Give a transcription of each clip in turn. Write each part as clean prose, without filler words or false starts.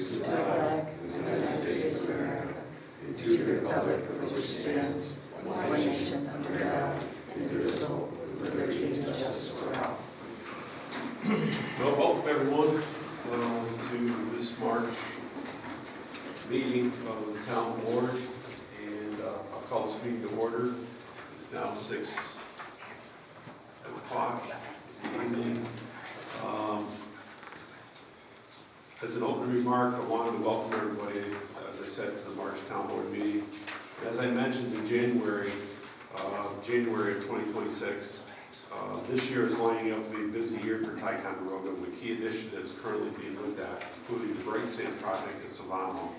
to the flag of the United States of America, and to the republic for which it stands, one nation under God, indivisible, with liberty and justice for all. Well, welcome everyone to this March meeting of the town board, and I'll call this meeting to order. It's now 6 o'clock in the evening. As an opening remark, I wanted to welcome everybody, as I said, to the March town board meeting. As I mentioned in January of 2026, this year is lining up to be a busy year for Ticonderoga with key initiatives currently being looked at, including the Bright Sand project at Savamo.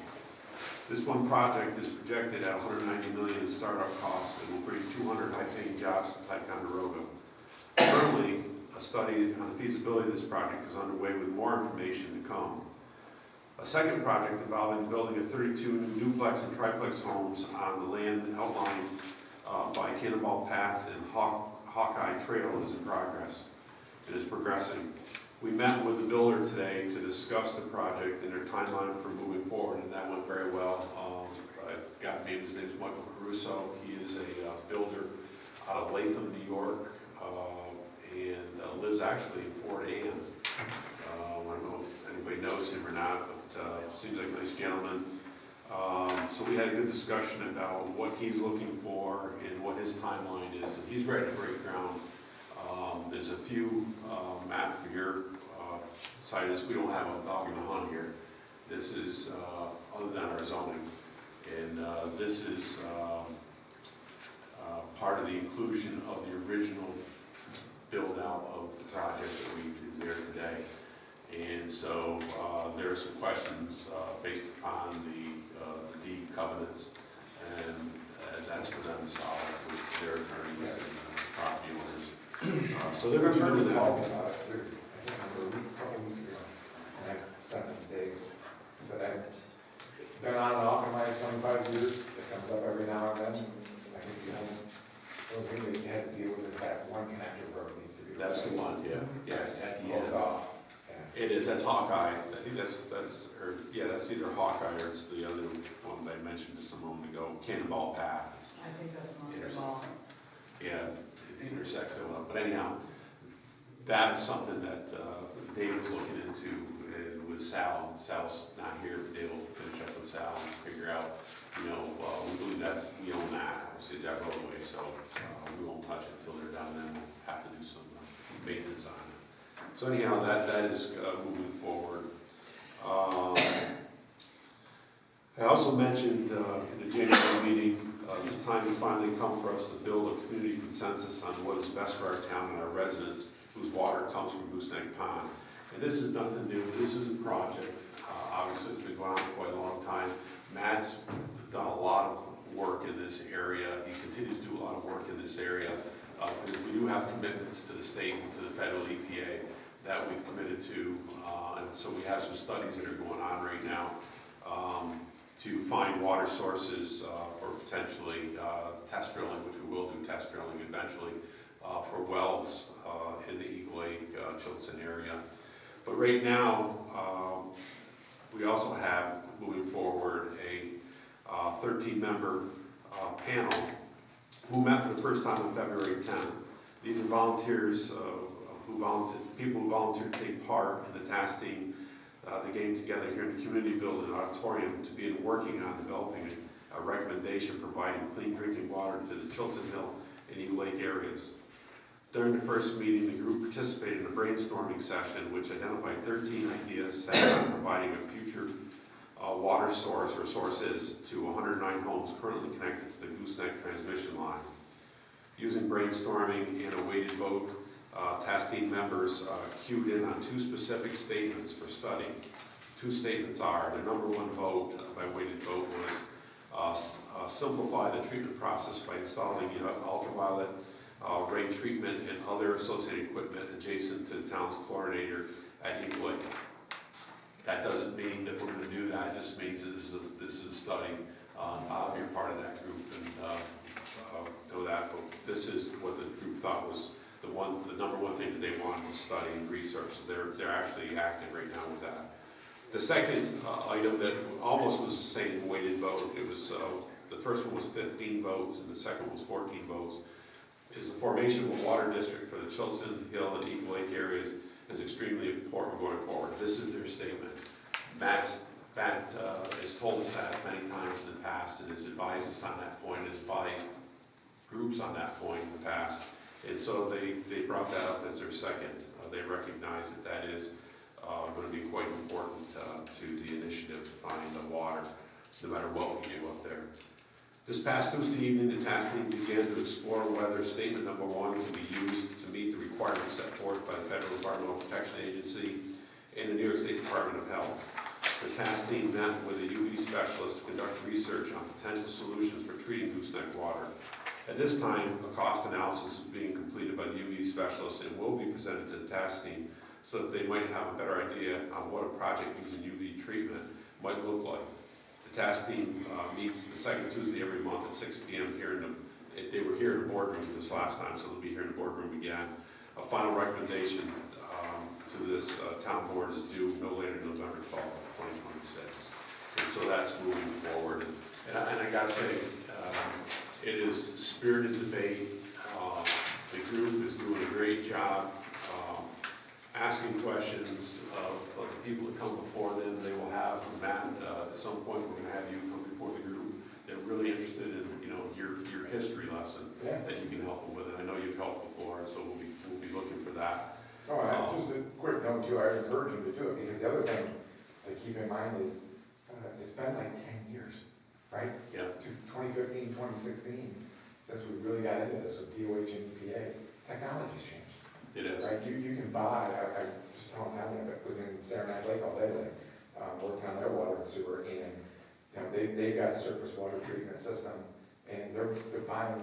This one project is projected at $190 million in startup costs and will bring 200 high-paying jobs to Ticonderoga. Currently, a study on the feasibility of this project is underway with more information to come. A second project involving building of 32 duplex and triplex homes on the land outlined by Cannonball Path and Hawkeye Trail is in progress. It is progressing. We met with the builder today to discuss the project and their timeline for moving forward, and that went very well. I got named, his name is Michael Caruso. He is a builder out of Latham, New York, and lives actually in Fort Anne. I don't know if anybody knows him or not, but seems like a nice gentleman. So we had a good discussion about what he's looking for and what his timeline is, and he's ready to break ground. There's a few, Matt, for your side is we don't have a dog in the hunt here. This is other than our zoning, and this is part of the inclusion of the original build out of the project that is there today. And so there are some questions based upon the deed covenants, and that's for them to solve with their attorneys and property owners. So they're going to be doing that. I remember a couple weeks ago, and I sent them to Dave. He said, I've been on and off in my 25 years. It comes up every now and then. I think the only thing that you had to deal with is that one connector road needs to be That's the replaced. one, yeah. At the Closed end. off. It is, that's Hawkeye. I think that's either Hawkeye or it's the other one that I mentioned just a moment ago, Cannonball Path. I think that's most of all. Yeah, it intersects it well. But anyhow, that is something that Dave was looking into with Sal. Sal's not here, but Dave will finish up with Sal and figure out, we believe we own that, obviously that roadway, so we won't touch it until they're done, then we'll have to do some maintenance on it. So anyhow, that is moving forward. I also mentioned in the January meeting, the time has finally come for us to build a community consensus on what is best for our town and our residents whose water comes from Gooseneck Pond. And this is nothing new. This is a project. Obviously, it's been going on for quite a long time. Matt's done a lot of work in this area. He continues to do a lot of work in this area because we do have commitments to the state and to the federal EPA that we've committed to, and so we have some studies that are going on right now to find water sources for potentially test drilling, which we will do test drilling eventually, for wells in the Eagle Lake, Chilton area. But right now, we also have, moving forward, a 13-member panel who met for the first time on February 10th. These are volunteers people who volunteered to take part in the task team. They came together here in the community building auditorium to be working on developing a recommendation providing clean drinking water to the Chilton Hill and Eagle Lake areas. During the first meeting, the group participated in a brainstorming session which identified 13 ideas set on providing a future water source or sources to 109 homes currently connected to the Gooseneck transmission line. Using brainstorming and a weighted vote, task team members cued in on two specific statements for study. Two statements are, the number one vote by weighted vote was simplify the treatment process by installing ultraviolet ray treatment and other associated equipment adjacent to the town's chlorinator at Eagle Lake. That doesn't mean that we're going to do that. It just means that this is a study. I'll be a part of that group and know that. But this is what the group thought was the number one thing that they wanted was study and research. So they're actually active right now with that. The second item that almost was the same weighted vote, it was, the first one was 15 votes and the second one was 14 votes, is the formation of a water district for the Chilton Hill and Eagle Lake areas is extremely important going forward. This is their statement. Matt has told us that many times in the past and has advised us on that point, has advised groups on that point in the past. And so they brought that up as their second. They recognize that that is going to be quite important to the initiative to find the water, no matter what we do up there. This past Tuesday evening, the task team began to explore whether statement number 1 can be used to meet the requirements set forth by the Federal Environmental Protection Agency and the New York State Department of Health. The task team met with a UV specialist to conduct research on potential solutions for treating gooseneck water. At this time, a cost analysis is being completed by the UV specialist and will be presented to the task team so that they might have a better idea on what a project using UV treatment might look like. The task team meets the second Tuesday every month at 6 p.m. here they were here in the boardroom this last time, so they'll be here in the boardroom again. A final recommendation to this town board is due no later than November 12th, 2026. And so that's moving forward. And I gotta say, it is spirited debate. The group is doing a great job asking questions of the people that come before them. They will have, Matt, at some point we're going to have you come before the group. They're really interested in, your history lesson that you can help them with. And I know you've helped before, so we'll be looking for that. Oh, and just a quick note too, I encourage you to do it, because the other thing to keep in mind is, it's been like 10 years, right? Yeah. 2015, 2016, since we really got into this with DOH and EPA, technology's changed. It is. Right, you can buy, I just don't have it, but was in Saranac Lake all day, working on their water and sewer, and, they've got a surface water treatment system, and they're buying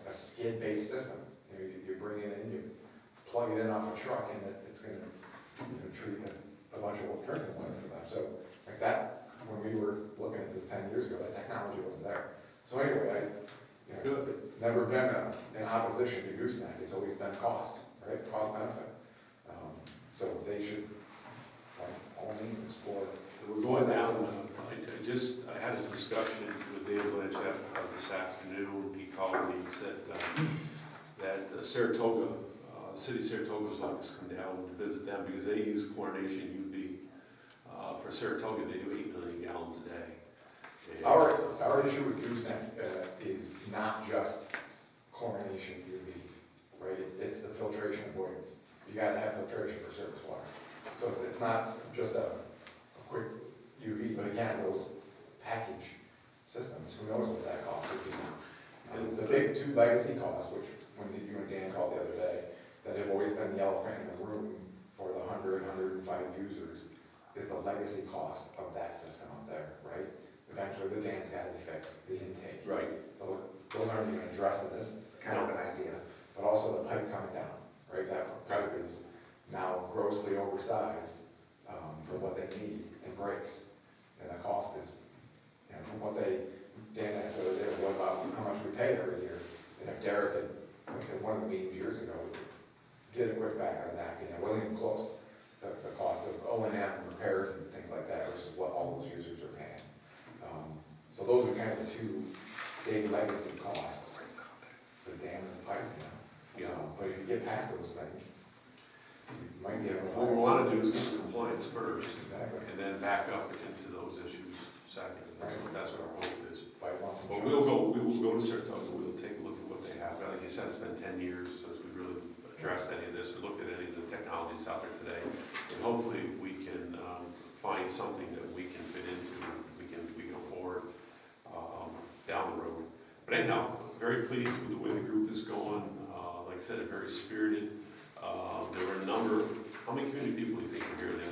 a skid-based system. You bring it in, you plug it in off a truck, and it's gonna, treat a bunch of drinking water for them. So, like that, when we were looking at this 10 years ago, that technology wasn't there. So anyway, never been in opposition to gooseneck, it's always been cost. Right, cost benefit. So they should, by all means, explore. We're going down. I had a discussion with Dave Blanchett this afternoon. He called me and said that Saratoga, the city of Saratoga is like to come down to visit them because they use chlorination UV. For Saratoga, they do 8 million gallons a day. And Our issue with gooseneck is not just chlorination UV. Right, it's the filtration avoidance. You gotta have filtration for surface water. So it's not just a quick UV, but again, those package systems, who knows what that costs would be. And the big 2 legacy costs, which when you and Dan called the other day, that have always been the elephant in the room for the 100, 105 users, is the legacy cost of that system up there, right? Eventually the dam's gotta be fixed, the intake. Right. Those aren't even addressed in this kind of an idea. But also the pipe coming down, right? That pipe is now grossly oversized for what they need and breaks. And the cost is, from what Dan asked the other day, what about how much we pay every year? And if Derek at one of the meetings years ago, did a quick back on that, it wasn't even close. The cost of O&M repairs and things like that versus what all those users are paying. So those are kind of the 2 big legacy costs. The dam and the pipe, but if you get past those things, you might get. What we want to do is get to compliance first, Exactly. and then back up into those issues second. That's what our hope is. By one. But we will go to Saratoga, we'll take a look at what they have. Like you said, it's been 10 years since we really addressed any of this, or looked at any of the technologies out there today. And hopefully we can find something that we can fit into, we can go forward down the road. But anyhow, very pleased with the way the group is going. Like I said, very spirited. There were a number, how many community people do you think were here then?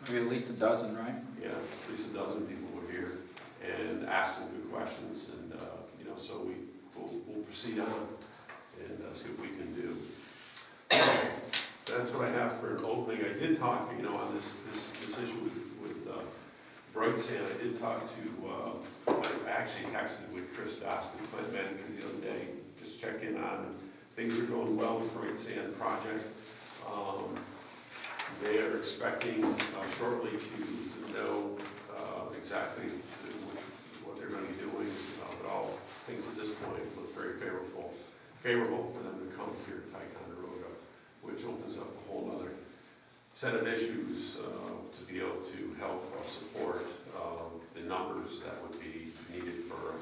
Maybe at least a dozen, right? Yeah, at least a dozen people were here and asked some good questions, and so we'll proceed on and see what we can do. That's what I have for an opening. I did talk, on this issue with Bright Sand. I did talk to, I actually texted with Chris Doss, the plant manager, the other day, just check in on things are going well with the Bright Sand project. They are expecting shortly to know exactly what they're going to be doing, but all things at this point look very favorable for them to come here to Ticonderoga, which opens up a whole other set of issues to be able to help support the numbers that would be needed for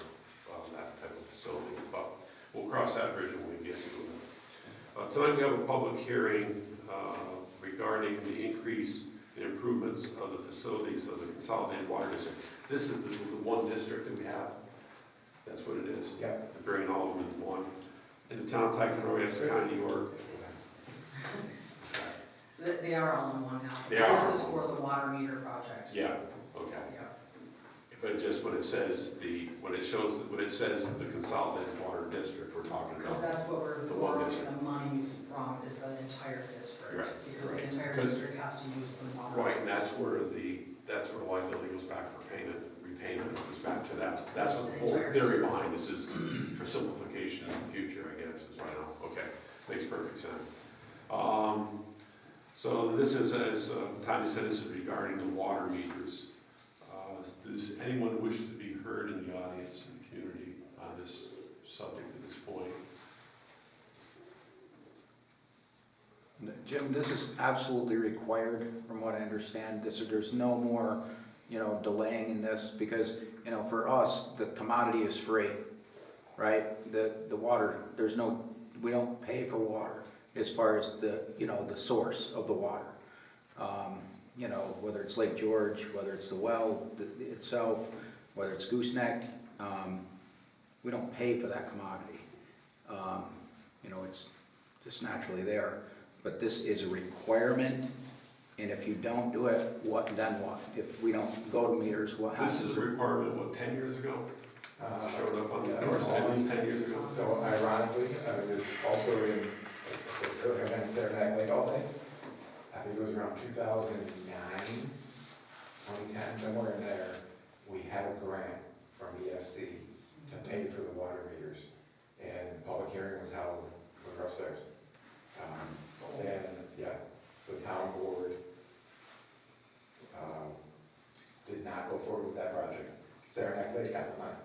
that type of facility. But we'll cross that bridge when we get to it. Tonight we have a public hearing regarding the increase in improvements of the facilities of the Consolidated Water District. This is the one district that we have. That's what it is. Yeah. Bringing all of them into one. In the town of Ticonderoga, Essex County, New York. They are all in one now. They are. This is for the water meter project. Yeah, okay. Yeah. But just when it says when it says the Consolidated Water District, we're talking Because about. that's what we're The one borrowing district. the monies from, is the entire district. Right, Because right. the entire 'Cause- district has to use the water. Right, and that's where the liability goes back for repayment goes back to that. That's what the whole theory behind this is, for simplification in the future, I guess, is right now. Okay, makes perfect sense. So this is, as Tanya said, this is regarding the water meters. Does anyone wish to be heard in the audience and the community on this subject at this point? Jim, this is absolutely required, from what I understand. There's no more, delaying in this, because, for us, the commodity is free, right? The water, we don't pay for water as far as the source of the water. Whether it's Lake George, whether it's the well itself, whether it's Gooseneck, we don't pay for that commodity. It's just naturally there. But this is a requirement, and if you don't do it, then what? If we don't go to meters, what happens? This is a requirement, 10 years ago? Showed up on the doors, at least 10 years ago. So ironically, there's also in the event in Saranac Lake all day. I think it was around 2009, 2010, somewhere in there, we had a grant from EFC to pay for the water meters. And the public hearing was held, we were upstairs. The town board did not go forward with that project. Saranac Lake got the money.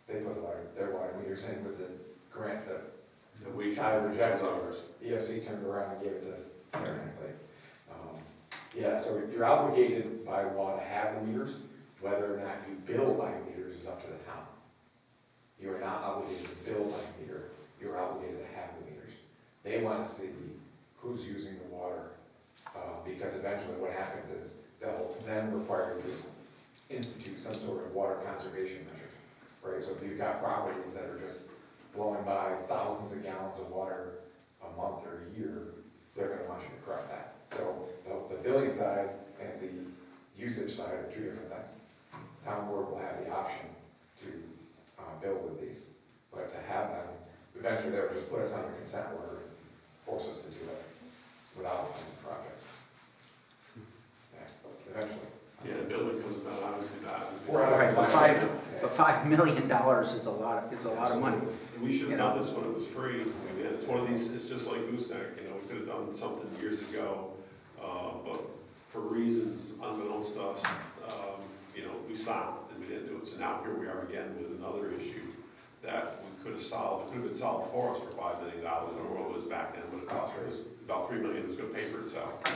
They put their water meters in with the grant that We I rejected ours. EFC turned around and gave it to Saranac Lake. So you're obligated by law to have the meters. Whether or not you bill by meters is up to the town. You are not obligated to bill by meter. You're obligated to have the meters. They want to see who's using the water, because eventually what happens is they'll then require you to institute some sort of water conservation measure, right? So if you've got properties that are just blowing by thousands of gallons of water a month or a year, they're going to want you to correct that. So the billing side and the usage side are two different things. Town board will have the option to bill with these, but to have them, eventually they would just put us under consent order and force us to do it without a funding project. Yeah, eventually. Yeah, the building comes about, obviously not. Right, but $5 million is a lot of money. We should have done this when it was free. I mean, it's one of these, it's just like Gooseneck, we could have done something years ago, but for reasons unbeknownst to us, we stopped and we didn't do it. So now here we are again with another issue that we could have solved. It could have been solved for us for $5 million. I don't know what it was back then, but it was about $3 million. It was going to pay for itself. And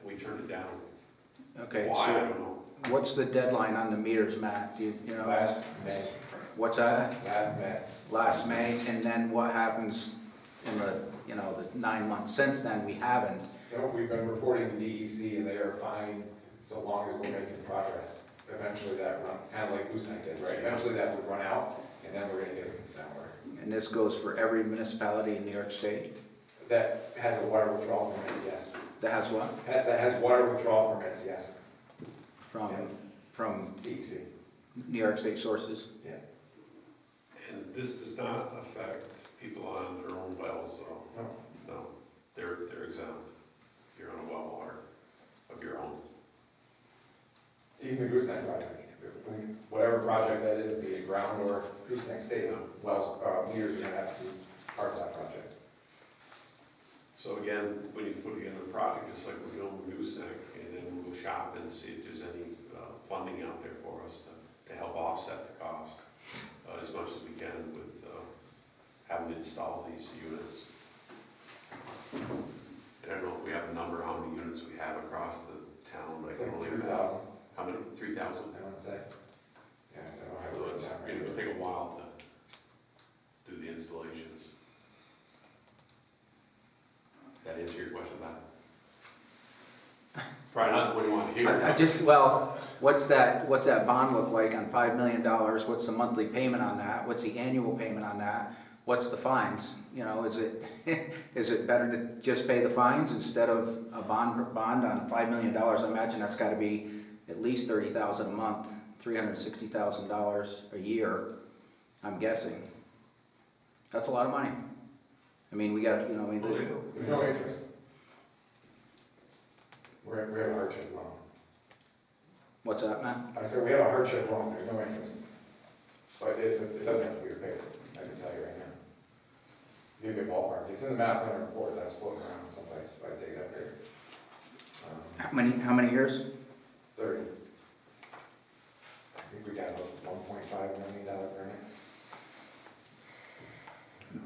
we turned it down. Okay, Why, I so don't know. what's the deadline on the meters, Matt? Do you know? Last May. What's that? Last May. Last May, and then what happens in the 9 months since then? We haven't. We've been reporting to DEC and they are fine so long as we're making progress. Eventually that run, kind of like Gooseneck did, right? Eventually that would run out and then we're gonna get a consent order. And this goes for every municipality in New York State? That has a water withdrawal permit, yes. That has what? That has water withdrawal permits, yes. From DEC. New York State sources? Yeah. And this does not affect people on their own wells, though. No. No, they're exempt. If you're on a well water of your own. Even the Gooseneck project, whatever project that is, the ground or Gooseneck State, wells, meters are gonna have to be part of that project. So again, when you put together a project, just like we're doing with Gooseneck, and then we'll go shop and see if there's any funding out there for us to help offset the cost as much as we can with having to install these units. And I don't know if we have a number, how many units we have across the town, but I It's can like only 3,000, imagine. How many? 3,000? I want to say. Yeah, I don't have So it it's, down right it'll here. take a while to do the installations. That answer your question about it? Probably not what you want to hear. I just, well, what's that bond look like on $5 million? What's the monthly payment on that? What's the annual payment on that? What's the fines? You know, is it, is it better to just pay the fines instead of a bond on $5 million? I imagine that's gotta be at least $30,000 a month, $360,000 a year, I'm guessing. That's a lot of money. I mean, we got, you know, There's no interest. We have a hardship loan. what's that, Matt? I said, we have a hardship loan, there's no interest. But it doesn't have to be repaid, I can tell you right now. Give you a ballpark, it's in the map plan report that's floating around someplace, if I dig it up here. How many years? 30. I think we got a $1.5 million grant.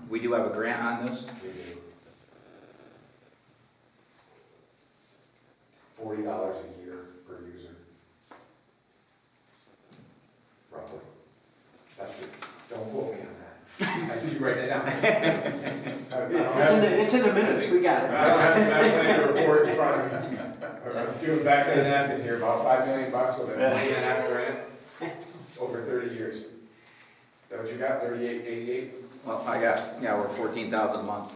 We do have a grant on this? We do. It's $40 a year per user. Roughly. That's true. Don't quote me on that. I see you writing it down. It's in the minutes, we got I don't have the map plan report in front of me. I'm doing back to the napkin here, about $5 million with a $1.5 million grant over 30 years. Is that what you got, 38, 88? Well, yeah, we're 14,000 a month.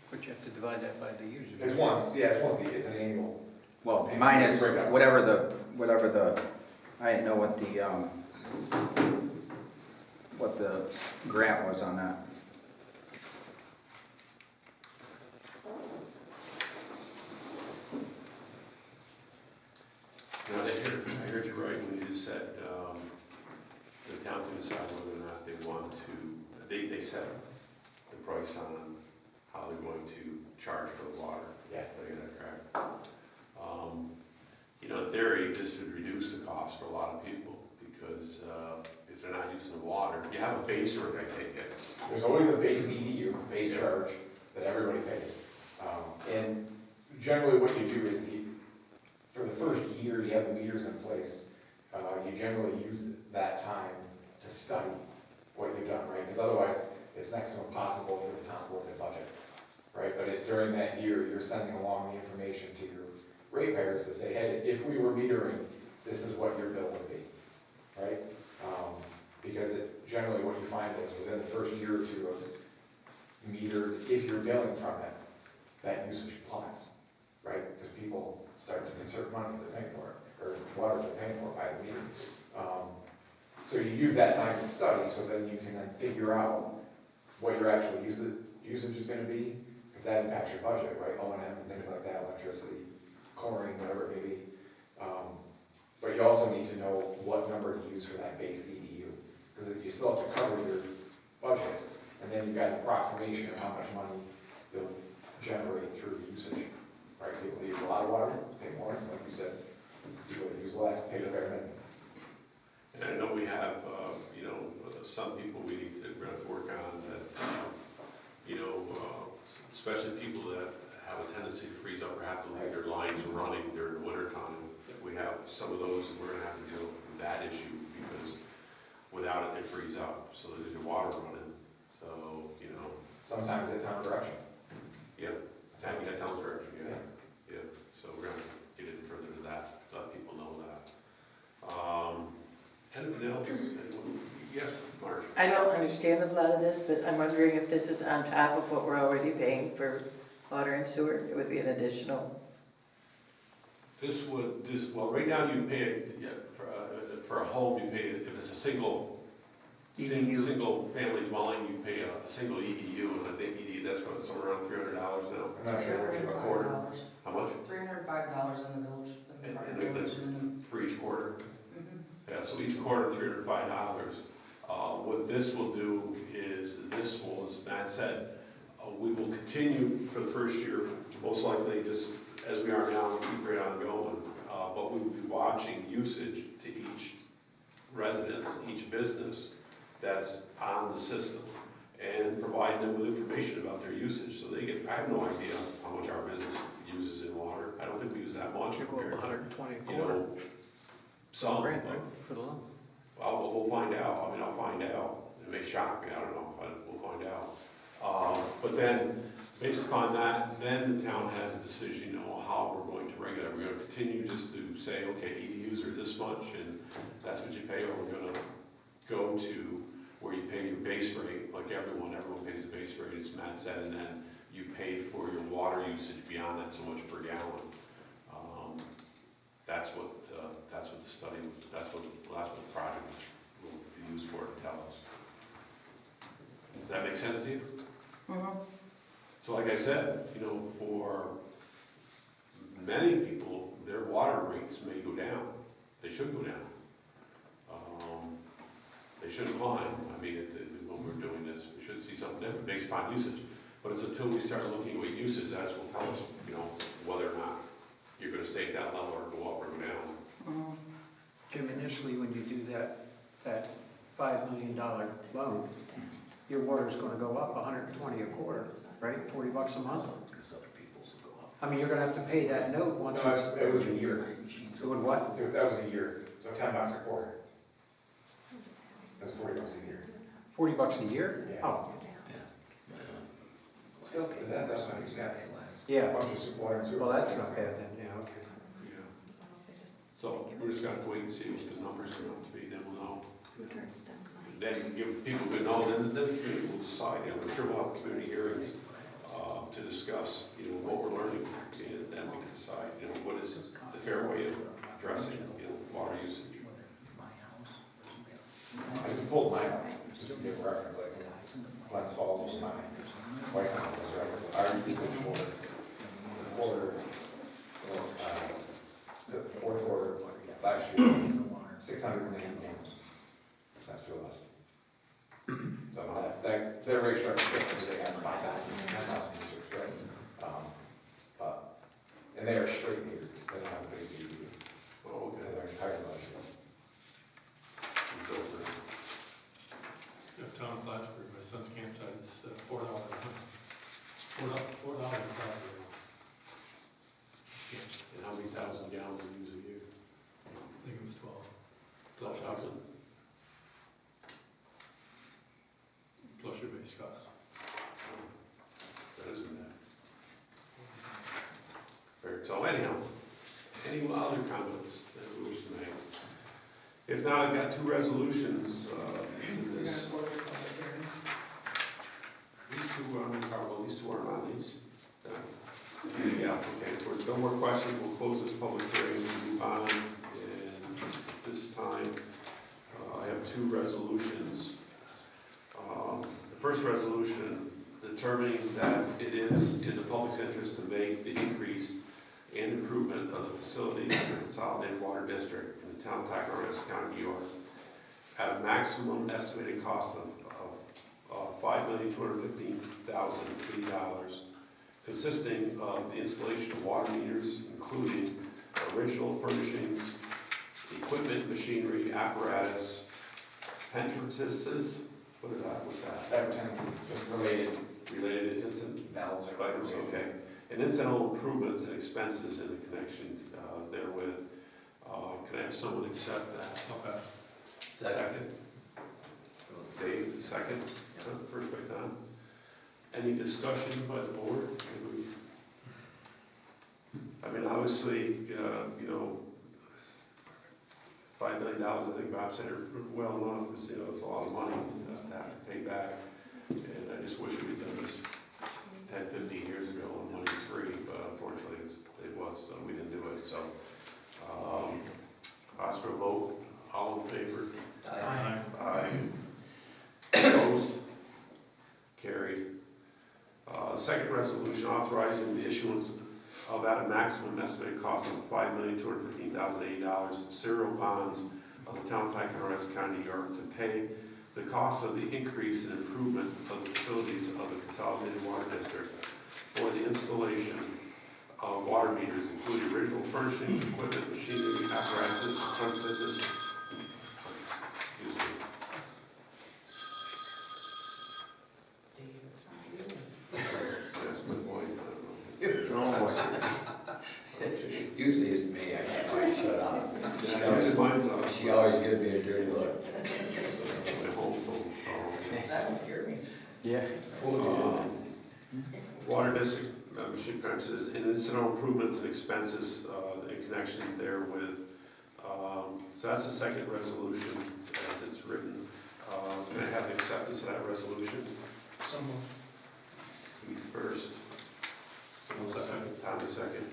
But you have to divide that by the users. It's once, yeah, it's an annual. Well, minus whatever the, I didn't know what the grant was on that. Now, I heard you right when you just said the town can decide whether or not they want to, they set the price on how they're going to charge for the water. Yeah. Did I get that correct? You know, in theory, this would reduce the cost for a lot of people because if they're not using the water, you have a base rate, I take it. There's always a base EDU, base charge, that everybody pays. And generally what you do is for the first year you have the meters in place, you generally use that time to study what you've done, right? Because otherwise, it's next to impossible for the town board to budget, right? But during that year, you're sending along the information to your ratepayers to say, hey, if we were metering, this is what your bill would be, right? Because generally what you find is within the first year or two of meter, if you're billing from it, that usage applies, right? Because people start to conserve money to pay for it, or water to pay for it by the meter. So you use that time to study, so then you can then figure out what your actual usage is gonna be, because that impacts your budget, right? O&M and things like that, electricity, chlorine, whatever it may be. But you also need to know what number to use for that base EDU, because you still have to cover your budget, and then you've got an approximation of how much money you'll generate through usage, right? People use a lot of water, pay more, like you said, people that use less, pay the bare minimum. And I know we have, you know, some people we're gonna have to work on that, you know, especially people that have a tendency to freeze up or have to leave their lines running during the winter time. We have some of those that we're gonna have to deal with that issue because without it, they freeze up. So there's your water running. So, you know. Sometimes at town direction. Yeah, time you got town direction, yeah. So we're gonna get in further to that, to let people know that. Anything else? Anyone? Yes, Marge? I don't understand a lot of this, but I'm wondering if this is on top of what we're already paying for water and sewer. It would be an additional. Well, right now you pay, for a home, you pay, if it's a single family dwelling, you pay a single EDU, and I think that's what, somewhere around $300 now. I'm not sure what you quarter. How much? $305 in the village, For each quarter? Mhm. Yeah, so each quarter, $305. What this will do is, as Matt said, We will continue for the first year, most likely just as we are now, we'll keep right on going. But we will be watching usage to each residence, each business that's on the system, and providing them with information about their usage, so they get, I have no idea how much our business uses in water. I don't think we use that much. You go up compared to, 120 a you quarter. know, some, Grand, but right, for the loan. we'll find out. I mean, I'll find out. It may shock me, I don't know, but we'll find out. But then, based upon that, then the town has a decision, you know, how we're going to regulate. We're gonna continue just to say, okay, EDUs are this much, and that's what you pay, or we're gonna go to where you pay your base rate, like everyone pays the base rate, as Matt said, and then you pay for your water usage beyond that, so much per gallon. That's what the study, that's what the project will be used for to tell us. Does that make sense to you? So like I said, you know, for many people, their water rates may go down. They should go down. They shouldn't climb. I mean, when we're doing this, we should see something different based upon usage. But it's until we start looking at usage, that's will tell us, you know, whether or not you're gonna stay at that level or go up or go down. Jim, initially, when you do that $5 million loan, your water's gonna go up 120 a quarter, right? $40 a month? I mean, you're gonna have to pay that note once No, it was a year. it would what? That was a year, so $10 a quarter. That's $40 a year. $40 a year? Yeah. Oh, Still, that's what he's got. yeah. A bunch of water and sewer. Well, that's not bad then, yeah, okay. Yeah. So we're just gonna wait and see what the numbers are going to be, then we'll know. Then give people good know, then the community will decide. I'm sure we'll have community hearings to discuss, you know, what we're learning, and then we can decide, you know, what is the fair way of addressing, you know, water usage. I just pulled mine up, just to give reference, like, Glens Falls was mine, White Mountain was right, our usage for the quarter, the fourth quarter last year was 680 games. That's for us. So that, their rate structure difference, they got 5,000, 10,000 users, right? And they are straight meters, they don't have a base ED. Oh, okay. They're entire budgets. Tom Plattsburgh, my son's campsite, it's $4 a month. $4 a property. And how many thousand gallons we use a year? I think it was 12,000. plus your base cost. That isn't bad. Very, so anyhow, any other comments that we wish to make? If not, I've got two resolutions to this. These two aren't on these. Yeah, okay, if there's no more questions, we'll close this public hearing and move on. And this time, I have two resolutions. The first resolution determining that it is in the public's interest to make the increase and improvement of the facility of the Consolidated Water District in the town of Taconic, County, New York, at a maximum estimated cost of $5,215,080, consisting of the installation of water meters, including original furnishings, equipment, machinery, apparatus, appendices, what's that? That just related Related incident valves or items, okay. And incidental improvements and expenses in the connection therewith. Can I have someone accept that? Okay. Second. Dave, second. First by Don. Any discussion by the board? I mean, obviously, you know, $5 million, I think Bob said it well enough, because, you know, it's a lot of money to have to pay back. And I just wish we'd done this 10, 15 years ago when money was free, but unfortunately it was, so we didn't do it. So, ask for a vote. All in favor? Aye. Aye. Opposed? Carried. Second resolution authorizing the issuance of at a maximum estimated cost of $5,215,080 serial bonds of the town of Ticonderoga, County, New York, to pay the cost of the increase and improvement of the facilities of the Consolidated Water District for the installation of water meters, including original furnishings, equipment, machinery, apparatuses, premises. Excuse me. That's my point. Usually it's me, I can't always shut up. Mine's on. She always gives me a dirty look. My home phone. That would scare me. Yeah. Water district machine premises and incidental improvements and expenses in connection therewith. So that's the second resolution as it's written. Can I have acceptance of that resolution? Keith first. Someone second. Tommy second.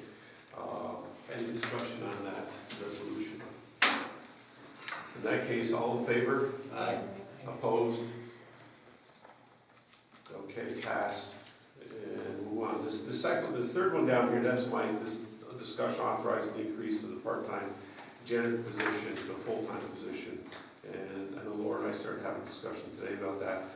Any discussion on that resolution? In that case, all in favor? Aye. Opposed? Okay, passed. And move on. The third one down here, that's this discussion authorizing the increase of the part-time janitor position to a full-time position. And I know Laura and I started having a discussion today about that.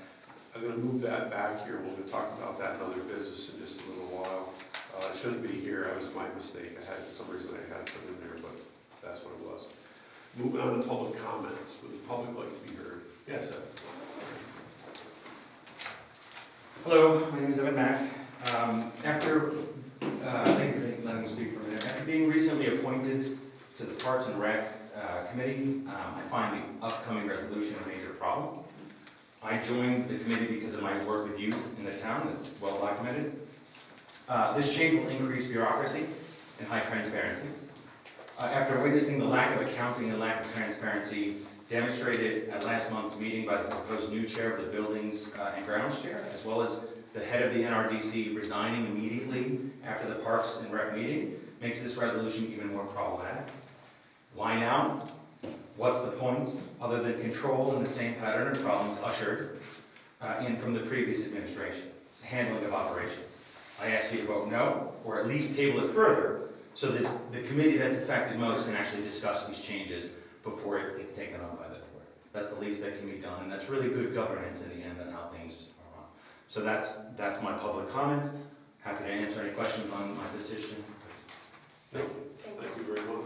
I'm gonna move that back here. We'll talk about that in other business in just a little while. It shouldn't be here. That was my mistake. I had some reason I had to put it in there, but that's what it was. Moving on to public comments. Would the public like to be heard? Yes, sir. Hello, my name is Evan Mack. Thank you for letting me speak for a minute. After being recently appointed to the Parks and Rec Committee, I find the upcoming resolution a major problem. I joined the committee because of my work with youth in the town, that's well documented. This change will increase bureaucracy and high transparency. After witnessing the lack of accounting and lack of transparency demonstrated at last month's meeting by the proposed new chair of the Buildings and Grounds Chair, as well as the head of the NRDC resigning immediately after the Parks and Rec meeting, makes this resolution even more problematic. Why now? What's the point, other than control and the same pattern of problems ushered in from the previous administration, handling of operations? I ask you to vote no, or at least table it further, so that the committee that's affected most can actually discuss these changes before it gets taken on by the board. That's the least that can be done, and that's really good governance in the end on how things are run. So that's my public comment. Happy to answer any questions on my position. Thank you very much.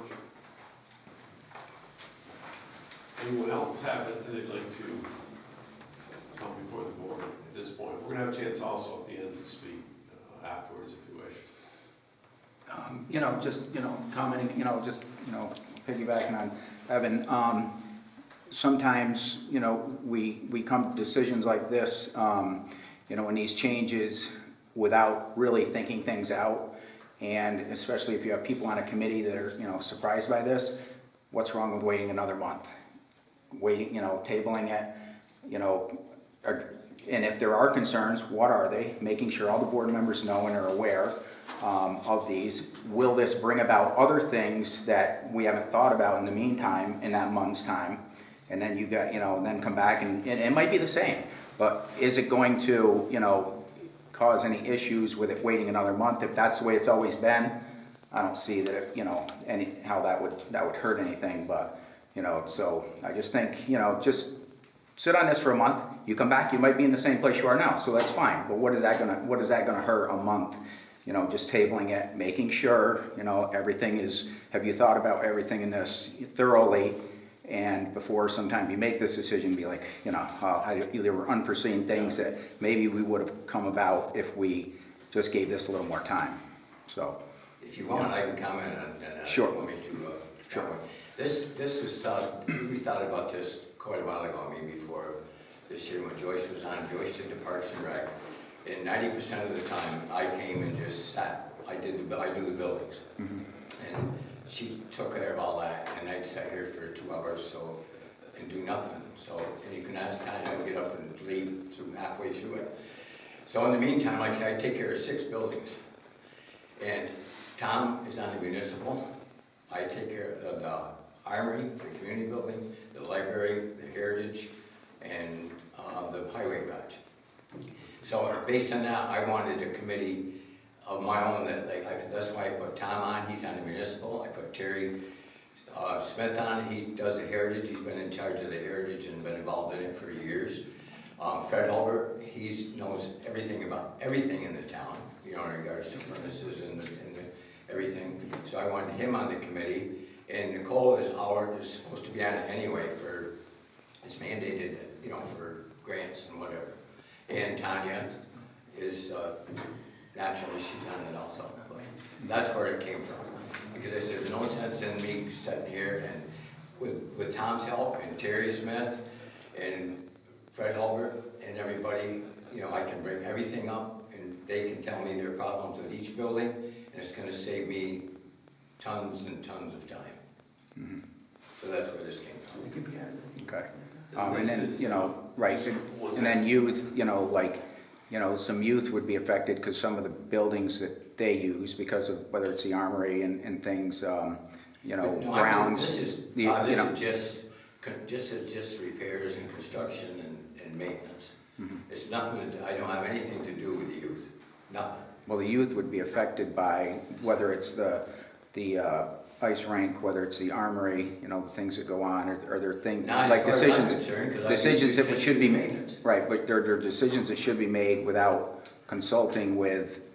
Anyone else have anything they'd like to come before the board at this point? We're going to have a chance also at the end to speak afterwards if you wish. Commenting, piggybacking on Evan, sometimes, we come to decisions like this, and these changes without really thinking things out. And especially if you have people on a committee that are, surprised by this, what's wrong with waiting another month? Waiting, tabling it, and if there are concerns, what are they? Making sure all the board members know and are aware of these. Will this bring about other things that we haven't thought about in the meantime, in that month's time? And then you've got, then come back and it might be the same, but is it going to, cause any issues with it waiting another month? If that's the way it's always been, I don't see that, how that would hurt anything, but, so I just think, just sit on this for a month. You come back, you might be in the same place you are now, so that's fine. But what is that gonna hurt a month? Just tabling it, making sure, everything is, have you thought about everything in this thoroughly? And before sometime you make this decision, be like, there were unforeseen things that maybe we would have come about if we just gave this a little more time. So. If you want, I can comment on that. Sure. Want me to, Sure. comment? This was thought, we thought about this quite a while ago, maybe before this year when Joyce was on. Joyce did the Parks and Rec, and 90% of the time I came and just sat. I do the buildings, and she took care of all that, and I'd sat here for 2 hours and do nothing. So, and you can ask kind of get up and leave halfway through it. So in the meantime, like I said, I take care of 6 buildings, and Tom is on the municipal. I take care of the armory, the community building, the library, the heritage, and the highway garage. So based on that, I wanted a committee of my own that's why I put Tom on. He's on the municipal. I put Terry Smith on, he does the Heritage, he's been in charge of the Heritage and been involved in it for years. Fred Hulbert, he knows everything about everything in the town, you know, in regards to furnaces and everything. So I wanted him on the committee, and Nicole is supposed to be on it anyway it's mandated, you know, for grants and whatever. And Tanya is, naturally, she's on it also. But that's where it came from. Because there's no sense in me sitting here and with Tom's help and Terry Smith and Fred Hulbert and everybody, you know, I can bring everything up and they can tell me their problems with each building, and it's gonna save me tons and tons of time. Mhm. So that's where this came from. Okay. And then, you know, right, and then youth, you know, like, you know, some youth would be affected because some of the buildings that they use, because of whether it's the armory and things, you know, But no, grounds. This is you know. just repairs and construction and maintenance. Mhm. It's nothing, I don't have anything to do with the youth, nothing. Well, the youth would be affected by whether it's the ice rink, whether it's the armory, you know, the things that go on, or there things, Not like as far as I'm decisions, concerned, 'cause I decisions think that it's should be, just maintenance. right, but there are decisions that should be made without consulting with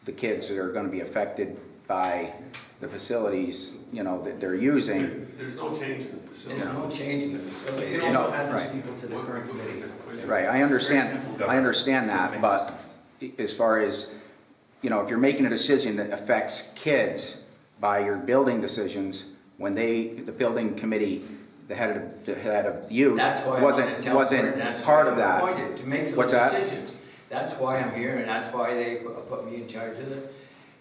the kids that are gonna be affected by the facilities, you know, that they're using. There's no change in the facility. There's no change in the facility. You It can is- also add those right. people to the current committee. Right, I Very understand, simple I government. understand that, but as far as, you know, if you're making a decision that affects kids by your building decisions, when the building committee, the head of youth, That's why I wanted to tell Fred, wasn't that's part why of I'm that. appointed, to make those What's that? decisions. That's why I'm here, and that's why they put me in charge of the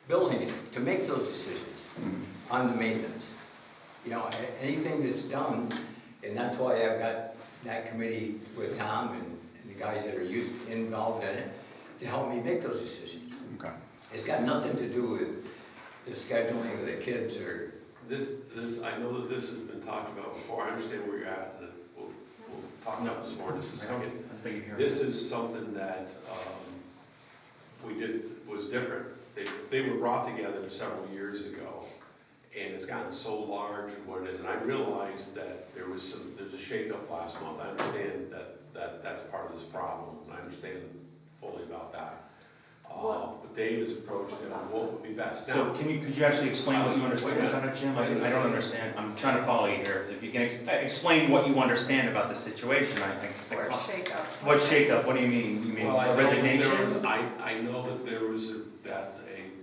buildings, to make those decisions on the maintenance. You know, anything that's done, and that's why I've got that committee with Tom and the guys that are involved in it, to help me make those decisions. Okay. It's got nothing to do with the scheduling of the kids or, I know that this has been talked about before, I understand where you're at, and we'll talk about this more in just a second. This is something that was different. They were brought together several years ago, and it's gotten so large in what it is, and I realized that there's a shakeup last month. I understand that that's part of this problem, and I understand fully about that. But Dave has approached it on what would be best. So could you actually explain what you understand about it, Jim? I don't understand, I'm trying to follow you here. If you can explain what you understand about the situation, I think. Or a shake-up. What shakeup, what do you mean? You mean Well, I know that resignation? I know that there was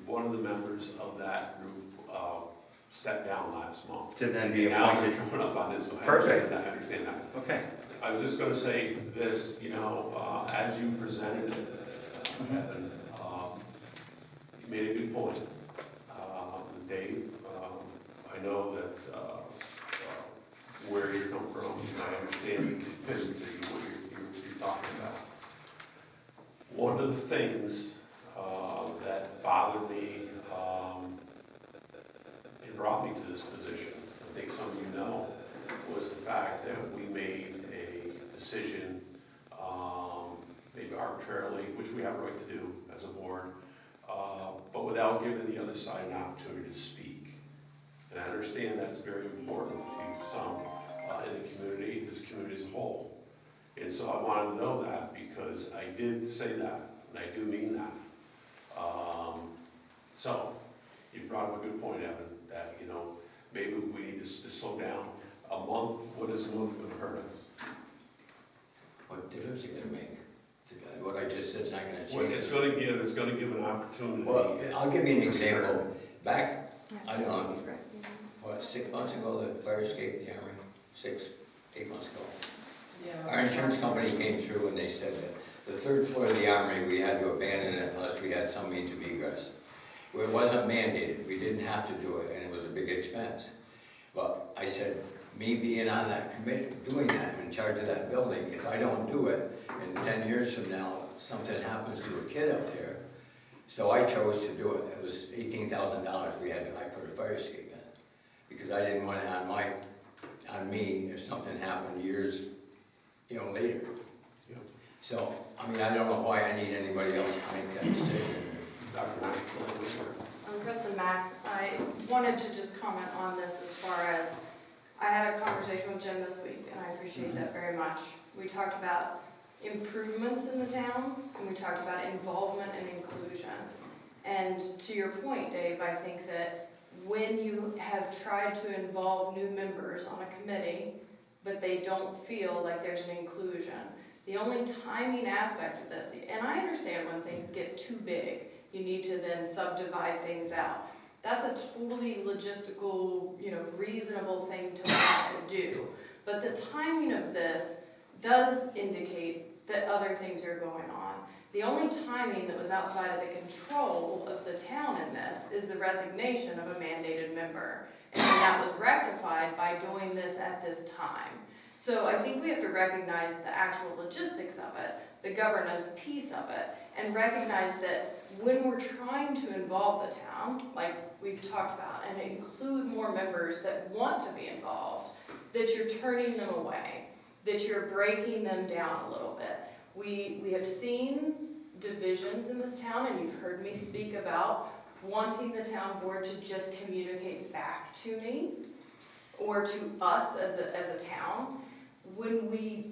one of the members of that group stepped down last month. To then be And now appointed? you're coming up on this one. Perfect. I understand that. Okay. I was just gonna say this, you know, as you presented it, Evan, you made a good point. Dave, I know that where you're coming from, and I understand the efficiency, what you're talking about. One of the things that bothered me and brought me to this position, I think some of you know, was the fact that we made a decision, maybe arbitrarily, which we have a right to do as a board, but without giving the other side an opportunity to speak. And I understand that's very important to some in the community, this community as a whole. And so I wanted to know that because I did say that, and I do mean that. So, you brought up a good point, Evan, that, you know, maybe we need to slow down. A month, what is a month going to hurt us? what difference is it gonna make? What I just said is not gonna Well, change. it's going to give an opportunity. Well, I'll give you an example. Back, I don't know, 6 months ago, the fire escaped the armory, 6, 8 months ago. Our insurance company came through and they said that the 3rd floor of the armory, we had to abandon it unless we had some means of egress. Well, it wasn't mandated, we didn't have to do it, and it was a big expense. But I said, me being on that committee, doing that, in charge of that building, if I don't do it, and 10 years from now, something happens to a kid up there, so I chose to do it. It was $18,000 I put a fire escape in, because I didn't want it on me if something happened years, you know, later. Yep. So, I mean, I don't know why I need anybody else to make that decision. Dr. Knight, I'm Kristen Mack. I wanted to just comment on this as far as I had a conversation with Jim this week, and I appreciate that very much. We talked about improvements in the town, and we talked about involvement and inclusion. And to your point, Dave, I think that when you have tried to involve new members on a committee, but they don't feel like there's an inclusion, the only timing aspect of this, and I understand when things get too big, you need to then subdivide things out. That's a totally logistical, reasonable thing to want to do. But the timing of this does indicate that other things are going on. The only timing that was outside of the control of the town in this is the resignation of a mandated member. And that was rectified by doing this at this time. So I think we have to recognize the actual logistics of it, the governance piece of it, and recognize that when we're trying to involve the town, like we've talked about, and include more members that want to be involved, that you're turning them away, that you're breaking them down a little bit. We have seen divisions in this town, and you've heard me speak about wanting the town board to just communicate back to me or to us as a town. When we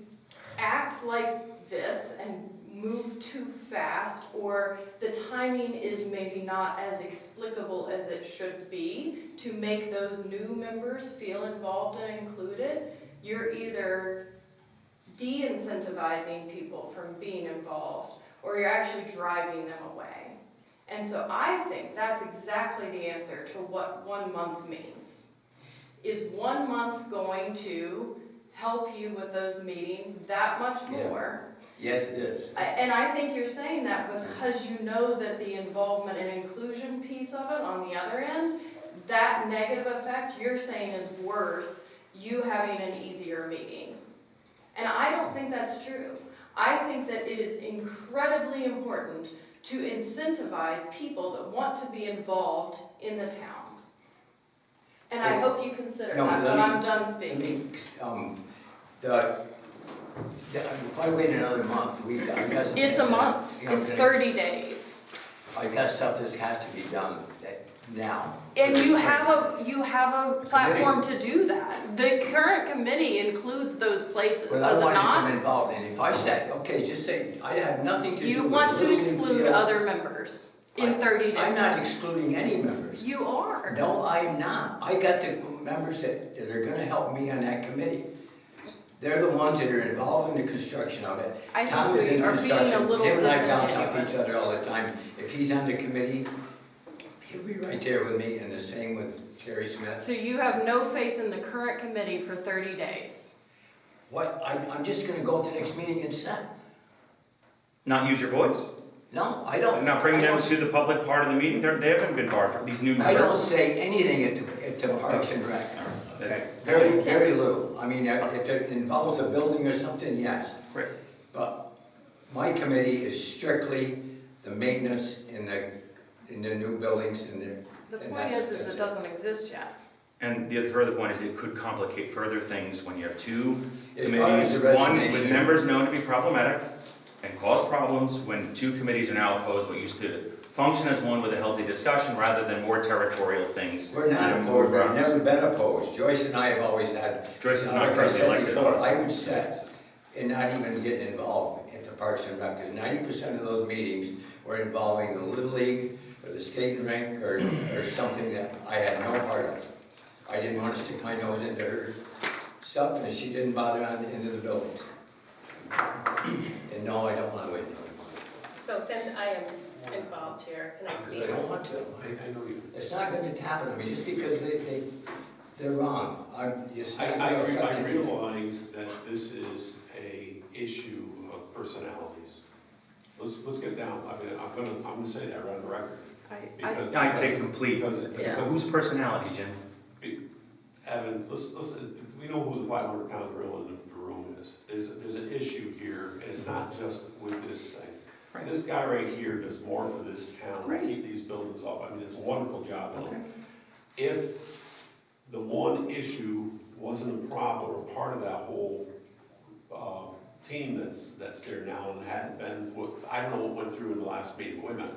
act like this and move too fast, or the timing is maybe not as explicable as it should be to make those new members feel involved and included, you're either de-incentivizing people from being involved, or you're actually driving them away. And so I think that's exactly the answer to what 1 month means. Is 1 month going to help you with those meetings that much more? Yes, it is. And I think you're saying that because you know that the involvement and inclusion piece of it on the other end, that negative effect you're saying is worth you having an easier meeting. And I don't think that's true. I think that it is incredibly important to incentivize people that want to be involved in the town. And I hope you consider No, that, let but me- I'm done I speaking. mean, if I wait another month, I've got some. It's a month, it's 30 days. I've got stuff that has to be done now. And you have a platform to do that. The current committee includes those places, But I does it want to not? become involved, and if I said, okay, just say, I have nothing to do with. You want to Little League exclude field. other members in 30 days. I'm not excluding any members. You are. No, I'm not. I got the members that are gonna help me on that committee. They're the ones that are involved in the construction of it. I Tom think is we in are being a construction. little Him and I bounce off each disingenuous. other all the time. If he's on the committee, he'll be right there with me, and the same with Jerry Smith. So you have no faith in the current committee for 30 days? What, I'm just gonna go to the next meeting and set. Not use your voice? No, I don't. Not bring I them don't- to the public part of the meeting? They haven't been part of these new I don't members. say anything at the Parks and Rec. Okay. Very, very little. I mean, if it involves a building or something, yes. Great. But my committee is strictly the maintenance in the new buildings and The And point that's- is that's it it. doesn't exist yet. And the further point is it could complicate further things when you have two As far as committees, the one with resignation- members known to be problematic and cause problems when two committees are now opposed, what used to function as one with a healthy discussion rather than more territorial things. We're not that move opposed, we've around. never been opposed. Joyce and I have always had. Joyce is not Like I currently said elected. before, I would set and not even get involved at the Parks and Rec, because 90% of those meetings were involving the Little League or the skating rink or something that I had no part of. I didn't want to stick my nose into her stuff, and she didn't bother on into the buildings. And no, I don't want to wait another month. So since I am involved here, can I I speak? don't want to. I know you. It's not going to happen to me just because they're wrong. I'm just. I realize that this is a issue of personalities. Let's get down, I'm gonna say that right on the record. I take complete, Yeah. whose personality, Jim? Evan, we know who the 500-pound gorilla in the room is. There's an issue here, and it's not just with this thing. Right. This guy right here does more for this town to Right. keep these buildings up. I mean, it's a wonderful job. Okay. If the one issue wasn't a problem or part of that whole team that's there now and hadn't been, I don't know what went through in the last meeting, wait a minute.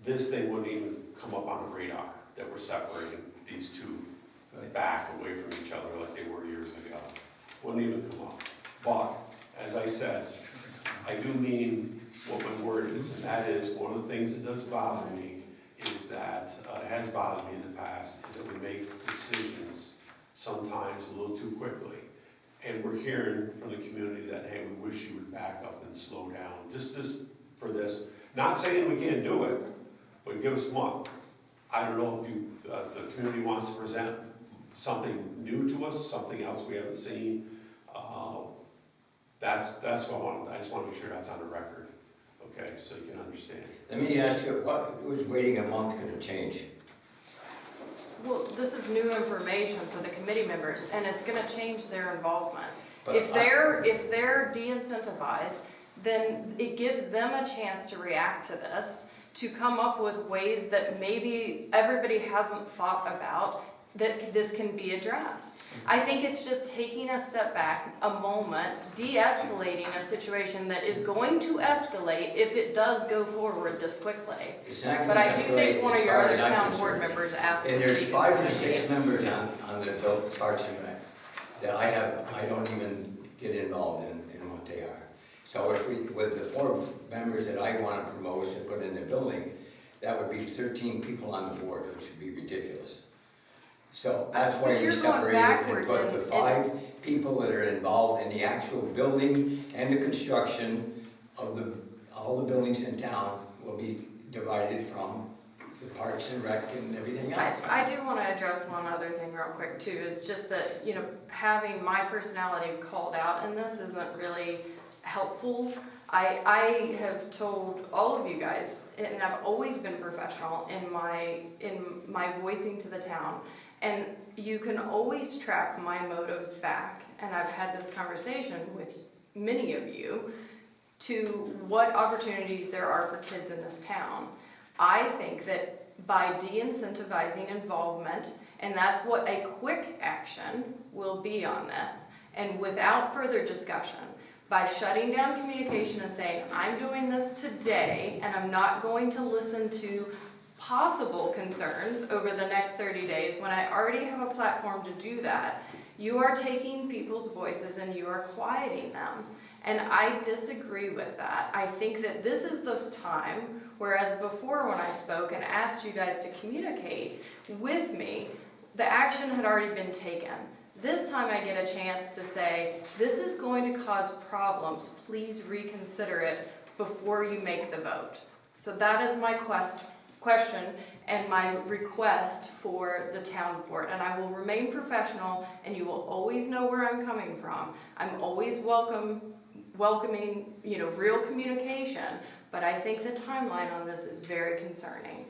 This thing wouldn't even come up on the radar that we're separating these two back away from each other like they were years ago. Wouldn't even come up. But, as I said, I do mean what my word is, and that is, one of the things that does bother me is that, it has bothered me in the past, is that we make decisions sometimes a little too quickly. And we're hearing from the community that, hey, we wish you would back up and slow down, just for this. Not saying we can't do it, but give us a month. I don't know if you, the community wants to present something new to us, something else we haven't seen. That's what I want, I just want to make sure that's on the record, okay, so you can understand. Let me ask you, what was waiting a month going to change? Well, this is new information for the committee members, and it's gonna change their involvement. But If they're de-incentivized, then it gives them a chance to react to this, to come up with ways that maybe everybody hasn't thought about, that this can be addressed. I think it's just taking a step back, a moment, de-escalating a situation that is going to escalate if it does go forward this quickly. It's not But gonna I do escalate think one as of your far other as I'm town board concerned. members asked to And speak. there's 5 or 6 members on the Parks and Rec that I don't even get involved in what they are. So if we, with the 4 members that I want to promote and put in the building, that would be 13 people on the board, which would be ridiculous. So that's why But we you're going separated and backwards put the in- 5 people that are involved in the actual building and the construction of all the buildings in town will be divided from the Parks and Rec and everything else. I do want to address one other thing real quick too, is just that, you know, having my personality called out in this isn't really helpful. I have told all of you guys, and I've always been professional in my voicing to the town, and you can always track my motives back, and I've had this conversation with many of you, to what opportunities there are for kids in this town. I think that by de-incentivizing involvement, and that's what a quick action will be on this, and without further discussion, by shutting down communication and saying, I'm doing this today, and I'm not going to listen to possible concerns over the next 30 days, when I already have a platform to do that, you are taking people's voices and you are quieting them. And I disagree with that. I think that this is the time, whereas before when I spoke and asked you guys to communicate with me, the action had already been taken. This time I get a chance to say, this is going to cause problems, please reconsider it before you make the vote. So that is my question and my request for the town board. And I will remain professional, and you will always know where I'm coming from. I'm always welcoming, you know, real communication, but I think the timeline on this is very concerning.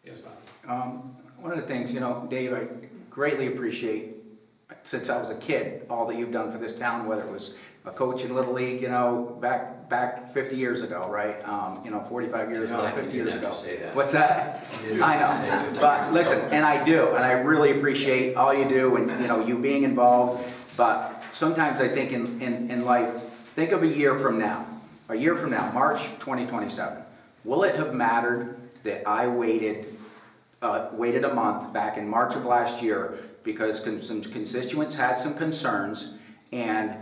Yes, Bob? One of the things, you know, Dave, I greatly appreciate, since I was a kid, all that you've done for this town, whether it was a coach in Little League, you know, back 50 years ago, right? 45 years ago, 50 years ago. What's that? I know, but listen, and I do, and I really appreciate all you do, and, you know, you being involved, but sometimes I think in life, think of a year from now, March 2027. Will it have mattered that I waited a month back in March of last year because some constituents had some concerns, and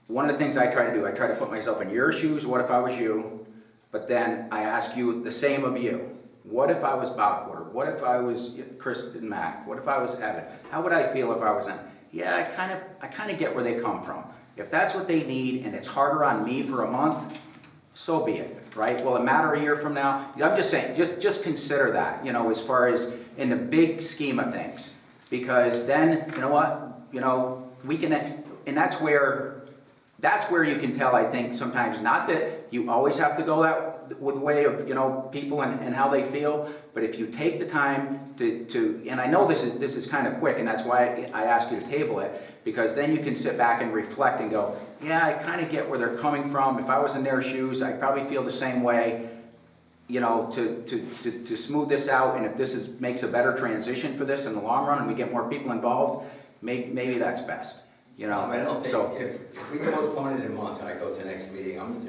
one of the things I try to do, I try to put myself in your shoes, what if I was you? But then I ask you the same of you. What if I was Bob Porter? What if I was Kristen Mack? What if I was Evan? How would I feel if I was them? Yeah, I kind of get where they come from. If that's what they need and it's harder on me for a month, so be it, right? Will it matter a year from now? I'm just saying, just consider that, you know, as far as in the big scheme of things. Because then, you know what, you know, we can, and that's where you can tell, I think, sometimes, not that you always have to go that with the way of, you know, people and how they feel, but if you take the time to and I know this is kind of quick, and that's why I ask you to table it, because then you can sit back and reflect and go, yeah, I kind of get where they're coming from. If I was in their shoes, I'd probably feel the same way, you know, to smooth this out, and if this makes a better transition for this in the long run and we get more people involved, maybe that's best. You know, I don't think, so, if we postpone it a month and I go to the next meeting, I'm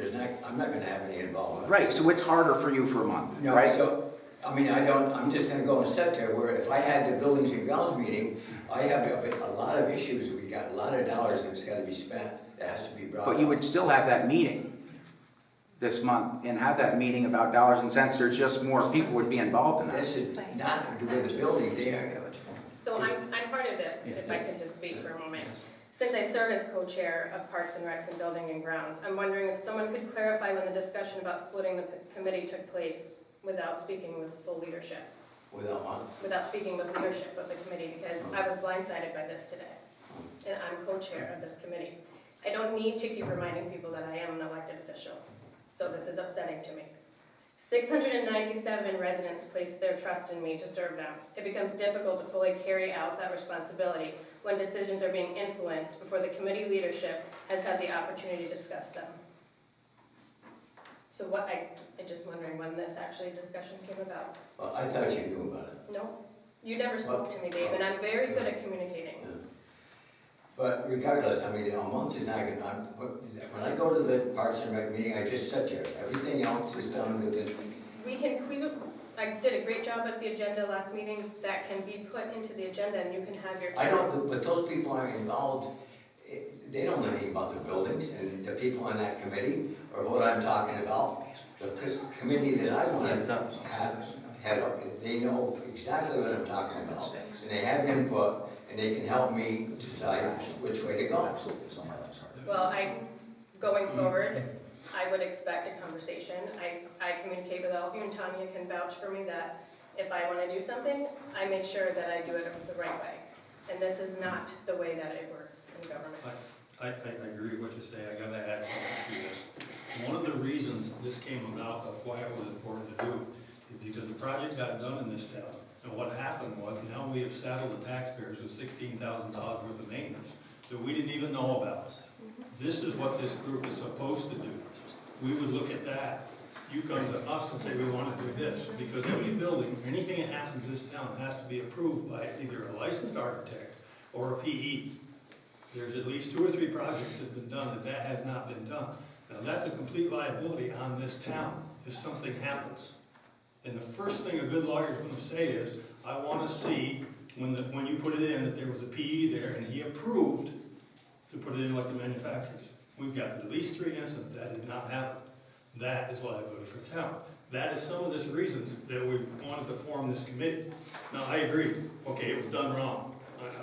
not gonna have any involvement. right, so it's harder for you for a month, No, right? so, I mean, I'm just gonna go and sit there where if I had the buildings and grounds meeting, I have a lot of issues. We got a lot of dollars that's gotta be spent, that has to be brought up. But you would still have that meeting this month and have that meeting about dollars and cents. There's just more people would be involved in that. This is not to do with the buildings there. So I'm part of this, if I could just speak for a moment. Since I serve as co-chair of Parks and Recs and Building and Grounds, I'm wondering if someone could clarify when the discussion about splitting the committee took place without speaking with full leadership, Without one. without speaking with leadership of the committee, because I was blindsided by this today. And I'm co-chair of this committee. I don't need to keep reminding people that I am an elected official, so this is upsetting to me. 697 residents placed their trust in me to serve them. It becomes difficult to fully carry out that responsibility when decisions are being influenced before the committee leadership has had the opportunity to discuss them. So I'm just wondering when this actually discussion came about. Well, I thought you knew about it. No, you never spoke to me, Dave, and I'm very good at communicating. Yeah. But regardless, I mean, a month is not gonna, when I go to the Parks and Rec meeting, I just sit there. Everything else is done within. I did a great job at the agenda last meeting. That can be put into the agenda and you can have your. I don't, but those people aren't involved, they don't know anything about the buildings and the people on that committee or what I'm talking about. The committee that I want to have head up, they know exactly what I'm talking about. And they have input and they can help me decide which way to go. Well, going forward, I would expect a conversation. I communicate with all of you, and Tanya can vouch for me that if I want to do something, I make sure that I do it the right way. And this is not the way that it works in government. I agree with what you say, I gotta add something to this. One of the reasons this came about, of why it was important to do, is because the project got done in this town. And what happened was, now we have saddled the taxpayers with $16,000 worth of maintenance that we didn't even know about. This is what this group is supposed to do. We would look at that, you come to us and say, we want to do this, because every building, anything that happens in this town has to be approved by either a licensed architect or a PE. There's at least 2 or 3 projects that have been done that has not been done. Now, that's a complete liability on this town if something happens. And the first thing a good lawyer is going to say is, I want to see when you put it in that there was a PE there and he approved to put it in like the manufacturers. We've got at least 3 instances that did not happen. That is liability for the town. That is some of the reasons that we wanted to form this committee. Now, I agree, okay, it was done wrong.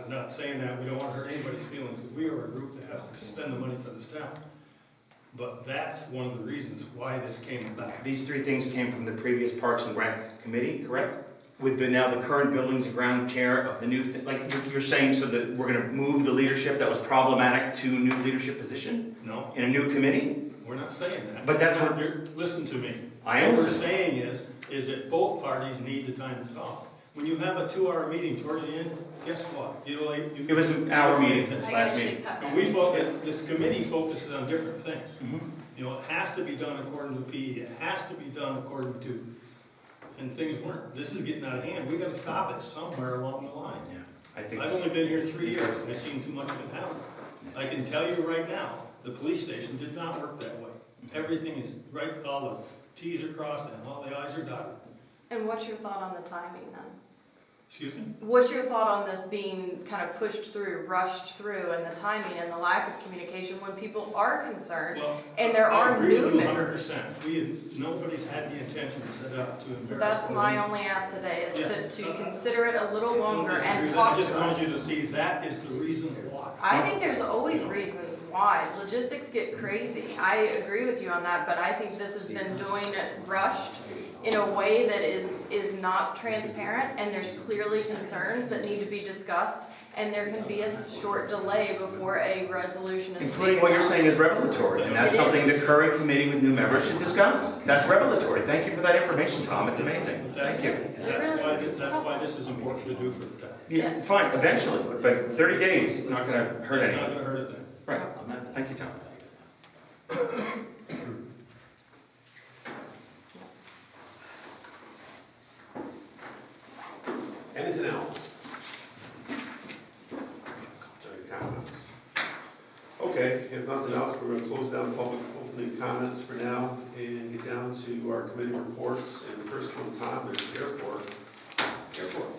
I'm not saying that we don't want to hurt anybody's feelings. We are a group that has to spend the money for this town. But that's one of the reasons why this came about. These 3 things came from the previous Parks and Rec committee, correct? With now the current buildings and ground chair of the new, like you're saying, so that we're going to move the leadership that was problematic to a new leadership position? No, In a new committee? we're not saying that. But that's what- Listen to me. I What we're understand. saying is that both parties need the time to talk. When you have a 2-hour meeting towards the end, guess what? It was an hour meeting, this I last actually meeting. cut And that. this committee focuses on different things. Mhm. You know, it has to be done according to PE, it has to be done according to, and things weren't. This is getting out of hand, we gotta stop it somewhere along the line. I think I've only been here 3 years, I've seen too much of it happen. I can tell you right now, the police station did not work that way. Everything is right, all the T's are crossed and all the I's are dotted. And what's your thought on the timing then? Excuse me? What's your thought on this being kind of pushed through, rushed through, and the timing and the lack of communication when people are concerned? Well, And there I are agree with new you members. 100%. Nobody's had the intention to set up to embarrass. So that's my them. only ask today, is Yes. to consider it a little longer I and just talk to wanted us. you to see that is the reason why. I think there's always reasons why. Logistics get crazy. I agree with you on that, but I think this has been rushed in a way that is not transparent, and there's clearly concerns that need to be discussed, and there can be a short delay before a resolution is Including figured what you're out. saying is revelatory, and that's It something the is. current committee with new members should discuss. That's revelatory. Thank you for that information, Tom. It's amazing. Thank you. That's why this is important to do for the town. Yeah, Yes. fine, eventually, but 30 days is not going to hurt It's not anyone. gonna hurt a thing. Right. I'm not- Thank you, Tom. Anything else? Any comments? Okay, if nothing else, we're going to close down public opening comments for now and get down to our committee reports. And the first one, Tom, is airport. Airport.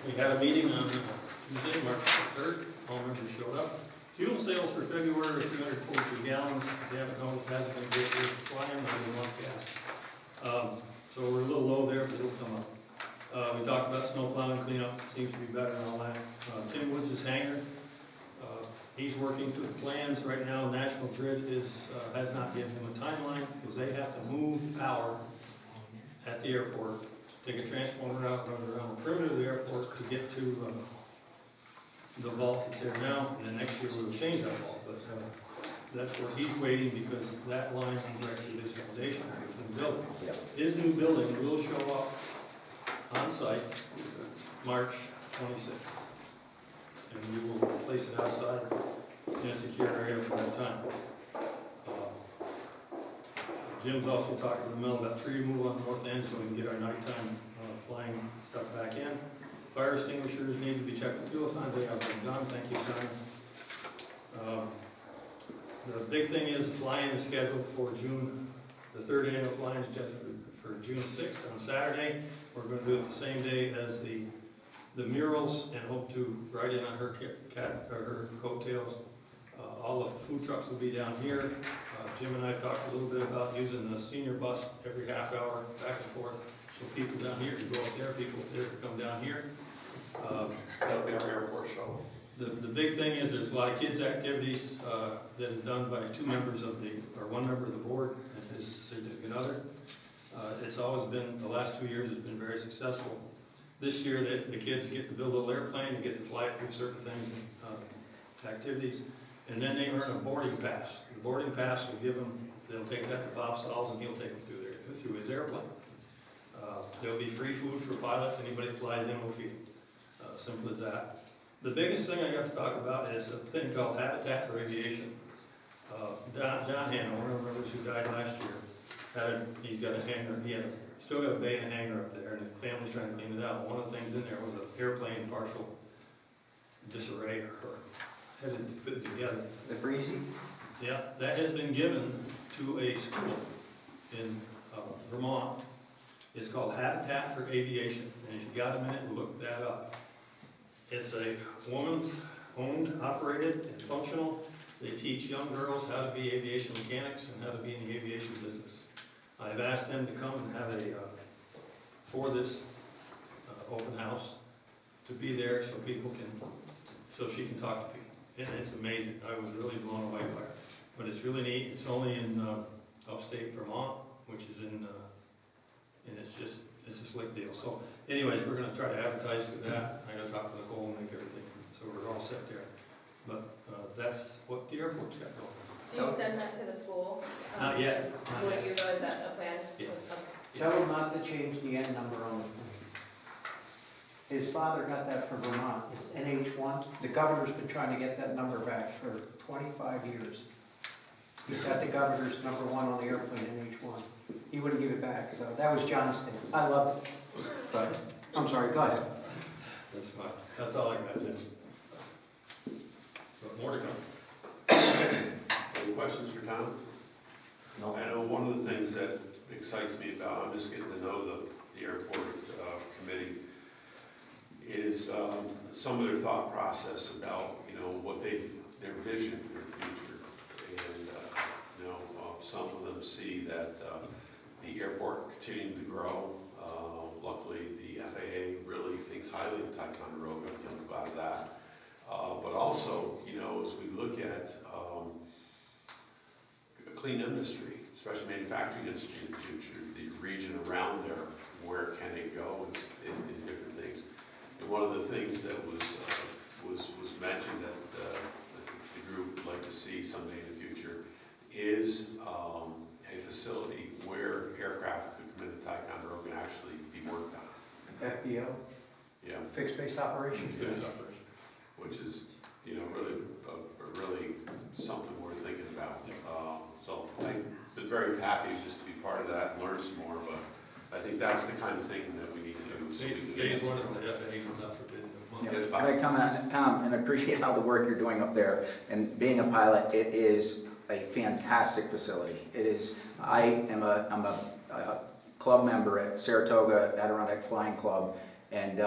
We had a meeting on Tuesday, March 3rd. All members showed up. Fuel sales for February are 342 gallons. If you haven't noticed, hasn't been great for flying, not even one gas. So we're a little low there, but it'll come up. We talked about snow plowing cleanup, seems to be better and all that. Tim Woods' hangar, he's working through the plans right now. National Grid has not given him a timeline because they have to move power at the airport, take a transformer out, run it around the perimeter of the airport to get to the vaults that's there now, and then next year we'll change that vault. But that's where he's waiting because that line is directly to his foundation for his new building. His new building will show up on site March 26th. And we will place it outside in a secure area for that time. Jim's also talking to the mill about tree removal on the north end so we can get our nighttime flying stuff back in. Fire extinguishers need to be checked with fuel signs. They have been done. Thank you, John. The big thing is the flying is scheduled for June. The third annual flying is just for June 6th on Saturday. We're going to do it the same day as the murals and hope to ride in on her her coattails. All the food trucks will be down here. Jim and I talked a little bit about using the senior bus every half hour back and forth. So people down here can go up there, people up there can come down here. That'll be our airport show. The big thing is there's a lot of kids' activities that is done by one member of the board and his significant other. It's always been, the last 2 years, it's been very successful. This year, the kids get to build a little airplane and get to fly it through certain things and activities. And then they earn a boarding pass. The boarding pass will give them, they'll take that to Bob Stalls and he'll take them through his airplane. There'll be free food for pilots. Anybody that flies in will feed them. Simple as that. The biggest thing I got to talk about is a thing called Habitat for Aviation. John Hanna, one of the members who died last year, he's got a hangar. Still got a bay and a hangar up there, and the family's trying to clean it out. One of the things in there was an airplane in partial disarray or headed to put together. The Breezy? Yeah, that has been given to a school in Vermont. It's called Habitat for Aviation, and if you got a minute, look that up. It's a woman's owned, operated, and functional. They teach young girls how to be aviation mechanics and how to be in the aviation business. I've asked them to come and have for this open house, to be there so she can talk to people. And it's amazing. I was really blown away by it. But it's really neat. It's only in upstate Vermont, which is and it's a slick deal. So anyways, we're going to try to advertise for that. I got to talk to Nicole and make everything. So we're all set there. But that's what the airport's got going. Do you send that to the school? Not yet. Will you go, is that a plan? Yeah. Tell him not to change the N number on the plane. His father got that from Vermont, it's NH1. The governor's been trying to get that number back for 25 years. He's got the governor's number 1 on the airplane, NH1. He wouldn't give it back, so that was John's thing. I love it. But, I'm sorry, go ahead. That's fine. That's all I got, Jim. So more to come. Any questions for Tom? No. I know one of the things that excites me about, I'm just getting to know the airport committee, is some of their thought process about, what their vision for the future. And, some of them see that the airport continuing to grow. Luckily, the FAA really thinks highly of Ticonderoga, I'm glad of that. But also, as we look at a clean industry, especially manufacturing industry in the future, the region around there, where can it go in different things. And one of the things that was mentioned that the group would like to see someday in the future is a facility where aircraft could come into Ticonderoga and actually be worked on. FBO, Yeah. fixed base operations. Good operation. Which is, really something worth thinking about. So I've been very happy just to be part of that and learn some more, but I think that's the kind of thing that we need to do. So we can Phase 1 of the FAA was not forbidden. Yes, Can Bob. I comment, Tom, and appreciate all the work you're doing up there, and being a pilot, it is a fantastic facility. It is, I'm a club member at Saratoga Adirondack Flying Club, and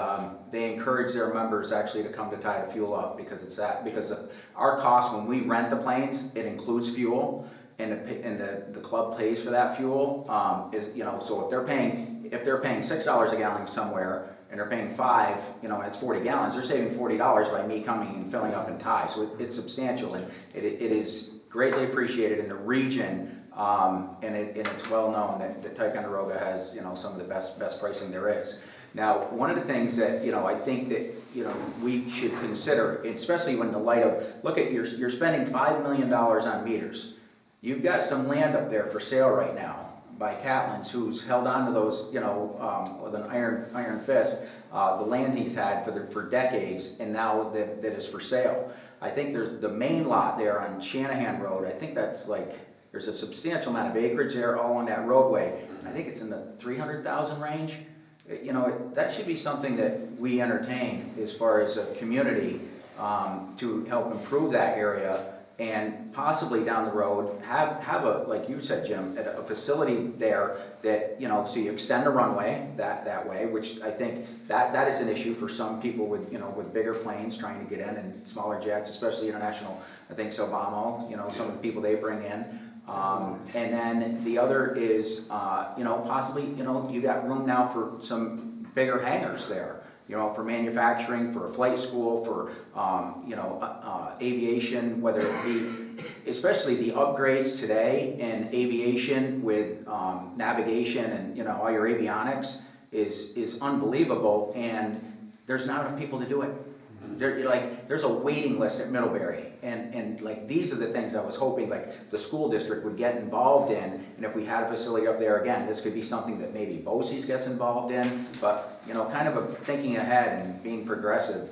they encourage their members actually to come to tie the fuel up because our cost when we rent the planes, it includes fuel, and the club pays for that fuel. So if they're paying $6 a gallon somewhere and they're paying $5, and it's 40 gallons, they're saving $40 by me coming and filling up in tie. So it's substantial, and it is greatly appreciated in the region. And it's well known that Ticonderoga has, some of the best pricing there is. Now, one of the things that, I think that, we should consider, especially when the light of, look at, you're spending $5 million on meters. You've got some land up there for sale right now by Catlin's, who's held on to those, with an iron fist, the land he's had for decades, and now that is for sale. I think there's the main lot there on Shanahan Road. I think that's there's a substantial amount of acreage there all on that roadway. I think it's in the 300,000 range. That should be something that we entertain as far as a community to help improve that area, and possibly down the road have a, like you said, Jim, a facility there that, so you extend the runway that way, which I think that is an issue for some people with, with bigger planes trying to get in, and smaller jets, especially international. I think Obama, some of the people they bring in. And then the other is, possibly, you got room now for some bigger hangars there, for manufacturing, for a flight school, for, aviation, whether it be, especially the upgrades today in aviation with navigation and, all your avionics is unbelievable, and there's not enough people to do it. There's a waiting list at Middlebury, and these are the things I was hoping the school district would get involved in, and if we had a facility up there again, this could be something that maybe BOCES gets involved in, but kind of thinking ahead and being progressive.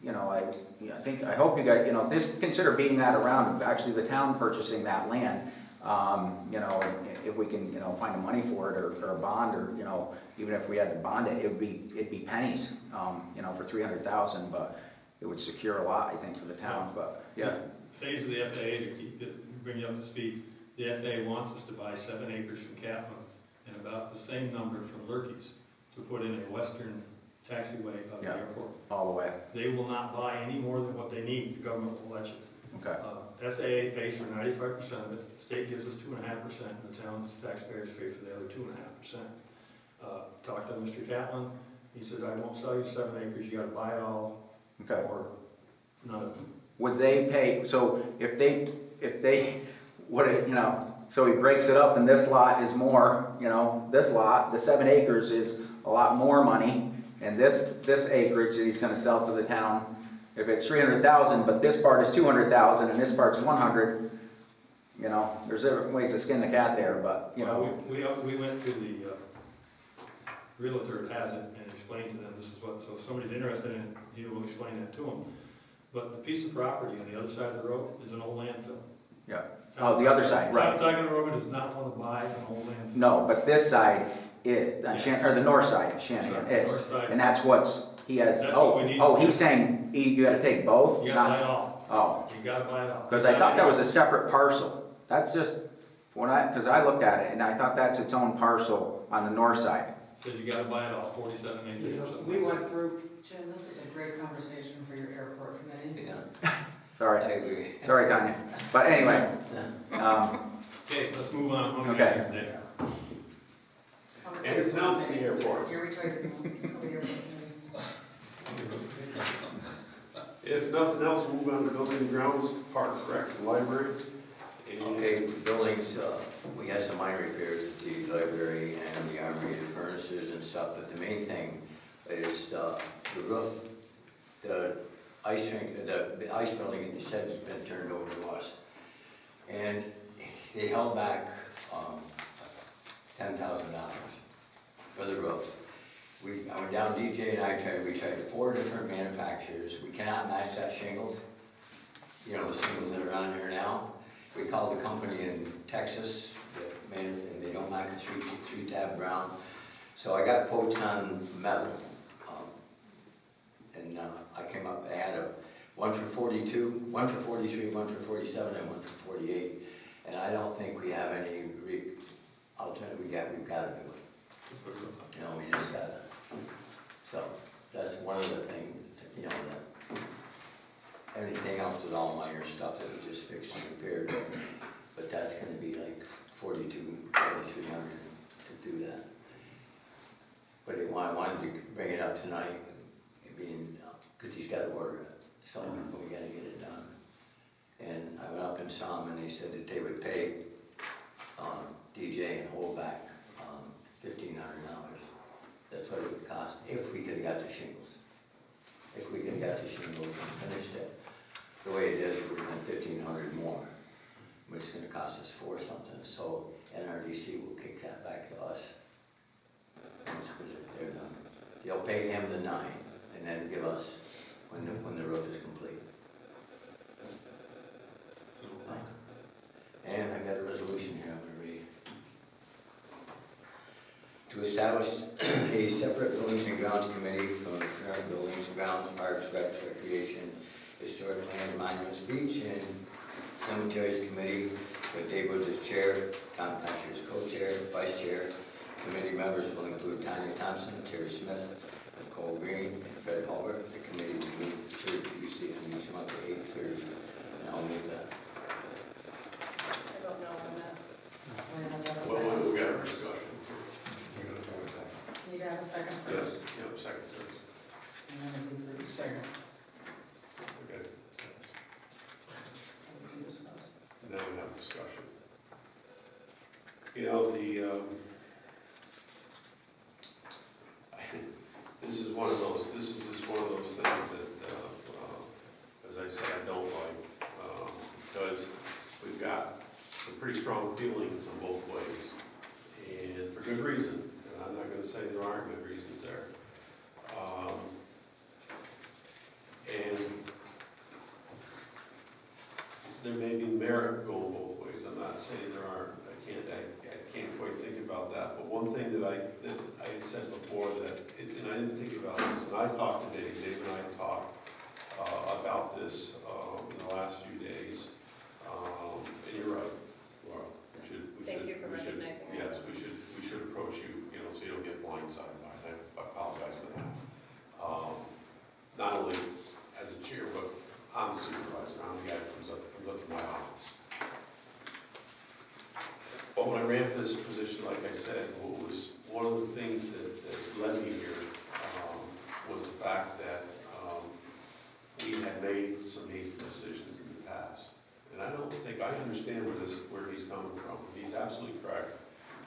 I hope you guys, just consider being that around, actually the town purchasing that land. If we can, find the money for it or a bond, or, even if we had to bond it, it'd be pennies, for 300,000, but it would secure a lot, I think, for the town, but, yeah. Phase of the FAA, to bring you up to speed, the FAA wants us to buy 7 acres from Catlin and about the same number from Lurke's to put in a western taxiway of the airport. All the way, They will not buy any more than what they need, the government will let you. okay. FAA pays for 95% of it, the state gives us 2.5%, and the town's taxpayers pay for the other 2.5%. Talked to Mr. Catlin, he said, I won't sell you 7 acres, you gotta buy it all, Okay. or none of it. Would they pay, so if they, so he breaks it up and this lot is more, this lot, the 7 acres is a lot more money, and this acreage that he's gonna sell to the town, if it's 300,000, but this part is 200,000 and this part's 100, there's different ways to skin the cat there, but, Well, we went to the realtor that has it and explained to them this is what, so if somebody's interested in it, he will explain that to them. But the piece of property on the other side of the road is an old landfill. Yeah. Oh, the other side, right. Ticonderoga does not want to buy an old landfill. No, but this side is, or the north side of Shanahan Sorry, is, north side. and that's he has, That's what we need to he's do. saying you gotta take both? You gotta buy it all. Oh, You gotta buy it all. because I thought that was a separate parcel. That's just, because I looked at it, and I thought that's its own parcel on the north side. Says you gotta buy it all, 47 acres or something. We went through, Jim, this is a great conversation for your airport committee. Yeah, Sorry, I agree. sorry, Tanya. But anyway, Okay, let's move on. What do we Okay. got here today? Anything else in the airport? You're retired. Cover the airport committee. If nothing else, we'll move on to building and grounds, parks, recs, and library. And Okay, buildings, we had some minor repairs at the library and the armory, the furnaces and stuff, but the main thing is the roof, the ice rink, the ice building, you said has been turned over to us. And they held back $10,000 for the roof. I went down, DJ and we tried 4 different manufacturers. We cannot match that shingles, the shingles that are on there now. We called the company in Texas, and they don't like the 3-tab brown. So I got quotes on metal. And I came up, one for 42, one for 43, one for 47, and one for 48. And I don't think we have any alternative, we've got to do it. You know, we just gotta, so that's one of the things, you know, that everything else is all minor stuff that we just fixed and repaired. But that's gonna be like 4,300 to do that. But I wanted to bring it up tonight, being, because he's got to order it, so we gotta get it done. And I went up and saw them, and they said that they would pay DJ and hold back $1,500. That's what it would cost if we could have got the shingles. If we could have got the shingles and finished it. The way it is, we're going $1,500 more, which is going to cost us $4 something. So NRDC will kick that back to us. Once they're done. They'll pay him the $9 and then give us when the roof is complete. And I got a resolution here I'm going to read. To establish a separate buildings and grounds committee from the current buildings and grounds, parks, recs, recreation, historic land, monuments, beach, and cemeteries committee with Dave Woods as chair, Tom Thatcher as co-chair, vice chair. Committee members will include Tanya Thompson, Terry Smith, Nicole Green, and Fred Hulbert. The committee will meet third Tuesday on each month at 8:30. And I'll move that. I don't know on that. Well, we got a discussion. Need to have a second Yes, first, yeah, second, first. and then if we could second. Okay. What we discussed. And then we have discussion. You know, this is one of those things that, as I said, I don't like, because we've got some pretty strong feelings on both ways, and for good reason. And I'm not going to say there aren't good reasons there. And there may be merit going both ways. I'm not saying there aren't. I can't quite think about that. But one thing that I had said before and I didn't think about this, and I talked to Dave and I talked about this in the last few days. And you're right, Laura. Thank you for recognizing that. Yes, we should approach you, so you don't get blindsided by it. I apologize for that. Not only as a chair, but I'm the supervisor. I'm the guy that comes up to my office. But when I ran for this position, like I said, what was one of the things that led me here was the fact that we had made some hasty decisions in the past. And I don't think, I understand where he's coming from. He's absolutely correct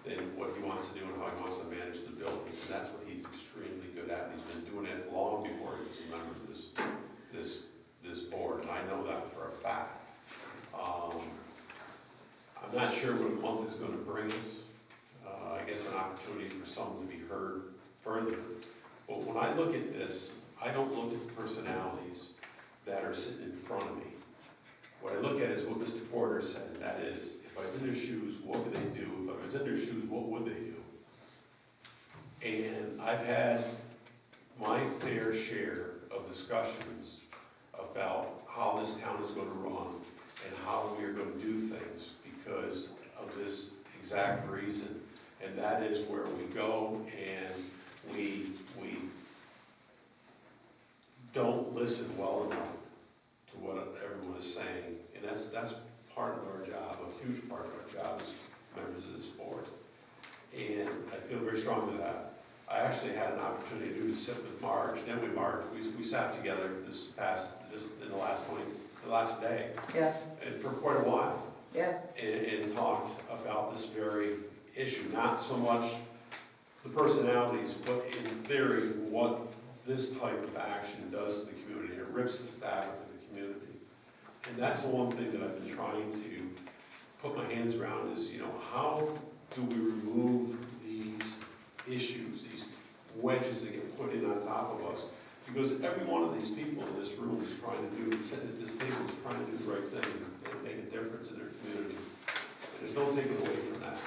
in what he wants to do and how he wants to manage the buildings. And that's what he's extremely good at. He's been doing it long before he was a member of this board. And I know that for a fact. I'm not sure what a month is going to bring us. I guess an opportunity for someone to be heard further. But when I look at this, I don't look at personalities that are sitting in front of me. What I look at is what Mr. Porter said, and that is, if I was in their shoes, what would they do? If I was in their shoes, what would they do? And I've had my fair share of discussions about how this town is going to run and how we are going to do things because of this exact reason. And that is where we go and we don't listen well enough to what everyone is saying. And that's part of our job, a huge part of our job as members of this board. And I feel very strongly that. I actually had an opportunity to sit with Marge, and we sat together just in the last day. Yeah, And for quite a while. yeah. And talked about this very issue, not so much the personalities, but in theory, what this type of action does to the community. It rips the fabric of the community. And that's the one thing that I've been trying to put my hands around is, how do we remove these issues, these wedges that get put in on top of us? Because every one of these people in this room is trying to do, sitting at this table is trying to do the right thing and make a difference in their community. There's no taking away from that.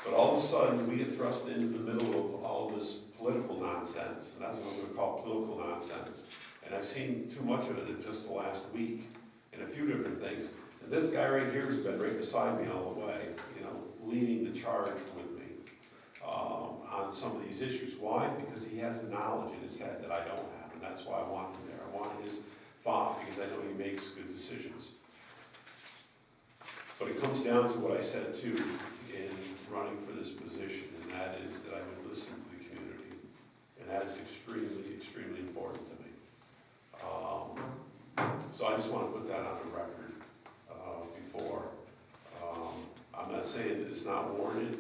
But all of a sudden, we get thrust into the middle of all this political nonsense, and that's what I'm going to call political nonsense. And I've seen too much of it in just the last week, in a few different things. And this guy right here has been right beside me all the way, you know, leading the charge with me on some of these issues. Why? Because he has the knowledge in his head that I don't have, and that's why I want him there. I want his thought, because I know he makes good decisions. But it comes down to what I said too in running for this position, and that is that I would listen to the community. And that is extremely, extremely important to me. So I just want to put that on the record before. I'm not saying that it's not warranted.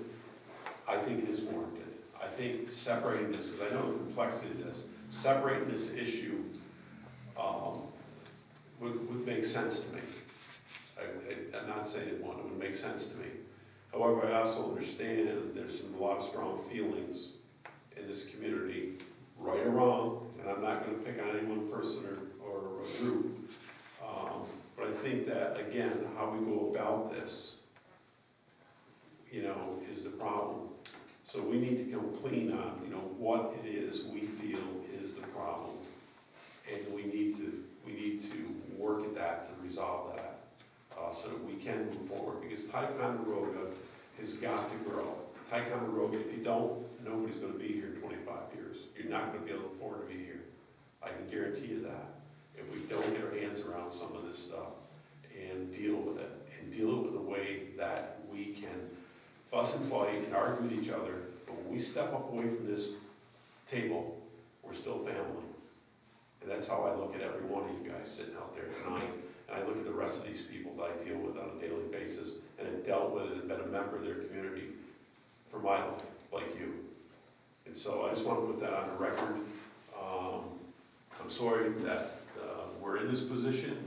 I think it is warranted. I think separating this, because I know the complexity of this, separating this issue would make sense to me. I'm not saying it won't, it would make sense to me. However, I also understand that there's a lot of strong feelings in this community, right or wrong, and I'm not going to pick on any one person or a group. But I think that, again, how we go about this, you know, is the problem. So we need to come clean on, you know, what it is we feel is the problem. And we need to work at that to resolve that, so that we can move forward. Because Ticonderoga has got to grow. Ticonderoga, if you don't, nobody's gonna be here in 25 years. You're not gonna be able to afford to be here. I can guarantee you that. If we don't get our hands around some of this stuff and deal with it, and deal it with a way that we can fuss and fight and argue with each other, but when we step up away from this table, we're still family. And that's how I look at every one of you guys sitting out there tonight. And I look at the rest of these people that I deal with on a daily basis and have dealt with it and been a member of their community for my life, like you. And so I just want to put that on the record. I'm sorry that we're in this position,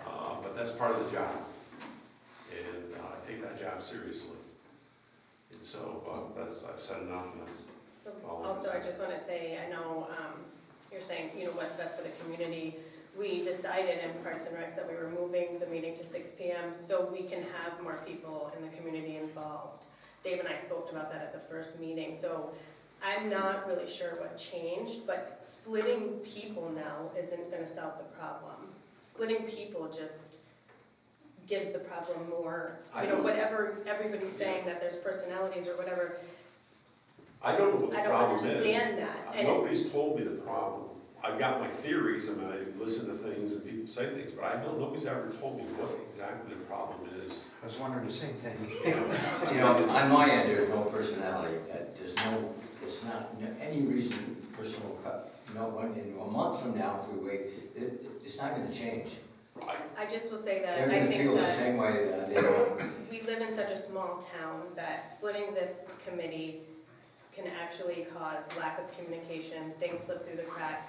but that's part of the job. And I take that job seriously. And so I've said enough, and that's So all. also, I just want to say, I know you're saying, you know, what's best for the community. We decided in Parks and Recs that we were moving the meeting to 6 p.m. so we can have more people in the community involved. Dave and I spoke about that at the first meeting, so I'm not really sure what changed, but splitting people now isn't going to solve the problem. Splitting people just gives the problem more, you know, whatever everybody's saying that there's personalities or whatever. I don't know what the I don't problem is. understand that. And Nobody's told me the problem. I've got my theories, and I listen to things and people say things, but nobody's ever told me what exactly the problem is. I was wondering the same thing. You know, on my end, there's no personality, there's no, it's not any reason personal cut. No one, in a month from now, if we wait, it's not gonna change. I just will say that They're I gonna think feel the that same way that they do. we live in such a small town that splitting this committee can actually cause lack of communication, things slip through the cracks.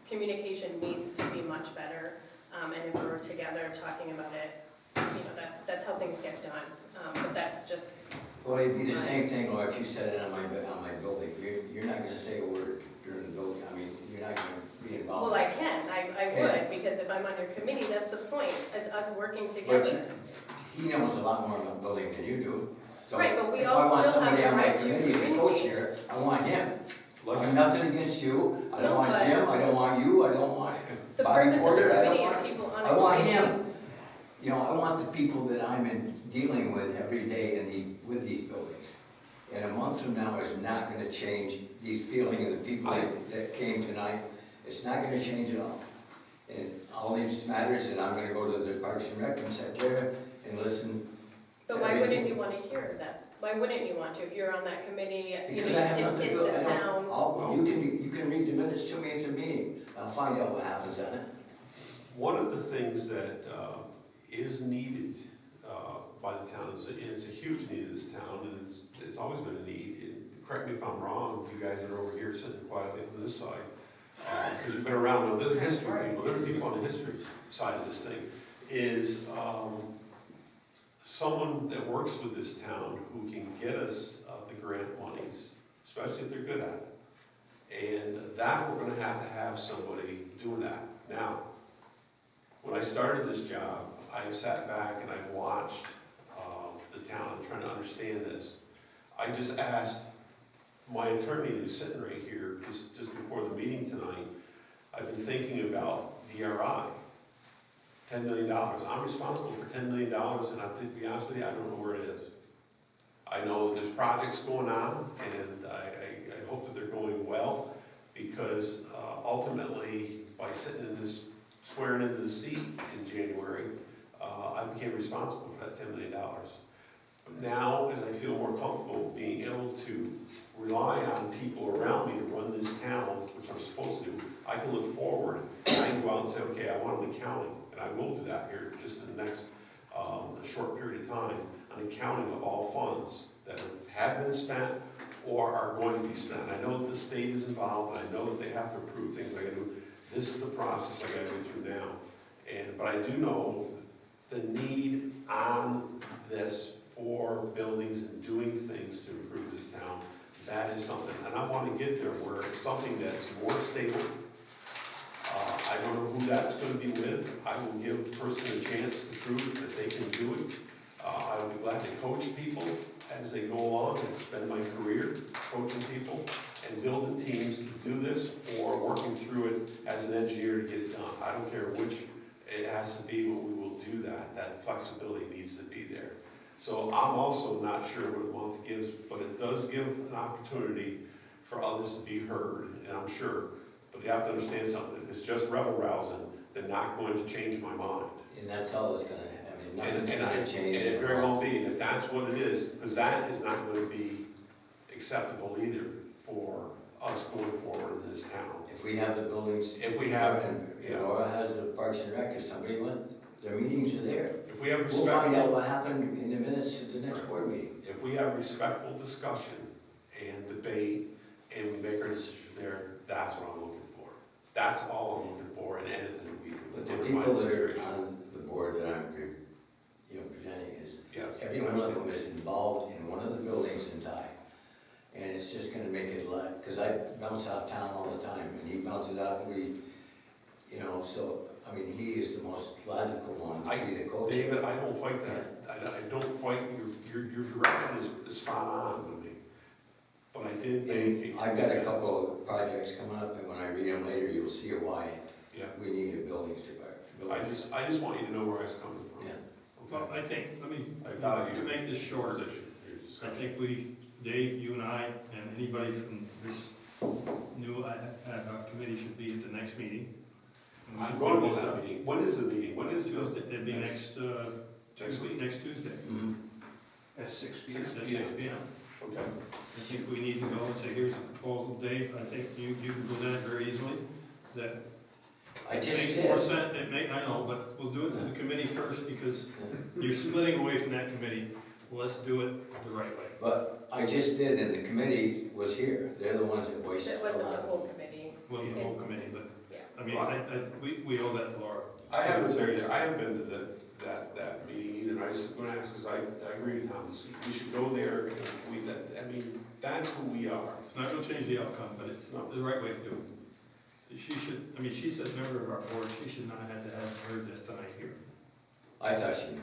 Communication needs to be much better, and if we're together talking about it, you know, that's how things get done. But that's just. Well, it'd be the same thing, or if you said it on my building, you're not gonna say a word during the building, I mean, you're not gonna be involved. Well, I can, I would, because if I'm on your committee, that's the point, it's us working together. He knows a lot more about building than you do. So Right, but we if all I want still have somebody the on my right to committee as a communicate. co-chair, I want him. Like, I have nothing against you, I don't No, want but- Jim, I don't want you, I don't want The Bobby purpose of the Porter, I don't committee are want, people on a I want committee. him. You know, I want the people that I'm dealing with every day with these buildings. And a month from now is not gonna change these feelings of the people that came tonight. It's not gonna change at all. And all these matters, and I'm gonna go to the Parks and Rec and sit there and listen. But why wouldn't you want to hear that? Why wouldn't you want to, if you're on that committee, you know, Because I have it's nothing to do, the town. you can read the minutes to me at the meeting. I'll find out what happens on it. one of the things that is needed by the town, and it's a huge need in this town, and it's always been a need. Correct me if I'm wrong, you guys that are over here sitting quietly on this side, because you've been around, there are history people, there are people on the history side of this thing, is someone that works with this town who can get us the grant monies, especially if they're good at it. And that we're gonna have somebody doing that. Now, when I started this job, I've sat back and I've watched the town trying to understand this. I just asked my attorney who's sitting right here, just before the meeting tonight, I've been thinking about DRI, $10 million. I'm responsible for $10 million, and to be honest with you, I don't know where it is. I know there's projects going on, and I hope that they're going well, because ultimately, by sitting in this, swearing into the seat in January, I became responsible for that $10 million. But now, as I feel more comfortable being able to rely on people around me to run this town, which I'm supposed to do, I can look forward, and I can go out and say, okay, I want an accounting, and I will do that here just in the next a short period of time, an accounting of all funds that have been spent or are going to be spent. I know that the state is involved, and I know that they have to approve things I gotta do. This is the process I gotta go through now. But I do know the need on this for buildings and doing things to improve this town. That is something, and I want to get there where it's something that's more stable. I don't know who that's going to be with. I will give a person a chance to prove that they can do it. I will be glad to coach people as they go along. It's been my career, coaching people and building teams to do this, or working through it as an engineer to get it done. I don't care which it has to be, but we will do that. That flexibility needs to be there. So I'm also not sure what a month gives, but it does give an opportunity for others to be heard, and I'm sure. But you have to understand something. If it's just rebel rousing, they're not going to change my mind. And that's all it's gonna, I mean, nothing's And gonna change. it very well be, and if that's what it is, because that is not going to be acceptable either for us going forward in this town. If we have the buildings. If we have, And yeah. Laura has the Parks and Rec, if somebody went, their meetings are there. If we have We'll find respect, out what happened in the minutes of the next board meeting. if we have respectful discussion and debate, and we make our decision there, that's what I'm looking for. That's all I'm looking for in anything that we do. But the under my people that are administration. on the board that I'm, presenting is, Yes. every one of them is involved in one of the buildings in Thai. And it's just gonna make it a lot, because I bounce out of town all the time, and he bounces out, and so, I mean, he is the most logical one to be the coach. David, I don't fight that. I don't fight, your direction is spot on with me. But I did make. And I've got a couple of projects coming up, and when I read them later, you'll see why Yeah, we need a buildings department. I just want you to know where I was coming from. Yeah. Well, I think, I value to make this short, I think Dave, you and I, and anybody from this new ad hoc committee should be at the next meeting. And we I'm should going do to this that meeting. When is the meeting? When is Tuesday, the? it'd be next week? next Tuesday, Mhm. At 6 p.m. Six at p.m. 6 p.m. Okay. I think we need to go and say, here's a proposal, Dave, I think you can present it very easily, that I just makes did. more sense, I know, but we'll do it to the committee first, because you're splitting away from that committee. Let's do it the right way. But I just did, and the committee was here. They're the ones that voiced. It a wasn't lot. the whole committee. Well, the whole committee, but, Yeah. I mean, we owe that to Laura. I haven't been there. I haven't been to that meeting either. And I was going to ask, because I agree with Tom. We should go there. I mean, that's who we are. It's not gonna change the outcome, but it's not the right way to do it. She's a member of our board, she should not have to have heard this tonight here. I thought she knew.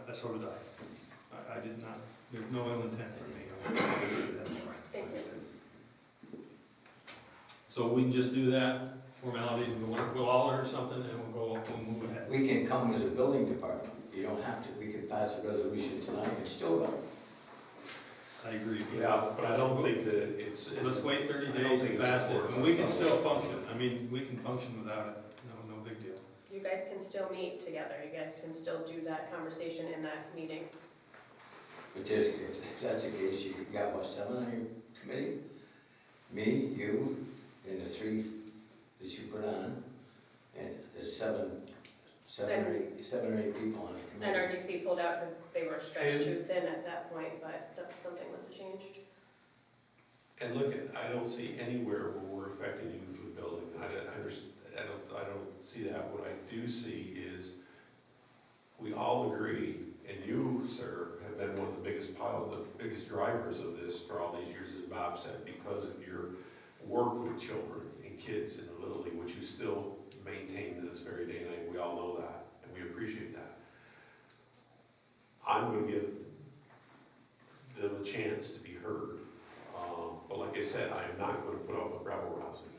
That's what I did not, there's no ill intent from me. Thank you. So we can just do that, formalities, we'll all learn something, and we'll move ahead. We can come as a building department. You don't have to. We could pass a resolution tonight and still go. I agree. Yeah, but I don't think that it's. Let's wait 30 I don't days think and it's pass it, important. and we can still function. I mean, we can function without it, no big deal. You guys can still meet together, you guys can still do that conversation in that meeting. But if that's the case, you got what, 7 on your committee? Me, you, and the 3 that you put on, and there's 7 or 8 people on the committee. NRDC pulled out because they were stretched too thin at that point, but something must have changed. And look, I don't see anywhere where we're affecting youth with the building. I don't see that. What I do see is we all agree, and you, sir, have been one of the biggest drivers of this for all these years, as Bob said, because of your work with children and kids in the Little League, which you still maintain to this very day and night. We all know that, and we appreciate that. I'm going to give them a chance to be heard. But like I said, I am not going to put up with rebel rousing.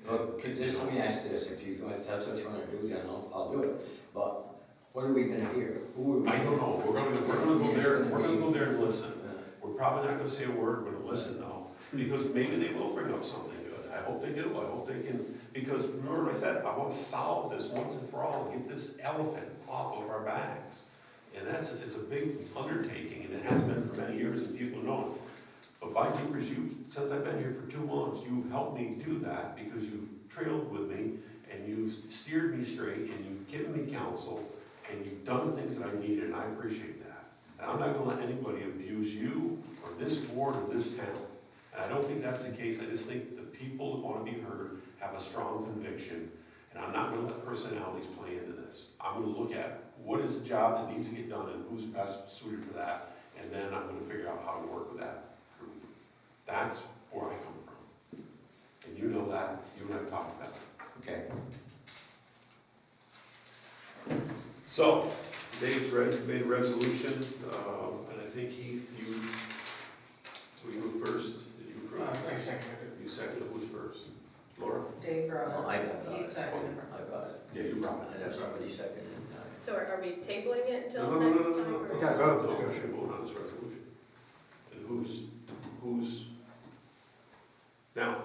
Look, just let me ask this, if that's what you wanna do, then I'll do it. But what are we gonna hear? Who are we? I don't know, we're gonna go there and listen. We're probably not gonna say a word, we're gonna listen though, because maybe they will bring up something good. I hope they do, I hope they can, because remember what I said, I wanna solve this once and for all, get this elephant off of our backs. And it's a big undertaking, and it has been for many years, and people know it. But bykeepers, since I've been here for 2 months, you've helped me do that, because you've trailed with me, and you've steered me straight, and you've given me counsel, and you've done the things that I needed, and I appreciate that. And I'm not gonna let anybody abuse you, or this board, or this town. And I don't think that's the case, I just think the people that wanna be heard have a strong conviction, and I'm not gonna let personalities play into this. I'm gonna look at what is the job that needs to get done, and who's best suited for that, and then I'm gonna figure out how to work with that group. That's where I come from. And you know that, you and I have talked about it. Okay. So, Dave's made a resolution, and I think Heath, so you were first, did you approve? I seconded it. You seconded, who's first? Laura? Dave brought Well, it. I got He it. seconded it. I got it. Yeah, you brought I it. have somebody second. So are we tabling it until No, next no, no, time? no, or- no. We gotta vote. No, we should vote on this resolution. And who's, now,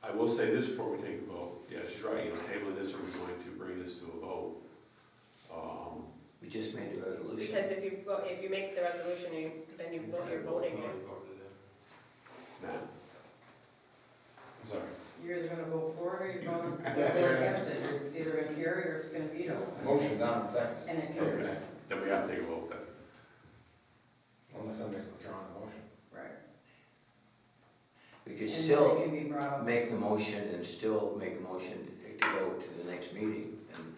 I will say this before we take a vote. Yeah, she's right, tabling this, or we're going to bring this to a vote. We just made a resolution. Because if you make the resolution, then you're voting it. Matt? I'm sorry. You're either gonna vote for it or you're gonna vote against it. It's either gonna carry or it's gonna veto. Motion's on, second. And it carries. Okay, then we have to take a vote then. Unless somebody's withdrawing the motion. Right. We And could then still it can be brought up. make the motion and still make a motion to go to the next meeting. And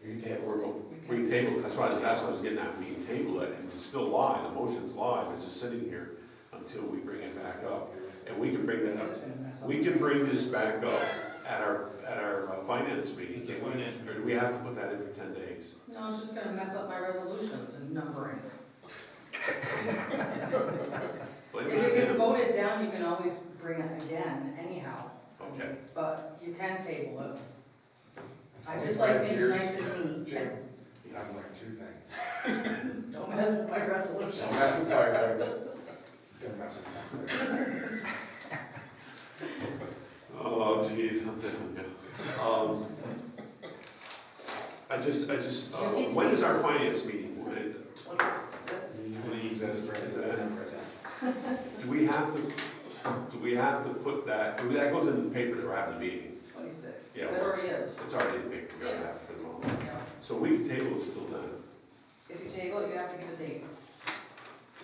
You can table. We can table, that's what I was getting at, we can table it, and it's still live, the motion's live, it's just sitting here until we bring it back up. And we can bring that up, we can bring this back up at our finance meeting. The finance Or do we have to put that in for 10 days? No, it's just gonna mess up my resolutions and numbering. Wait a If it gets minute. voted down, you can always bring it again anyhow. Okay, But you can table it. I just like things nice and neat. Jim, I've learned 2 things. Don't mess with my resolution. Don't mess with firefighter. Don't mess with firefighter. oh geez, I'm telling you. When is our finance meeting? 26. You want to use that as a precedent? Do we have to put that goes in the paper that we're having the meeting. 26. Yeah, It already is. It's already in the paper, we gotta have it for the moment. Yeah. So we can table it still then. If you table it, you have to give a date.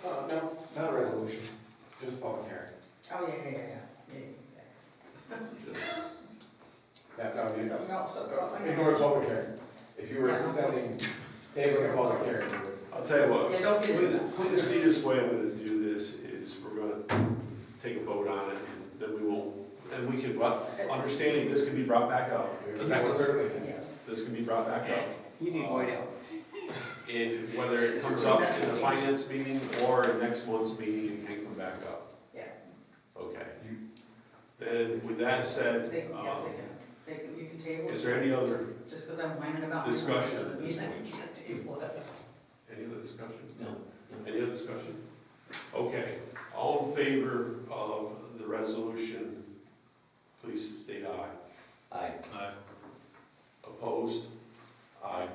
No, not a resolution, just public hearing. Oh, yeah. Just- No, you, No, so, ignore the public hearing. If you were extending, tabling a public hearing, you would. I'll tell you what, Yeah, don't get it. cleanest, neatest way I'm gonna do this is we're gonna take a vote on it, and then we won't, and we can, understanding this can be brought back up. Because that was, Certainly can. Yes. this can be brought back up. You need white out. And whether it comes up in the finance meeting or in next month's meeting, it can come back up. Yeah. Okay. Then with that said, They, yes, they can. You can table is it. there any other, Just because I'm whining about my discussion life at doesn't this mean that point? you can't table it. any other discussion? No. Any other discussion? Okay, all in favor of the resolution, please state aye. Aye. Aye. Opposed? Aye.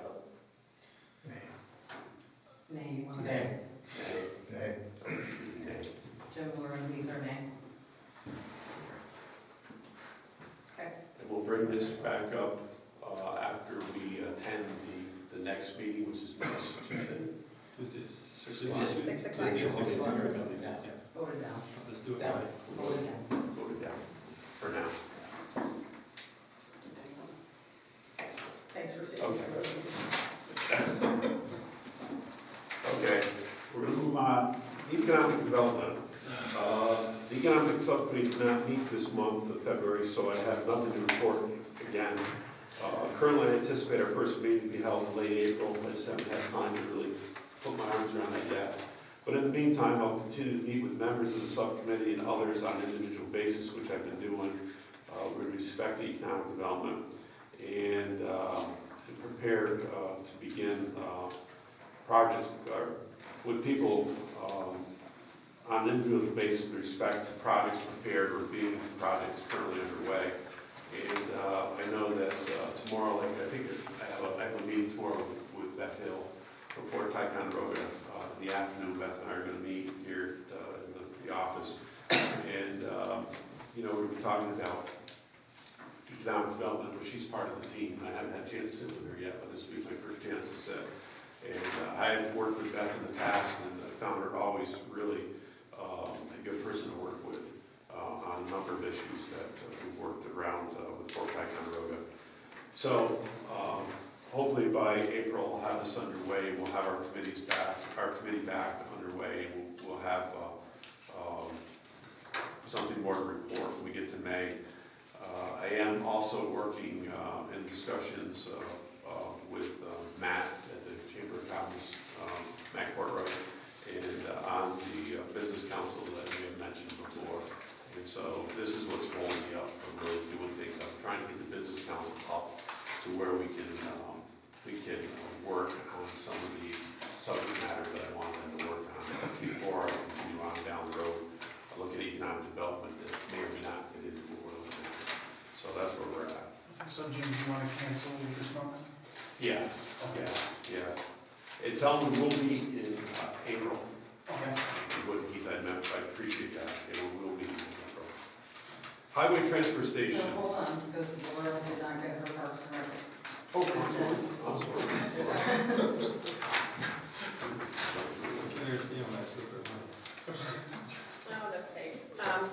Nay, you want to say? Nay. Nay. Nay. Jim Miller and Heath are nay. Okay. And we'll bring this back up after we attend the next meeting, which is next Tuesday. Tuesdays. 6 We o'clock. just- Six o'clock. we just- we want to come down. Voted down. Let's do it. Down. Voted down. Voted down for now. Thanks for seeing Okay. my resolution. Okay, we're gonna move on. Economic development. The economic subcommittee did not meet this month of February, so I have nothing to report again. Currently, I anticipate our first meeting to be held in late April. I just haven't had time to really put my arms around that yet. But in the meantime, I'll continue to meet with members of the subcommittee and others on an individual basis, which I've been doing. with respect to economic development, and prepared to begin projects with people on an individual basis with respect to projects prepared or being projects currently underway. And I know that tomorrow, like I think I have a meeting tomorrow with Beth Hill from Fort Ticonderoga in the afternoon. Beth and I are going to meet here in the office, and we'll be talking about economic development, where she's part of the team. I haven't had a chance to sit with her yet, but this will be my first chance to sit. And I have worked with Beth in the past, and I found her always really a good person to work with on a number of issues that we've worked around with Fort Ticonderoga. So hopefully by April, we'll have this underway. We'll have our committee back underway, and we'll have something more to report when we get to May. I am also working in discussions with Matt at the Chamber of Commerce, Matt Courtright, and on the business council that we have mentioned before. And so this is what's holding me up from really doing things. I'm trying to get the business council up to where we can work on some of the subject matter that I want them to work on before I continue on down the road. I look at economic development that may or may not fit into what we're looking at. So that's where we're at. So Jim, do you want to cancel this month? Yeah, yeah. It's on the will be in April. Okay. What Keith had meant, I appreciate that. It will be in April. Highway transfer station. So hold on, because Laura did not get her Parks and Rec. Oh, I'm sorry. I'm sorry. Oh, that's okay.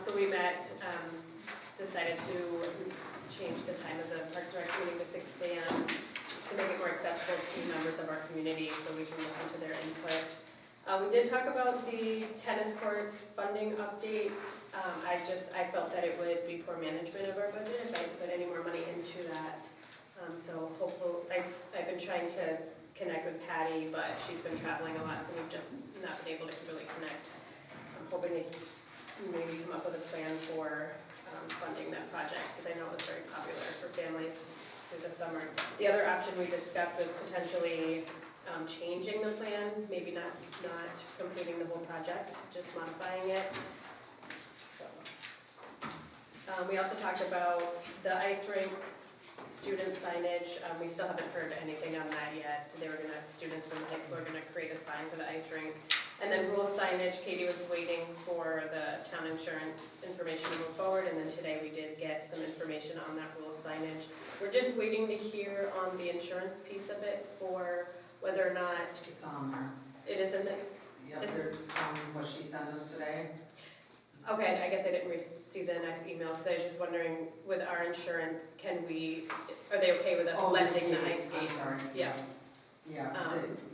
So we met, decided to change the time of the Parks and Rec meeting to 6 p.m. to make it more accessible to members of our community so we can listen to their input. We did talk about the tennis courts funding update. I felt that it would be poor management of our budget if I put any more money into that. So hopefully, I've been trying to connect with Patty, but she's been traveling a lot, so we've just not been able to really connect. I'm hoping to maybe come up with a plan for funding that project, because I know it was very popular for families through the summer. The other option we discussed was potentially changing the plan, maybe not completing the whole project, just modifying it. So, we also talked about the ice rink student signage. We still haven't heard anything on that yet. Students from the high school are gonna create a sign for the ice rink. And then rule signage, Katie was waiting for the town insurance information to move forward, and then today we did get some information on that rule signage. We're just waiting to hear on the insurance piece of it for whether or not It's on there. it is in the, Yeah, what she sent us today. okay, I guess I didn't see the next email, because I was just wondering, with our insurance, are they okay with us lending the ice skates? I'm sorry. Yeah. Yeah.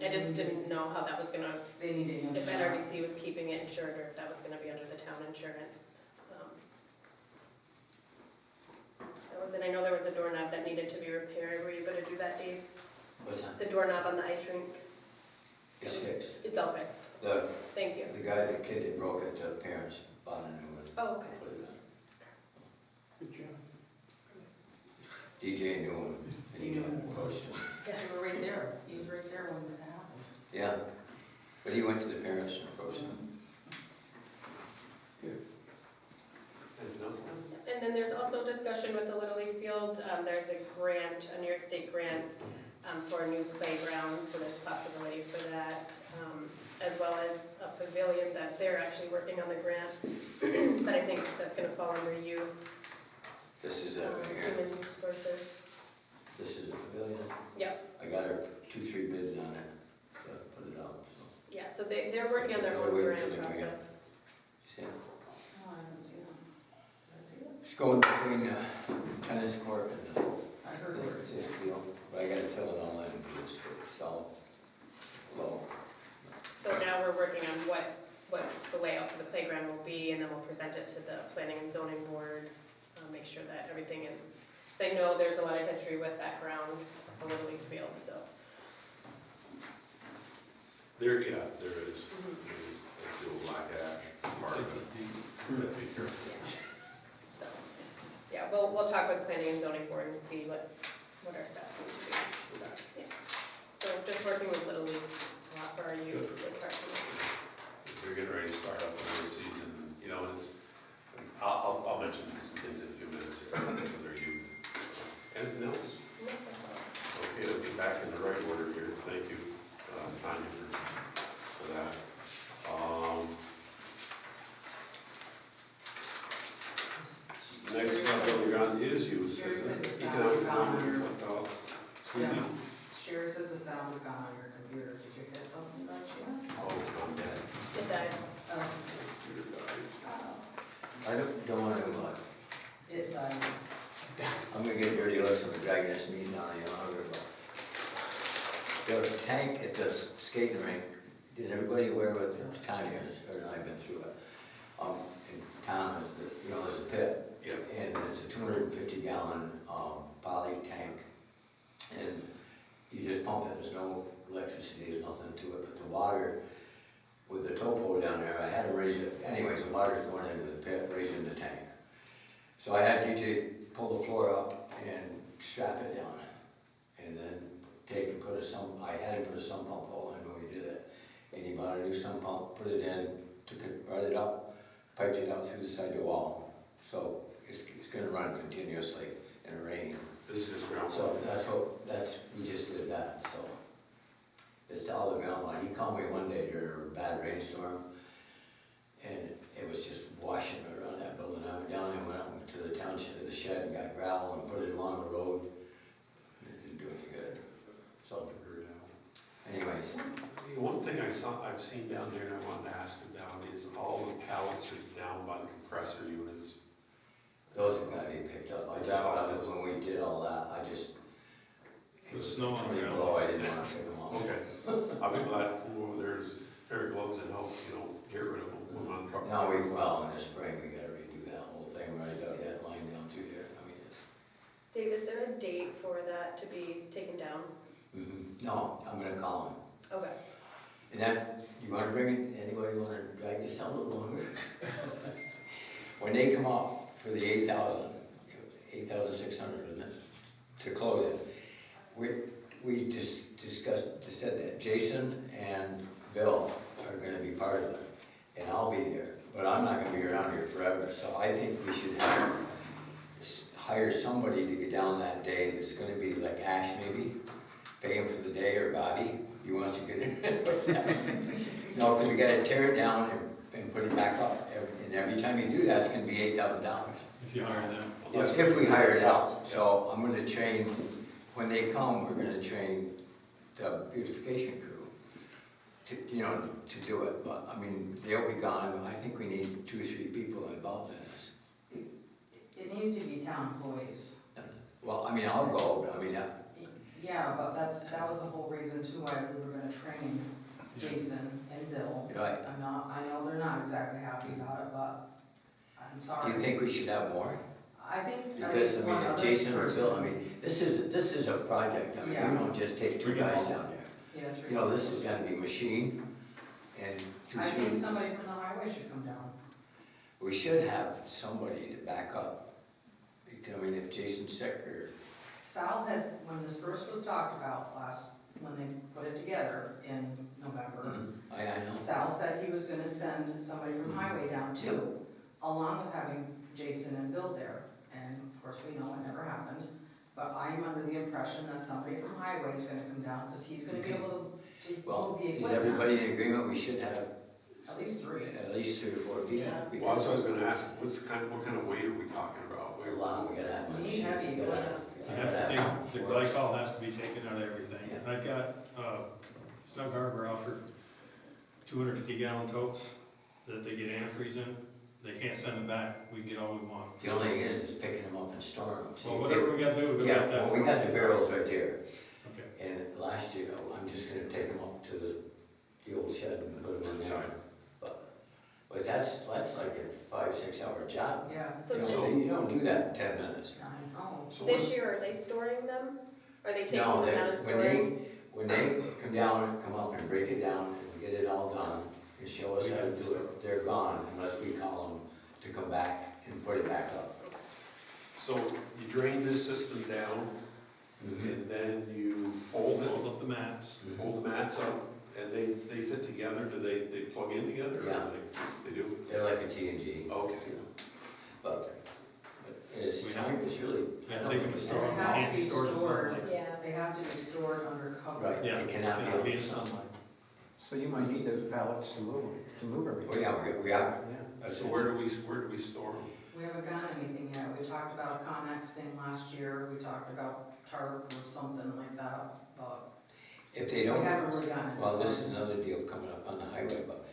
I just didn't know how that was gonna, They need to. if NRDC was keeping it insured, or if that was gonna be under the town insurance. That was it. I know there was a doorknob that needed to be repaired. Were you gonna do that, Dave? What's that? The doorknob on the ice rink? It's fixed. It's all fixed. Thank you. The kid that broke it, the parents bought a new one. Oh, okay. Put it in. Good job. DJ knew him, and he knew him close. Yeah, you were right there. He was right there when it happened. Yeah, but he went to the parents and approached them. And then there's also discussion with the Little League field. There's a grant, a New York State grant for a new playground, so there's possibility for that, as well as a pavilion that they're actually working on the grant. But I think that's gonna fall under youth, This is human resources. this is a pavilion. Yep. I got her 2-3 bids on it, to put it out, so. Yeah, so they're working on their own We're waiting for grant the grant. process. See it? Oh, I haven't seen him. Did I see it? It's going between the tennis court and the I heard it. field, but I gotta fill it all in, because it's all low. So now we're working on what the layout for the playground will be, and then we'll present it to the planning and zoning board, make sure that everything is, 'cause I know there's a lot of history with that ground, the Little League field, so. There is. It's the old black ash part of it. Yeah. So, yeah, we'll we'll talk with planning and zoning board and see what our steps need to be. Yeah. So just working with Little League a lot for our youth with Parks and Rec. We're getting ready to start up the season, you know, and it's, I'll mention some things in a few minutes here for their youth. Anything else? Okay, let's get back in the right order here. Thank you, Tanya, for that. Next up on the ground is use. Sherry said the sound Economic was gone on your, development. Sweetie? yeah. Sherry says the sound was gone on your computer. Did you hit something about you? Oh, it's gone dead. It died. Oh, Computer died. I don't want to, it died. I'm gonna get dirty looks on the dragging this meeting on, you know, there was a tank at the skating rink. Is everybody aware what the Tanya is, or I've been through it? In town, there's a pit. Yep. And it's a 250 gallon poly tank. And you just pump it, there's no electricity, there's nothing to it, but the water, with the topo down there, I had to raise it, anyways, the water's going into the pit, raising the tank. So I had DJ pull the floor up and strap it down, and then take and put I had him put a sump pump hole in when we did it. And he bought a new sump pump, put it in, took it, brought it up, piped it out through the side of the wall. So it's gonna run continuously in the rain. This is ground. So we just did that, so. It's all the ground line. He called me one day during a bad rainstorm, and it was just washing around that building. I went down and went up to the township, the shed, and got gravel and put it along the road. It didn't do any good. So, anyways, One thing I've seen down there and I wanted to ask about is all the pallets are down by the compressor units. those have got to be picked up. I just thought that when we did all that, The snow on the pretty ground. low, I didn't want to pick them up. Okay. I'll be glad to come over there, there's pair of gloves and help, get rid of them, put them on the truck. Now in the spring, we gotta redo that whole thing right out that line down through there. I mean, it's, Dave, is there a date for that to be taken down? no, I'm gonna call him. Okay. And that, you wanna bring it, anybody wanna drag this out a little longer? When they come up for the 8,600, isn't it, to close it, we said that Jason and Bill are gonna be part of it, and I'll be there, but I'm not gonna be around here forever, so I think we should hire somebody to get down that day that's gonna be like Ash maybe, pay him for the day, or Bobby, he wants to get in. No, because we gotta tear it down and put it back up, and every time you do that, it's gonna be $8,000. If you hire them. If we hire it out, so I'm gonna train, when they come, we're gonna train the beautification crew to do it, but, I mean, they'll be gone, I think we need 2 or 3 people involved in this. It needs to be town employees. Well, I mean, I'll go, but I mean, Yeah, but that was the whole reason too, why we were gonna train Jason and Bill. right, I know they're not exactly happy about it, but I'm do sorry. you think we should have more? I think. Because, I one mean, if other Jason or person- Bill, I mean, this is a project, I mean, Yeah. we don't just take 2 guys down there. Yeah, three. You know, this is gonna be machine, and 2, I 3. think somebody from the highway should come down. We should have somebody to back up. I mean, if Jason's sick or, Sal had, when this first was talked about when they put it together in November, I know. Sal said he was gonna send somebody from highway down too, along with having Jason and Bill there. And of course, we know it never happened, but I'm under the impression that somebody from highway is gonna come down, because he's gonna be able to Well, move the is equipment. everybody in agreement? We should have At least 3. at least 3 or 4 people. Yeah. Well, that's what I was gonna ask, what kind of weight are we talking about? A lot, we gotta have. We need heavy we gotta equipment. You have to take, the glycol has to be taken out of everything. Yeah. I've got, Snug Harbor offered 250 gallon totes that they get antifreeze in. They can't send them back, we can get all we want. The only thing is picking them up and storing them. See, Well, whatever we gotta do, we got Yeah, that. well, we got the barrels right there. Okay. And last year, I'm just gonna take them up to the old shed and put them inside. But that's like a 5-6 hour job. Yeah. You So know, you don't do that in 10 minutes. I know. So this year, are they storing them? Are they taking No, them out and storing? when they come down, come up and break it down and get it all done and show us how to do it, they're gone unless we call them to come back and put it back up. So you drain this system down, and then you fold it, Hold up the mats. fold the mats up, and they fit together, do they plug in together? or Yeah. They do? They're like a T&G. Okay. But it's time, it's really. I think it was They stored, have can't to be be stored in stored. sunlight. Yeah. They have to be stored under cover. Right, Yeah, it cannot cannot be be in in sunlight. So you might need those pallets to move everything. Oh, yeah, we are. Yeah. That's So where do we store them? We haven't got anything yet. We talked about a Connex thing last year. We talked about tarp or something like that, but If they we don't, haven't really gotten it. well, this is another deal coming up on the highway, but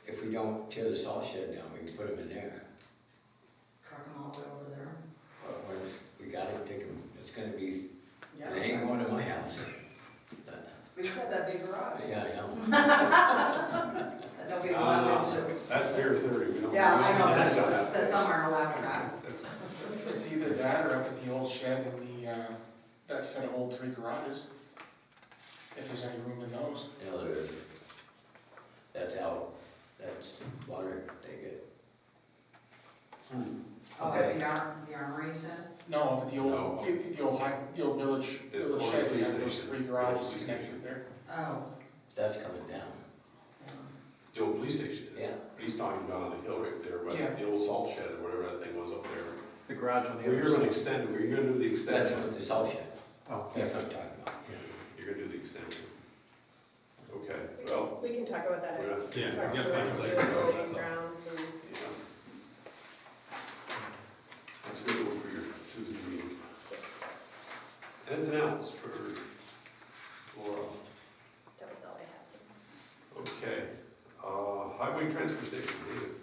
if we don't tear the salt shed down, we can put them in there. Truck them all the way over there. But we gotta take them, it's gonna be, Yeah. it ain't going to my house. We've got that big garage Yeah, I know. that nobody's allowed into. That's beer 30, we don't. Yeah, I know, we don't but have that's somewhere allowed for that. It's either that or up at the old shed in the, that set of old 3 garages. If there's any room in those. No, there isn't. That's out, that's water they get. Oh, at the armory said? No, up at the old, No. the old village The shed, we police have those station. 3 garages Police connected there. Oh. That's coming down. The old police station is. Yeah. He's talking about on the hill right there, but Yeah. the old salt shed or whatever that thing was up there. The garage on the Well, you're other gonna side. extend it, were you gonna do the That's extension? what the salt shed, Oh, that's what I'm talking about. You're gonna do the extension. Okay, well, We can talk about that. we're not, Yeah, Parks we and gotta find a Rec, place too, to go, buildings, that's all. grounds, and yeah. That's a good one for your Tuesday meeting. Anything else for Laura? that was all I had. Okay, highway transfer station, David.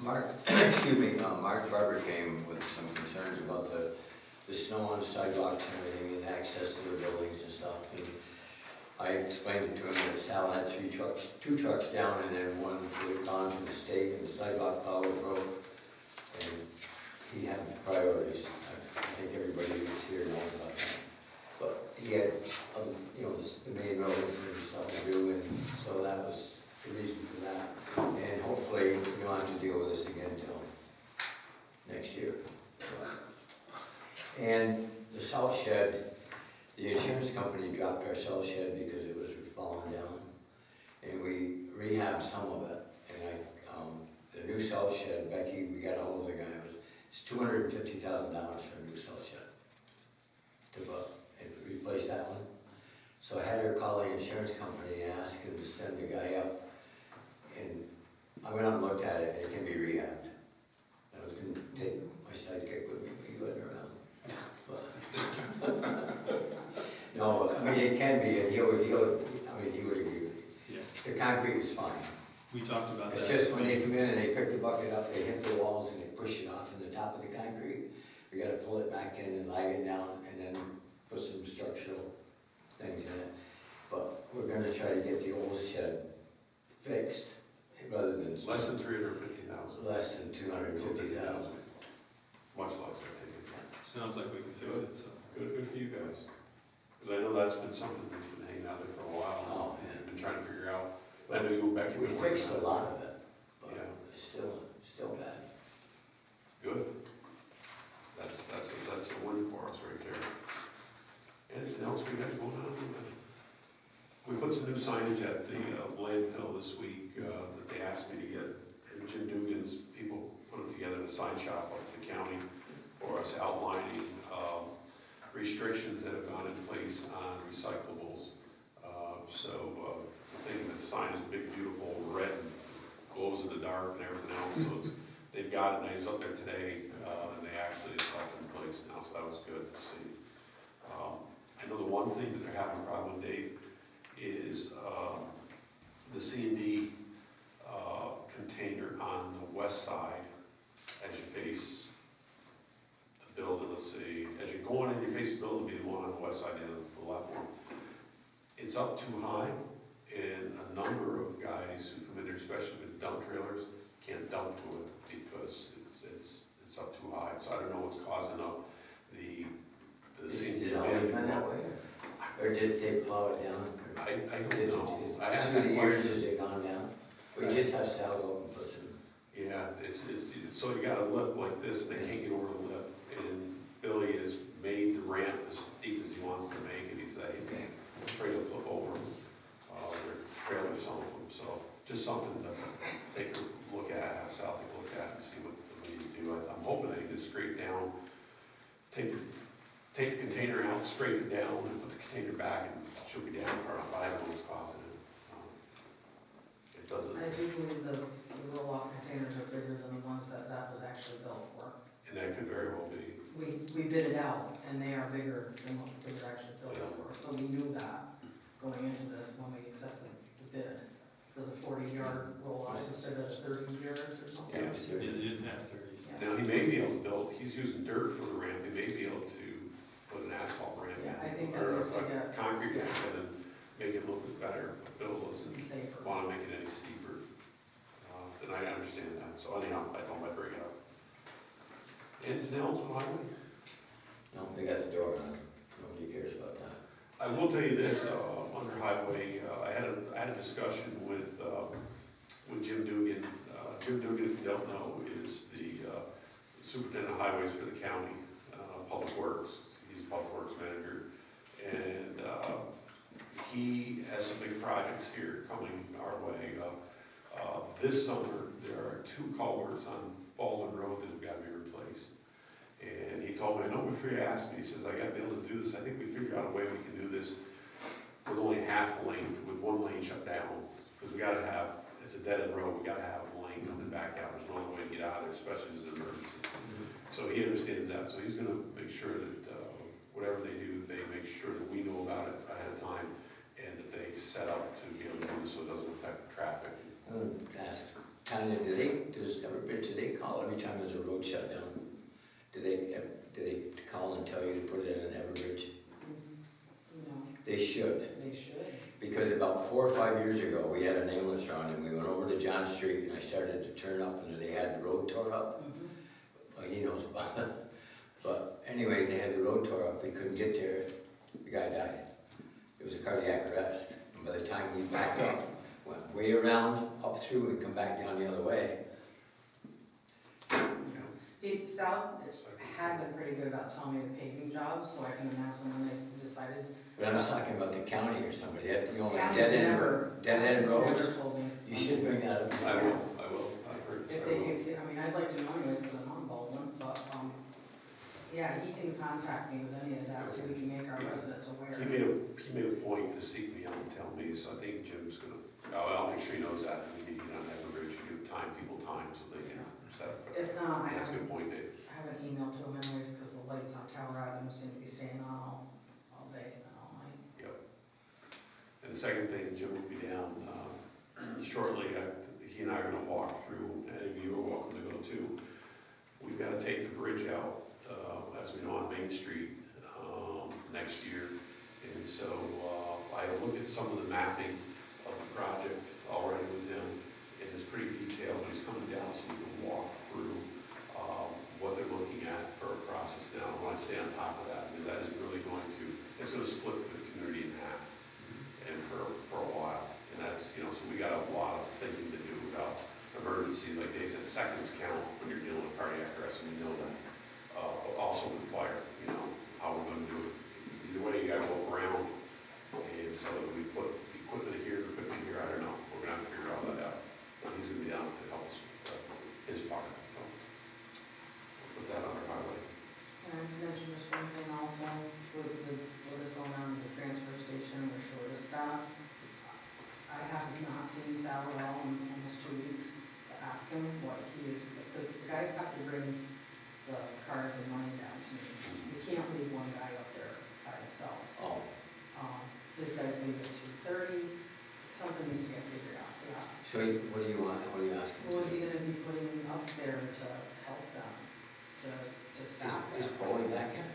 Mark, excuse me, Mark Barber came with some concerns about the snow on the sidewalks and everything and access to the buildings and stuff. And I explained it to him that Sal had 2 trucks down and then one had gone to the state and the sidewalk plow was broke. And he had priorities. I think everybody who's here knows about that. But he had, the main roads and stuff to do, and so that was the reason for that. And hopefully, we don't have to deal with this again until next year. And the salt shed, the insurance company dropped our salt shed because it was falling down. And we rehabbed some of it. And the new salt shed, Becky, we got a hold of the guy, it's $250,000 for a new salt shed. And replace that one. So I had her call the insurance company and ask him to send the guy up. And I went up and looked at it, and it can be rehabbed. I was gonna take my sidekick with me, but he wasn't around. No, but, I mean, it can be, and he would agree with me. Yeah. The concrete is fine. We talked about that. It's just when they come in and they pick the bucket up, they hit the walls and they push it off in the top of the concrete. We gotta pull it back in and lag it down and then put some structural things in it. But we're gonna try to get the old shed fixed rather than. Less than 350,000. Less than 250,000. Much less, I think. Sounds like we can fix it, so. Good for you guys. Because I know that's been something that's been hanging out there for a while. Oh, man. I've been trying to figure out, I know you go back to. We fixed a lot of it, but Yeah. it's still bad. Good. That's a win for us right there. Anything else we got going on? We put some new signage at the landfill this week that they asked me to get. And Jim Dugan's people put them together in a sign shop up at the county for us outlining restrictions that have gone in place on recyclables. The thing that the sign is big, beautiful, red, and glows in the dark and everything else. So they've got it, and I was up there today, and they actually it's up in place now, so that was good to see. I know the one thing that they're having a problem with, Dave, is the C&D container on the west side as you face the building. Let's see, as you're going in, you face the building, be the one on the west side, the left one. It's up too high, and a number of guys who come in there, especially with dump trailers, can't dump to it because it's up too high. So I don't know what's causing up the Is C&D. it always been that way? Or did they plow it down? I don't know. I How asked many that years question. has it gone down? We just have Sal go and put some, Yeah, so you got a lip like this, and they can't get over the lip, and Billy has made the ramp as deep as he wants to make it, he's like, okay. afraid to flip over. They're trailers, some of them, so just something to take a look at, have Sal take a look at and see what we need to do. I'm hoping they can just straighten down, take the container out, straighten it down, and put the container back, and she'll be down for a five of those causing it. It doesn't, I do believe the roll-off containers are bigger than the ones that was actually built for. and that could very well be, We bid it out, and they are bigger than what they were actually built for, so we knew that going into this when we accepted the bid for the 40-yard roll-offs instead of the 30 yards or something. Yeah. It didn't have 30. Yeah. now he may be able to build, he's using dirt for the ramp, he may be able to put an asphalt ramp. Yeah, I think that Or needs to a get concrete ramp and make it look better, but Bill doesn't safer. want to make it any steeper. And I understand that, so anyhow, I told him I'd bring it up. Anything else on highway? No, they got the door on, nobody cares about that. I will tell you this, under highway, I had a discussion with Jim Dugan. Jim Dugan, if you don't know, is the superintendent of highways for the county, public works. He's a public works manager. And he has some big projects here coming our way. This summer, there are 2 culverts on Baldwin Road that have got to be replaced. And he told me, I know before you asked me, he says, I got to be able to do this. I think we figured out a way we can do this with only half a lane, with 1 lane shut down. Because we got to have, it's a dead end road, we got to have a lane coming back out. There's no other way to get out of there, especially as an emergency. So he understands that. So he's going to make sure that whatever they do, they make sure that we know about it ahead of time and that they set up to be able to do this so it doesn't affect traffic. Ask Tanya, do they call every time there's a road shut down? Do they call and tell you to put it in an Everbridge? No, They should, they should. because about 4 or 5 years ago, we had an ambulance run and we went over to John Street and I started to turn up and they had the road tore up. Well, he knows about it. But anyway, they had the road tore up, we couldn't get there, the guy died. It was a cardiac arrest. And by the time we backed up, went way around, up through and come back down the other way. Sal had been pretty good about telling me the paving jobs, so I can imagine when they decided. But I'm talking about the county or somebody, that, you know, like County's dead never end roads. never told me. You should bring that up. I will, I've heard If several. they, I mean, I'd like to know anyways, because I'm on Baldwin, but, yeah, he can contact me with any of that, so we can make our residents aware. He made a point to seek me out and tell me, so I think Jim's gonna, I'll make sure he knows that, we need to get on Everbridge, you give people time so they can set up for that. If not, I That's a haven't, good point, Dave. I haven't emailed to him anyways, because the lights on Tower Avenue seem to be staying on all day and all night. Yep. And the second thing, Jim will be down shortly. He and I are going to walk through, and any of you are welcome to go too. We've got to take the bridge out, as we know, on Main Street next year. And so I looked at some of the mapping of the project already with him, and it's pretty detailed. He's coming down so we can walk through what they're looking at for a process now. I want to stay on top of that, because that is really going to, it's going to split the community in half, and for a while. And that's, you know, so we got a lot of thinking to do about emergencies, like Dave said, seconds count when you're dealing with cardiac arrest, and we know that. But also with fire, you know, how we're going to do it. Either way, you got to go around, and so we put equipment here, I don't know. We're going to have to figure all that out. But he's going to be down to help us with his part, so we'll put that on our highway. And I mentioned this one thing also, with what is going on with the transfer station, we're short of staff. I have not seen Sal at all in almost 2 weeks to ask him what he is, because the guys have to bring the cars and money down to me. We can't leave one guy up there by themselves. Oh, This guy's leaving at 2:30, something needs to get figured out, yeah. so what do you want, what are you asking? What was he gonna be putting up there to help them, to staff Is them? Paulie back yet?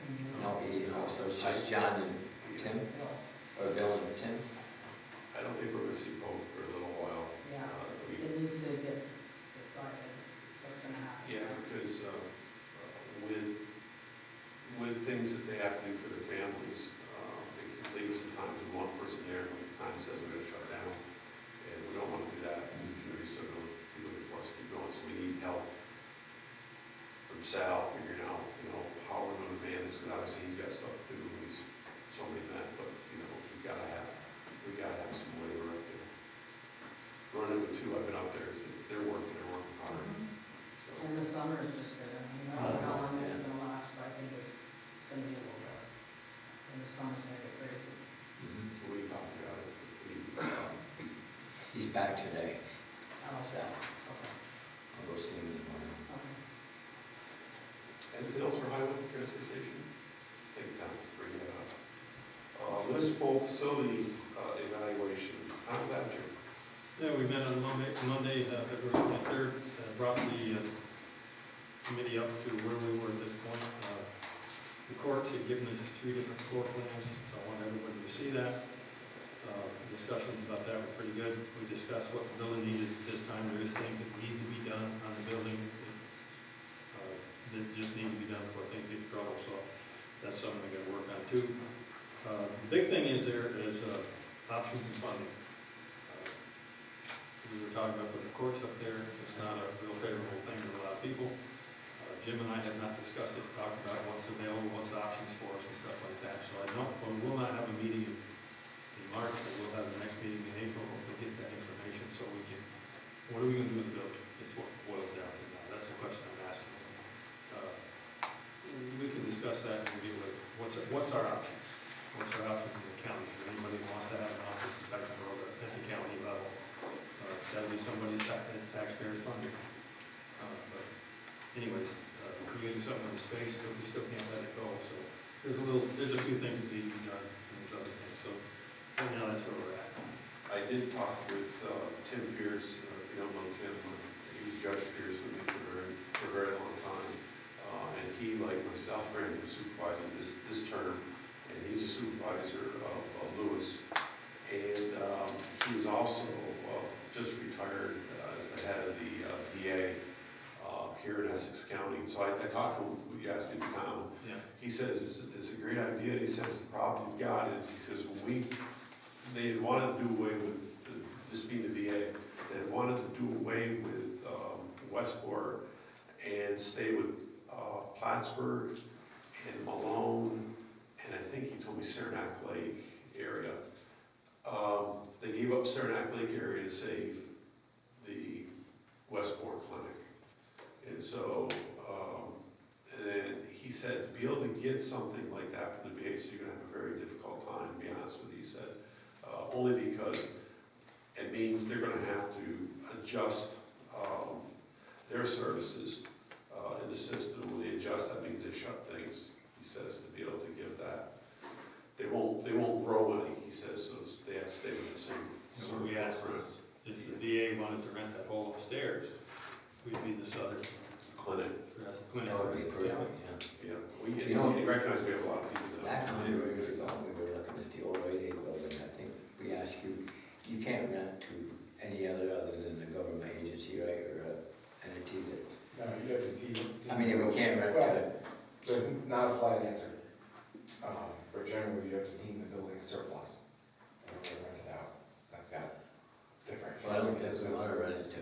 No, so it's just John and Tim, or Bill and Tim? I don't think we're going to see both for a little while. Yeah, it needs to get decided what's gonna happen. Yeah, because with things that they have to do for their families, they can leave sometimes with one person there, and times says we're going to shut down, and we don't want to do that in the community, so too, I've been up there, they're working hard. So, And the summer is just gonna, you know, how long this is gonna last, but I think it's gonna be a little bit. And the summer's gonna get crazy. we talked about it. He's back today. Oh, yeah, okay, I'll go see him in the morning. okay. Anything else for highway transfer station? Take time to bring it up. Municipal facility evaluation, how did that do? Yeah, we met on Monday, February 23rd, brought the committee up to where we were at this point. The courts had given us 3 different floor plans, so I want everybody to see that. Discussions about that were pretty good. We discussed what the building needed at this time. There is things that need to be done on the building that just need to be done before things get in trouble, so that's something we gotta work on too. The big thing is options and funding. We were talking about the courts up there. It's not a real favorable thing to a lot of people. Jim and I have not discussed it, talked about what's available, what's options for us and stuff like that. So we will not have a meeting in March, but we'll have the next meeting in April. We'll get that information so we can, what are we gonna do with the building? It's what boils down to now. That's the question I'm asking. We can discuss that and we'll get with, what's our options? What's our options in the county? If anybody wants to have an office in Peckham Road at the county level, it's gotta be somebody's taxpayers funded. But anyways, we can do something with the space, but we still can't let it go. So there's a few things that need to be done and there's other things. So right now, that's where we're at. I did talk with Tim Pierce, you know Tim, he was Judge Pierce with me for a very long time. And he, like myself, ran for supervisor this term, and he's a supervisor of Lewis. And he's also just retired as the head of the VA here in Essex County. So I talked to him, we asked him to town. Yeah. He says it's a great idea. He says the problem we've got is because they wanted to do away with this being the VA. They wanted to do away with Westport and stay with Plattsburgh and Malone, and I think he told me Saranac Lake area. They gave up Saranac Lake area to save the Westport Clinic. And so, and then he said, to be able to get something like that from the VA, so you're gonna have a very difficult time, to be honest with you, he said. Only because it means they're gonna have to adjust their services in the system. When they adjust, that means they shut things, he says, to be able to give that. They won't grow any, he says, so they have to stay with the same. So what we asked was, if the VA wanted to rent that whole upstairs, we'd be the southern Clinic. clinic. That would be great, Yeah, yeah. you You know- recognize we have a lot of people Back that. a number of years ago, we were looking at the old Rite Aid building, I think we asked you, you can't rent to any other than the government agency, right, or an entity that, No, you have to deem. I mean, if we can't rent Well, to, there's not a flat answer. But generally, you have to deem the building surplus. And when you rent it out, that's got different. well, I don't guess we want to rent it to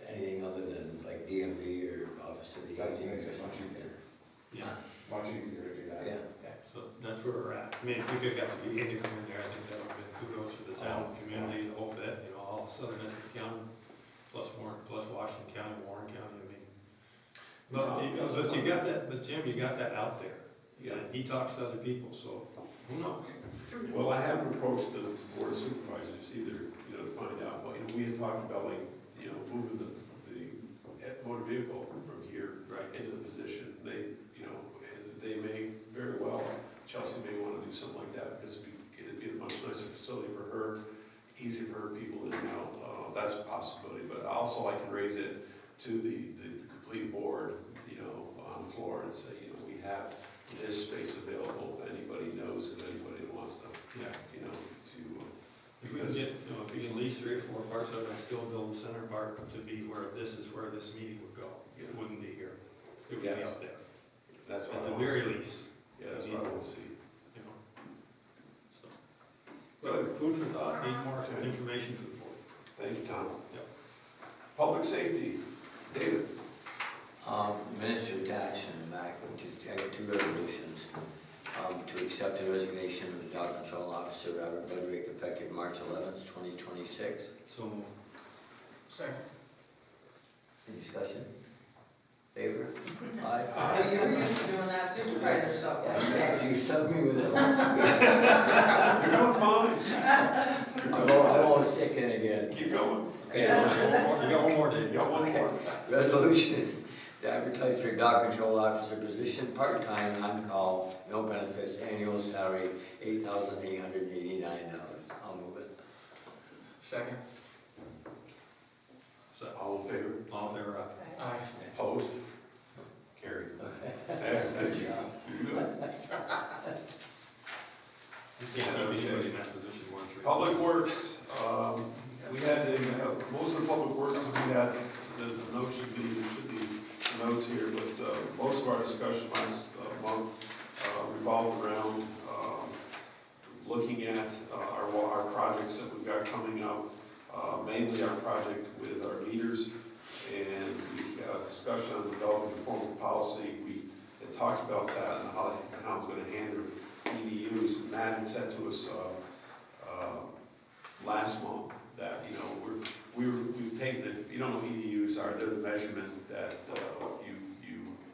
anything other than like DMV or Office of the That Aging. makes it much easier, Yeah, much easier to do that. Yeah. so that's where we're at. I mean, if we could get the VA to come in there, I think that would have been kudos for the town, community, the whole bit, you know, all southern Essex County, plus Washington County, Warren County, I mean. But you got that, but Jim, you got that out there. Yeah. And he talks to other people, so who knows? Well, I haven't approached the board of supervisors either, you know, to find out, but, you know, we had talked about like, you know, moving the motor vehicle from here into the position. They, you know, and they may very well, Chelsea may want to do something like that because it'd be a much nicer facility for her, easy for her people to know. That's a possibility, but also I can raise it to the complete board, you know, on the floor and say, you know, we have this space available, if anybody knows, if anybody wants to, Yeah. you know, to. If we can get, you know, if we can lease 3 or 4 parts of it, and still build the center part to be where this meeting would go. It wouldn't be here. It would be Yes. up there, That's what at I the want to very see. least, Yeah, that's what I want to see. you know. So, but food for thought, need more Okay. information for the board. Thank you, Tom. Yep. Public safety, David. Minister of Tax in the back, which is, I got 2 resolutions. To accept the resignation of the dog control officer, Robert Budrick, effective March 11th, 2026. So, Second. Any discussion? Favor? I Aye. know you were used to doing that supervisor stuff. Yeah, you stuck me with it. You're doing fine. I won't stick in again. Keep going. Okay, You got one more, Dave. You got one more. resolution to advertise for dog control officer position, part-time, on-call, no benefits, annual salary, $8,889. I'll move it. Second. So, All in favor? all in favor, aye. Aye. Opposed? Carried. Good job. You good? You can't have anybody in that position more than three. Public Works, we had, most of the Public Works, we had, the notes should be notes here, but most of our discussion last month revolved around looking at our projects that we've got coming up, mainly our project with our leaders, and we had a discussion on developing a formal policy. We had talked about that and how the town's going to handle EDUs. Matt had said to us last month that, you know, we've taken it, you don't know what EDUs are, they're the measurement that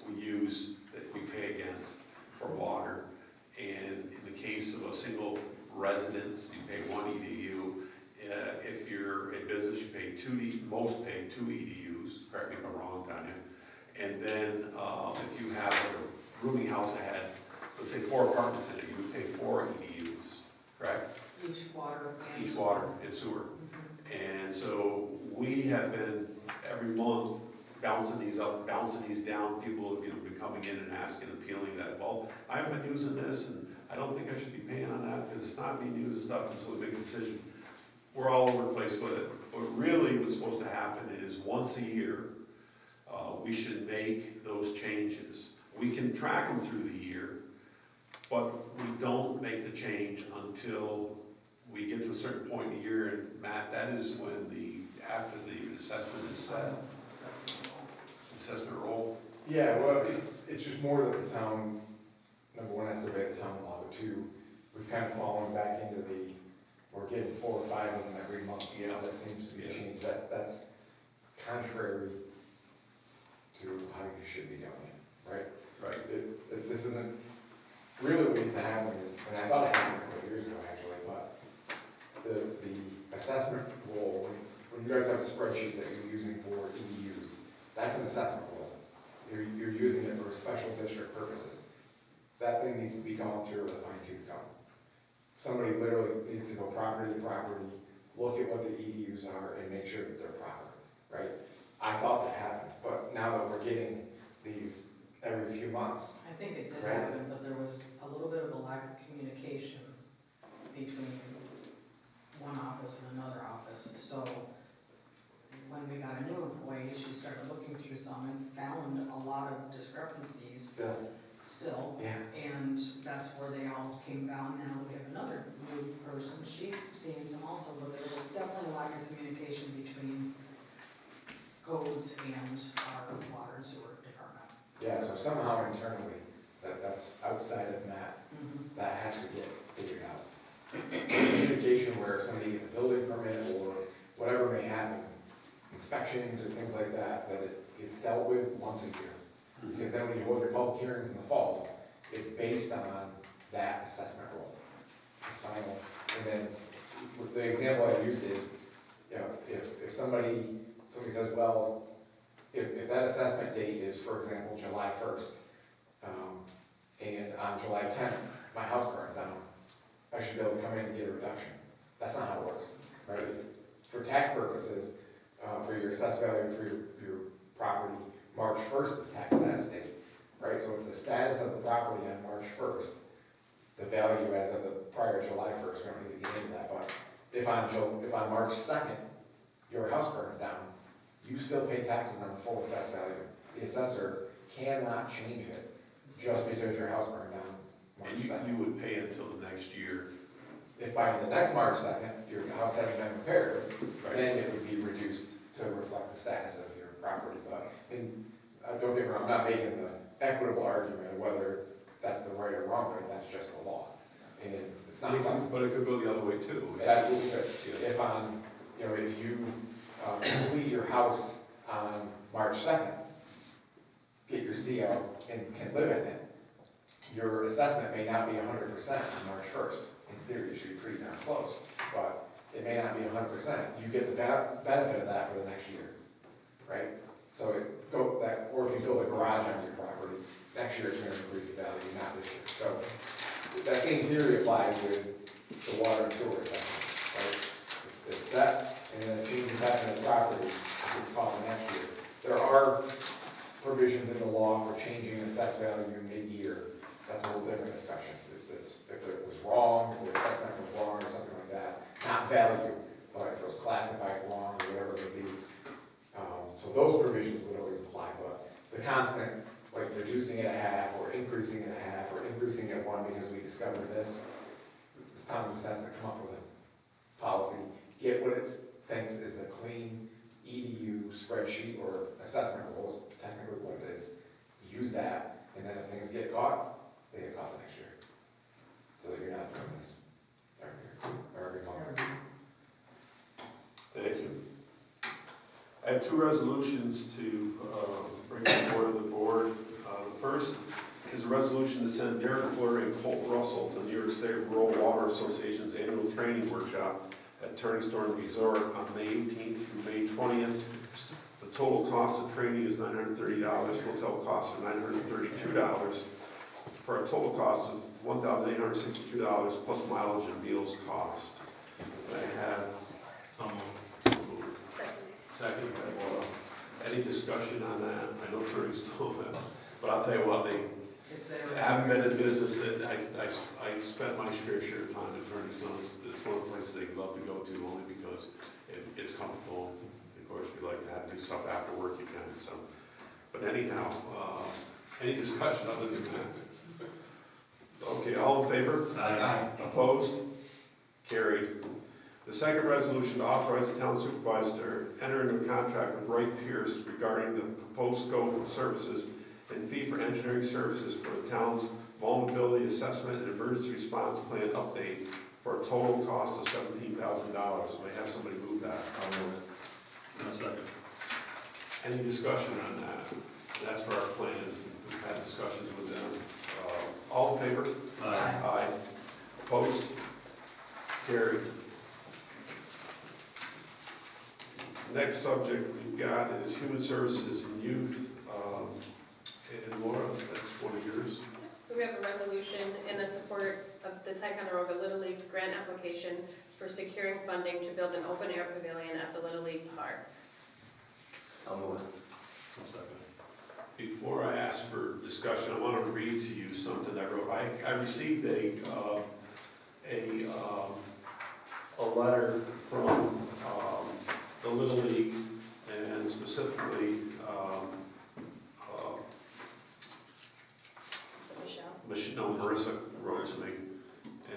we use, that we pay against for water. And in the case of a single residence, you pay 1 EDU. If you're a business, you pay most pay 2 EDUs, correct me if I'm wrong, Tanya. And then if you have like a rooming house that had, let's say 4 apartments in it, you would pay 4 EDUs, correct? Each water. Each water and sewer. And so we have been, every month, bouncing these up, bouncing these down. People have, been coming in and asking, appealing that, well, I've been using this and I don't think I should be paying on that because it's not being used and stuff, and so we make a decision. We're all over the place with it. What really was supposed to happen is once a year, we should make those changes. We can track them through the year, but we don't make the change until we get to a certain point in the year, and Matt, that is when after the assessment is set, assessment roll. Yeah, well, it's just more that the town, number one, has to obey the town law, but two, we've kind of fallen back into we're getting 4 or 5 of them every month. That seems to be a change. That's contrary to how you should be doing it, right? Right. This isn't, really what needs to happen is, and I thought it happened a couple of years ago actually, but the assessment role, when you guys have a spreadsheet that you're using for EDUs, that's an assessment role. You're using it for special district purposes. That thing needs to be gone through with a fine tooth comb. Somebody literally needs to go property to property, look at what the EDUs are and make sure that they're proper, right? I thought that happened, but now that we're getting these every few months, I think it did Right. happen, but there was a little bit of a lack of communication between one office and another office. So when we got a new employee, she started looking through some and found a lot of discrepancies still. yeah. And that's where they all came down. Now we have another new person. She's seeing some also, but there was definitely a lack of communication between codes and our water and sewer department. Yeah, so somehow internally, that's outside of Matt, that has to get figured out. Communication where somebody gets a building permit or whatever may happen, inspections or things like that, that it gets dealt with once a year. Because then when you hold your public hearings in the fall, it's based on that assessment role. Final. And then the example I used is, if somebody says, well, if that assessment date is, for example, July 1st, and on July 10th, my house burns down, I should be able to come in and get a reduction. That's not how it works, right? For tax purposes, for your assessed value for your property, March 1st is tax status date, right? So it's the status of the property on March 1st, the value as of the prior July 1st, we don't need to get into that, but if on March 2nd, your house burns down, you still pay taxes on the full assessed value. The assessor cannot change it just because your house burned down March And 2nd. you would pay until the next year. If by the next March 2nd, your house hasn't been repaired, Right. then it would be reduced to reflect the status of your property. But, and don't get me wrong, I'm not making the equitable argument of whether that's the right or wrong way, that's just the law. And it's not flexible. But it could go the other way too. It absolutely could. If on, if you complete your house on March 2nd, get your CO and can live in it, your assessment may not be 100% on March 1st. In theory, you should be pretty darn close, but it may not be 100%. You get the benefit of that for the next year, right? So or if you build a garage on your property, next year it's going to increase the value, not this year. So that same theory applies with the water and sewer assessment, right? It's set, and then it changes happen in the property, it's called the next year. There are provisions in the law for changing the assessed value mid-year. That's a whole different discussion. If it was wrong, if the assessment was wrong or something like that, not value, but if it was classified wrong or whatever it would be. So those provisions would always apply, but the constant, like reducing it a half or increasing it a half or increasing it one because we discovered this, the town just has to come up with a policy, get what it thinks is the clean EDU spreadsheet or assessment rules, technically what it is, use that, and then if things get caught, they get caught the next year. So that you're not doing this every year, or every month. Thank you. I have two resolutions to bring before the board. The first is a resolution to send Derek Fleury and Colt Russell to New York State Rural Water Association's annual training workshop at Turning Storm Resort on May 18th through May 20th. The total cost of training is $930, hotel costs are $932, for a total cost of $1,862 plus mileage and meals cost. I have second by Laura. Any discussion on that? I know Turning Storm, but I'll tell you what, they haven't been in business, and I spent my fair share of time at Turning Storm. It's one of the places they love to go to only because it's comfortable. Of course, we like to have to do stuff after work, you can, so. But anyhow, any discussion other than that? Okay, all in favor? Aye. Opposed? Carried. The second resolution to authorize the town supervisor to enter into a contract with Wright Pierce regarding the proposed scope of services and fee for engineering services for the town's vulnerability assessment and emergency response plan update for a total cost of $17,000. May I have somebody move that? I'll move it. Second. Any discussion on that? That's for our plans. We've had discussions with them. All in favor? Aye. Aye. Opposed? Carried. Next subject we've got is Human Services and Youth. And Laura, that's one of yours. So we have a resolution in the support of the Ticonderoga Little League's grant application for securing funding to build an open-air pavilion at the Little League Park. I'll move it. Second. Before I ask for discussion, I want to read to you something I wrote. I received a letter from the Little League, and specifically Marissa wrote to me,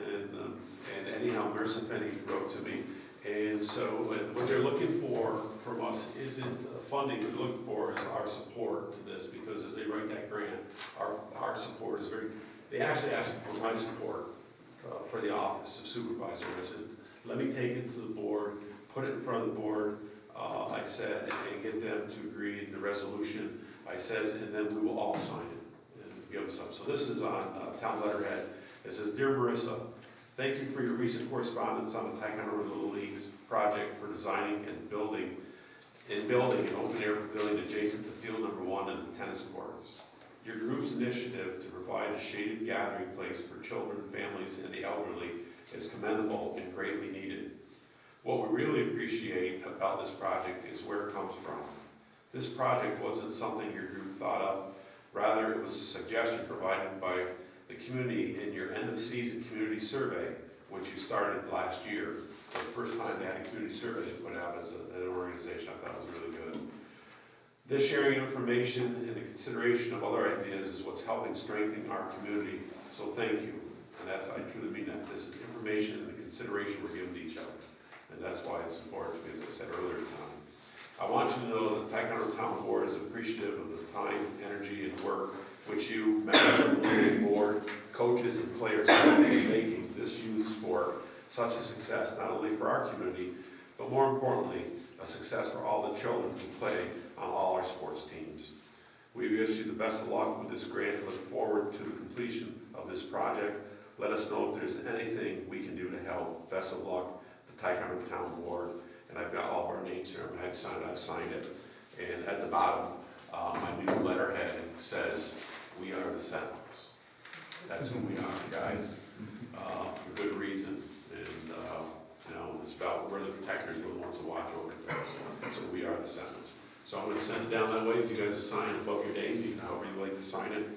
and anyhow, Marissa Fenny wrote to me. And so what they're looking for from us isn't funding, what they're looking for is our support to this, because as they write that grant, our support is very, they actually asked for my support for the office of supervisor. I said, let me take it to the board, put it in front of the board, I said, and get them to agree to the resolution. I says, and then we will all sign it and give us up. So this is on town letterhead. It says, Dear Marissa, thank you for your recent correspondence on the Ticonderoga Little League's project for designing and building an open-air pavilion adjacent to field number 1 and the tennis courts. Your group's initiative to provide a shaded gathering place for children, families, and the elderly is commendable and greatly needed. What we really appreciate about this project is where it comes from. This project wasn't something your group thought of, rather it was a suggestion provided by the community in your end-of-season community survey, which you started last year. For the first time they had a community survey to put out as an organization. I thought it was really good. This sharing information and the consideration of other ideas is what's helping strengthen our community, so thank you. And that's, I truly mean that. This is information and the consideration we're giving to each other. And that's why it's important, as I said earlier, Tom. I want you to know that the Ticonderoga Town Board is appreciative of the time, energy, and work which you, members of the board, coaches, and players have been making this youth sport such a success, not only for our community, but more importantly, a success for all the children who play on all our sports teams. We wish you the best of luck with this grant and look forward to the completion of this project. Let us know if there's anything we can do to help. Best of luck, the Ticonderoga Town Board. And I've got all of our names here. I've signed it. And at the bottom, my new letterhead says, "We are the Sentinels." That's who we are, guys. For good reason. And, it's about, we're the protectors, we're the ones that watch over things. So we are the Sentinels. So I'm going to send it down that way. If you guys assign it above your name, however you like to sign it,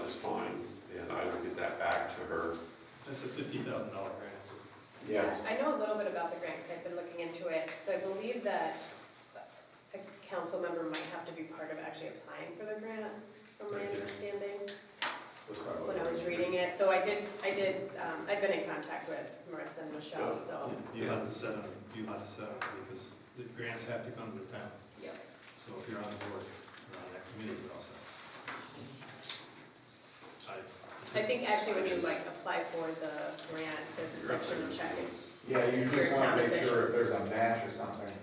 is fine. And I will get that back to her. That's a $50,000 grant. Yes. I know a little bit about the grant because I've been looking into it. So I believe that a council member might have to be part of actually applying for the grant, from my understanding, when I was reading it. So I've been in contact with Marissa and Michelle, so. You have to set them because the grants have to come to the town. Yep. So if you're on the board, you're on that committee, you're also. I think actually when you apply for the grant, there's a section to check it. Yeah, you Your just want town to make is sure if there's a match or something,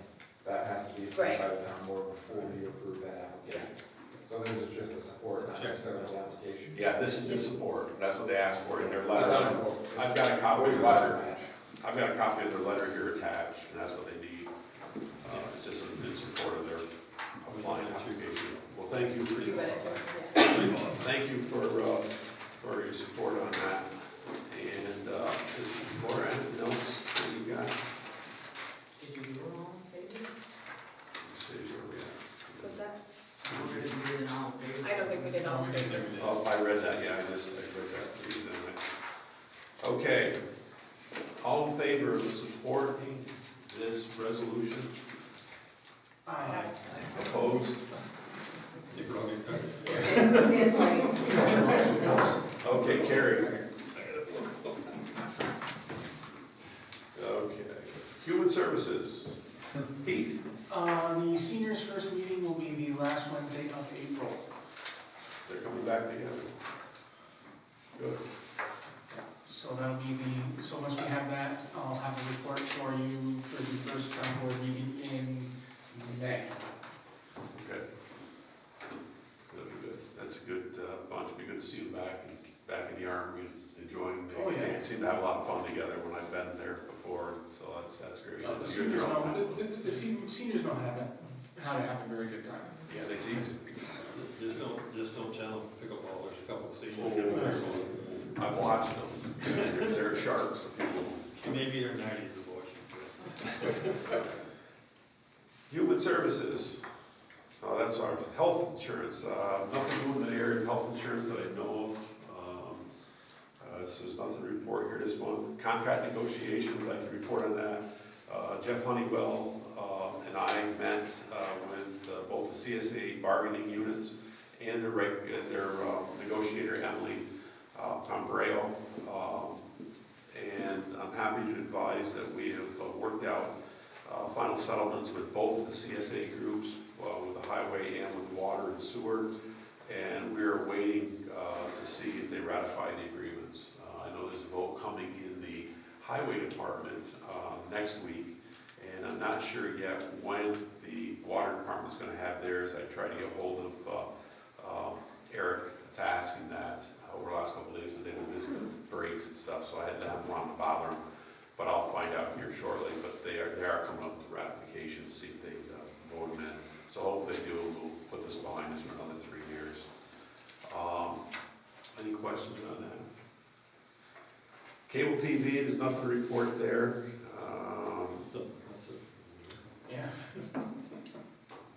that has to be approved Right. by the town board before we approve that application. So this is just a support, not necessarily the application. Yeah, this is just support. That's what they asked for in their Not letter. a vote. I've got a copy of Always the watch the letter. match. I've got a copy of their letter here attached, and that's what they need. It's just in support of their applying application. Well, thank you for You your, read it, yeah. thank you for your support on that. And, just before anything else, what you got? Did you do it all in favor? Let's see where we at. What's that? Or did you do it all in favor? I don't think we did all of it. Oh, I read that, yeah, I read that. Didn't I? Okay. All in favor of supporting this resolution? Aye. Opposed? You're probably correct. It's getting late. Okay, carried. Okay. Human Services. Heath. The seniors' first meeting will be the last Wednesday of April. They're coming back together. Good. So that'll be so once we have that, I'll have a report for you for the first town board meeting in May. Okay. Good. That's a good bunch. It'd be good to see them back in the Army, enjoying. Oh, yeah. They seem to have a lot of fun together when I've been there before, so that's great. The You're seniors your own know, time. the seniors know how to have a very good time. Yeah, they seem to. Just don't channel pickleball, there's a couple of Oh, seniors. I've watched them. They're sharks of people. Maybe they're 90s, the boys. Human Services. That's our health insurance. Nothing new in the area of health insurance that I know of. So there's nothing to report here this month. Contract negotiations, I can report on that. Jeff Honeywell and I met with both the CSA bargaining units and their negotiator, Emily Pombreo. And I'm happy to advise that we have worked out final settlements with both the CSA groups, with the highway and with water and sewer. And we're waiting to see if they ratify the agreements. I know there's a vote coming in the highway department next week. And I'm not sure yet when the water department's going to have theirs. I tried to get hold of Eric to ask him that over the last couple of days, but they've been busy with breaks and stuff, so I had to have him on to bother him. But I'll find out here shortly. But they are coming up with ratification to see if they vote them in. So hopefully they do. We'll put this behind us for another 3 years. Any questions on that? Cable TV, there's nothing to report there. Yeah.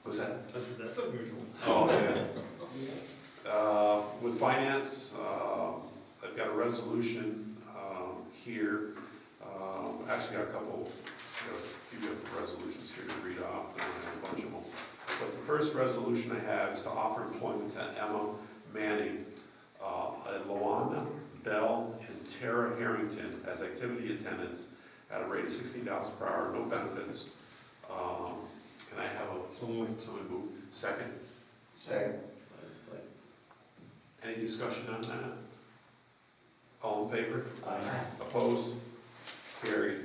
What's that? That's unusual. Oh, yeah. With finance, I've got a resolution here. Actually got a few resolutions here to read off. I don't have a bunch of them. But the first resolution I have is to offer employment to Emma Manning, Luana Bell, and Tara Harrington as activity attendants at a rate of $16 per hour, no benefits. Can I have someone move? Second? Second. Any discussion on that? All in favor? Aye. Opposed? Carried.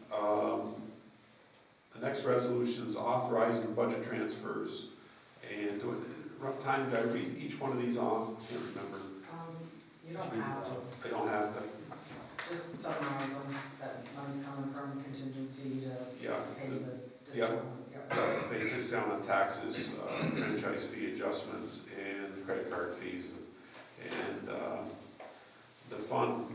The next next resolution is authorizing the budget transfers. And do it, rough time, did I read each one of these off? I can't remember. You don't have to, I don't have to, just summarize them, that money's coming from contingency to yeah. pay the Yeah. discount. Yep. They discount on taxes, franchise fee adjustments, and credit card fees. And the fund,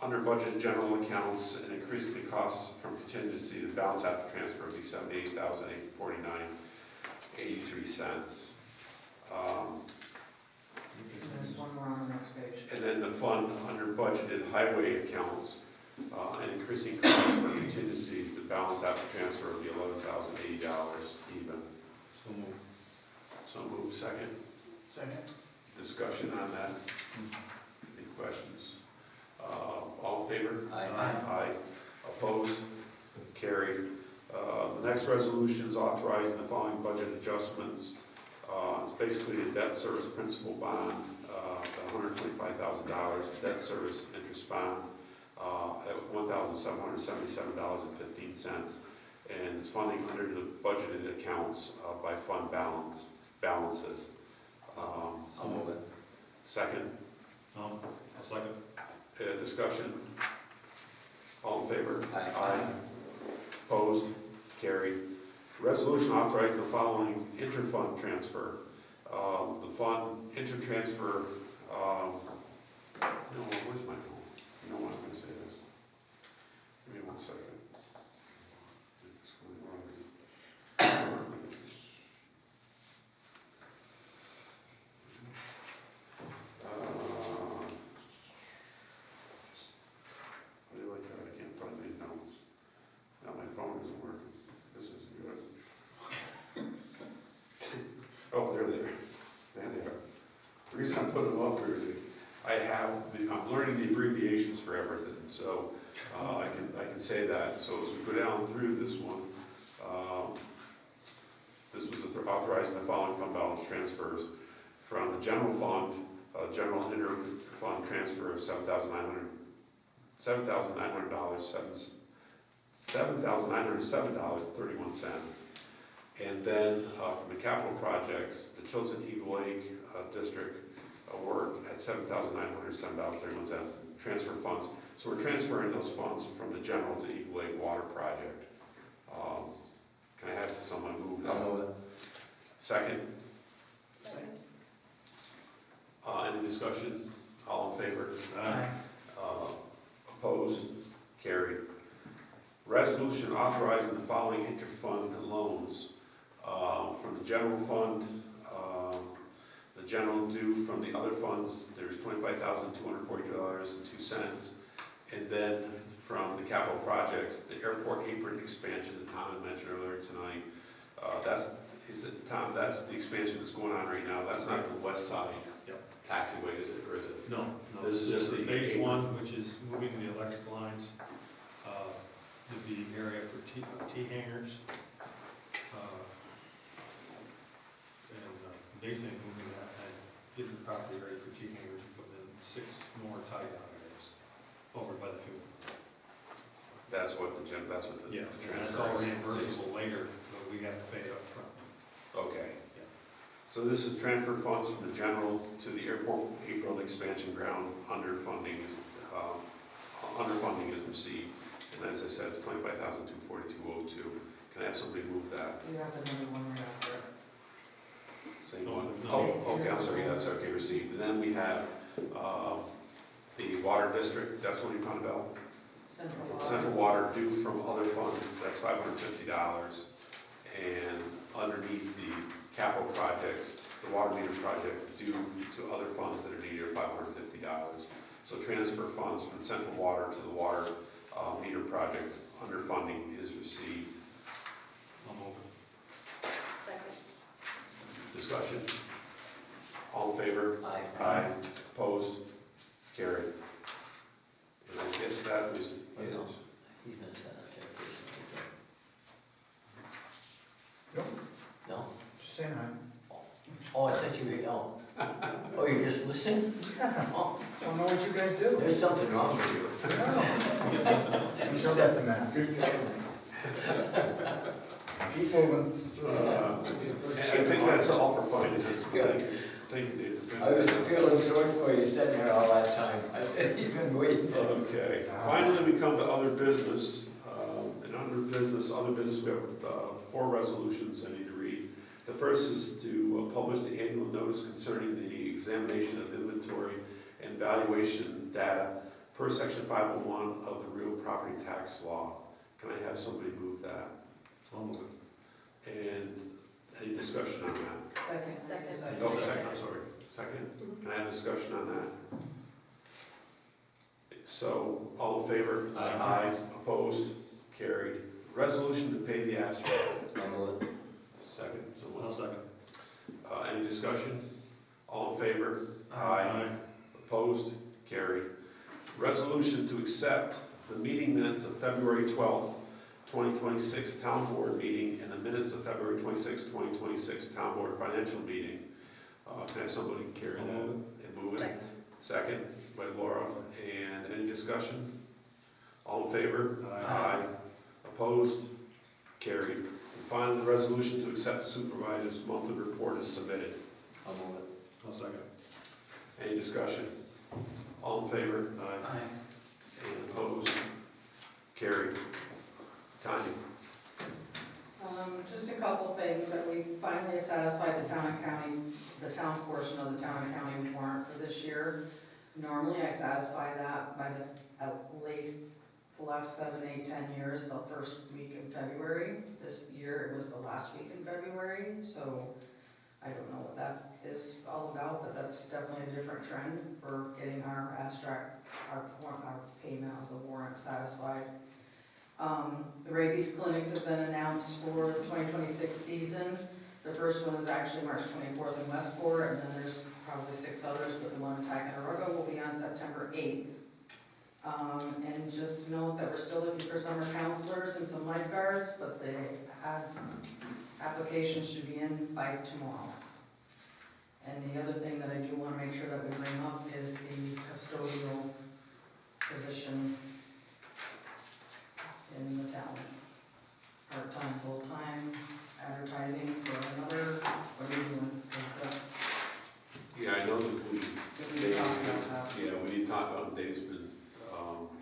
under budget general accounts, and increase the costs from contingency, the balance after transfer would be $78,849.83. There's one more on the next page. And then the fund under budgeted highway accounts, and increasing costs for contingency, the balance after transfer would be $11,080 even. So moved. So move second. Second. Discussion on that? Any questions? All in favor? Aye. Aye. Opposed? Carried. The next resolution is authorizing the following budget adjustments. It's basically a debt service principal bond, $125,000, debt service interest bond at $1,777.15, and it's funding under the budgeted accounts by fund balances. I'll move it. Second, No, I'll second. discussion. All in favor? Aye. Opposed? Carried. Resolution authorizing the following interfund transfer. The fund intertransfer, no, where's my phone? You know what, I'm gonna say this. Give me 1 second. It's going wrong. What do I got? I can't find my notes. Now my phone isn't working. This isn't good. Oh, there they are. There they are. The reason I'm putting them up here is that I'm learning the abbreviations for everything, so I can say that. So as we go down through this one, this was authorizing the following fund balance transfers from the general fund, general interfund transfer of $7,907.31, and then from the capital projects, the Chilton Eagle Lake District award at $7,907.31 transfer funds. So we're transferring those funds from the general to Eagle Lake Water Project. Can I have someone move that? I'll move it. Second? Second. Any discussion? All in favor? Aye. Opposed? Carried. Resolution authorizing the following interfund loans from the general fund, the general due from the other funds, there's $25,242.02. And then from the capital projects, the airport apron expansion that Tom had mentioned earlier tonight. Tom, that's the expansion that's going on right now. That's not the west side taxiway, is it, or is it? No, This is just the phase apron. one, which is moving the electric lines, the area for T-hangers. They think moving that and getting the property ready for T-hangers and putting in 6 more tie-down areas over by the fuel. That's what the Yeah, transfer and that's all is. reimbursable later, but we have to pay it up front. Okay. Yeah. So this is transfer funds from the general to the airport apron expansion ground, underfunding is received. And as I said, it's $25,242.02. Can I have somebody move that? You have another one right after it. Same No, one? no. Oh, okay, I'm sorry, that's okay, received. And then we have the water district, that's what you're talking about? Central water due from other funds, that's $550. And underneath the capital projects, the water meter project due to other funds that are needed are $550. So transfer funds from central water to the water meter project under funding is received. I'll move it. Second. Discussion? All in favor? Aye. Aye. Opposed? Carried. And I guess that was, You know, he's gonna send out that. No? Just saying, Oh, I thought you were, oh. Oh, you're just listening? Oh, I don't know what you guys do. there's something wrong with you. Show that to Matt. Keep moving. And I think that's all for finance. Thank you, David. I was feeling sorry for you sitting there all that time. I said, you've been waiting. Okay, finally, we come to other business. And other business, we have 4 resolutions I need to read. The first is to publish the annual notice concerning the examination of inventory and valuation data per section 501 of the real property tax law. Can I have somebody move that? And any discussion on that? Second. Oh, second, I'm sorry. Second? Can I have discussion on that? So, all in favor? Aye. Opposed? Carried. Resolution to pay the abstract. I'll move it. Second, someone I'll else? second. Any discussion? All in favor? Aye. Opposed? Carried. Resolution to accept the meeting minutes of February 12th, 2026 Town Board meeting and the minutes of February 26th, 2026 Town Board financial meeting. Can I have somebody carry that and move it? Second. Second by Laura. And any discussion? All in favor? Aye. Opposed? Carried. And finally, the resolution to accept the supervisor's monthly report is submitted. I'll move it. I'll second. Any discussion? All in favor? Aye. And opposed? Carried. Tanya? Just a couple things that we finally have satisfied the town and county, the town portion of the town and county warrant for this year. Normally, I satisfy that by at least the last 7, 8, 10 years, the first week in February. This year, it was the last week in February, so I don't know what that is all about, but that's definitely a different trend for getting our abstract, our payment of the warrant satisfied. The rabies clinics have been announced for the 2026 season. The first one is actually March 24th in Westport, and then there's probably 6 others, but the one in Ticonderoga will be on September 8th. And just to note that we're still looking for summer counselors and some lifeguards, but the applications should be in by tomorrow. And the other thing that I do want to make sure that we bring up is the custodial position in the town. Part-time, full-time, advertising for another, what are you doing? Because that's, Yeah, I know that we we can talk about that. Yeah, we need to talk about, Dave's been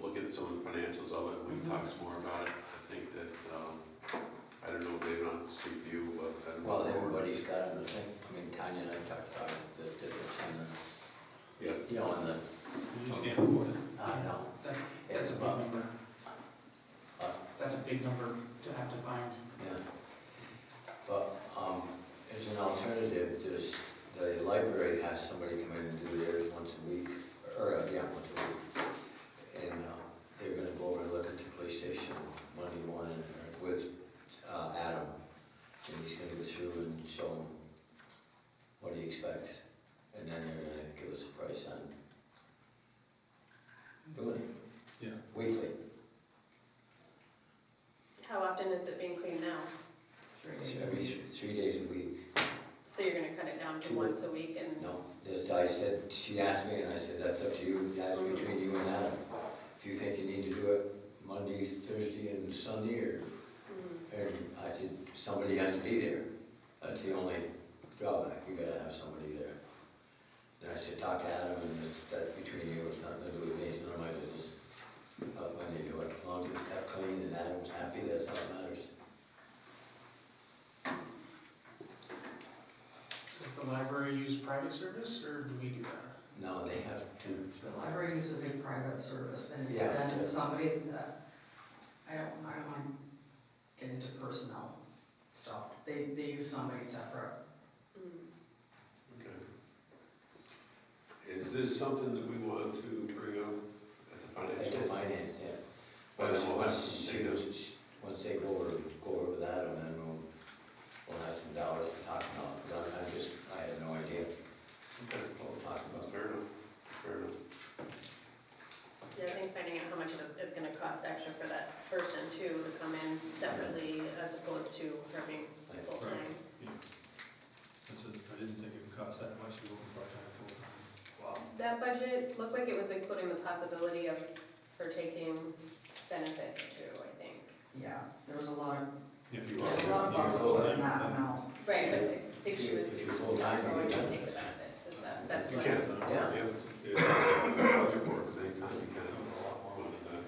looking at some of the financials of it, we can talk some more about it. I think that, I don't know, David, on Street View, but I don't know. Well, everybody's got it, I think. I mean, Tanya and I talked about it, the difference in the, Yeah. you know, in the, You just can't afford it. I know. That's a big about, number. That's a big number to have to find. yeah. But, as an alternative, the library has somebody come in and do theirs once a week, or, once a week. And, they're gonna go over and look at the police station Monday morning with, Adam. And he's gonna go through and show him what he expects. And then they're gonna give us a price on doing it. Yeah. Weekly. How often is it being cleaned now? Every 3 days a week. So you're gonna cut it down to once a week and, No, just, I said, she asked me, and I said, that's up to you, guys, between you and Adam. If you think you need to do it Monday, Thursday, and Sunday, or, and I said, somebody has to be there. That's the only drawback, you gotta have somebody there. And I said, talk to Adam, and that's between you, it's nothing to do with me, it's none of my business. When they do it, as long as it's kept clean and Adam's happy, that's all that matters. Does the library use private service, or do we do that? No, they have to, The library uses a private service, and it's Yeah. been somebody that, I don't want to get into personnel stuff. They use somebody separate. Okay. Is this something that we want to bring up at the at financial? the finance, yeah. But then we'll have Once they go over with Adam, then we'll have some dollars to talk about. I have no idea Okay, what we're talking that's about. fair enough, fair enough. yeah, I think finding out how much it's gonna cost extra for that person too, to come in separately as opposed to having full-time. That's it. I didn't think it would cost that much to go from part-time to full-time. Wow. That budget looked like it was including the possibility of, for taking benefits too, I think. Yeah, there was a lot of If you It's are. not about voting, not amount. Right, but I think she was. If you're full-time, you going to can. take the benefits, is that, that's You what. can, it was. Yeah. yeah, budget for it, because anytime you can, one of the, as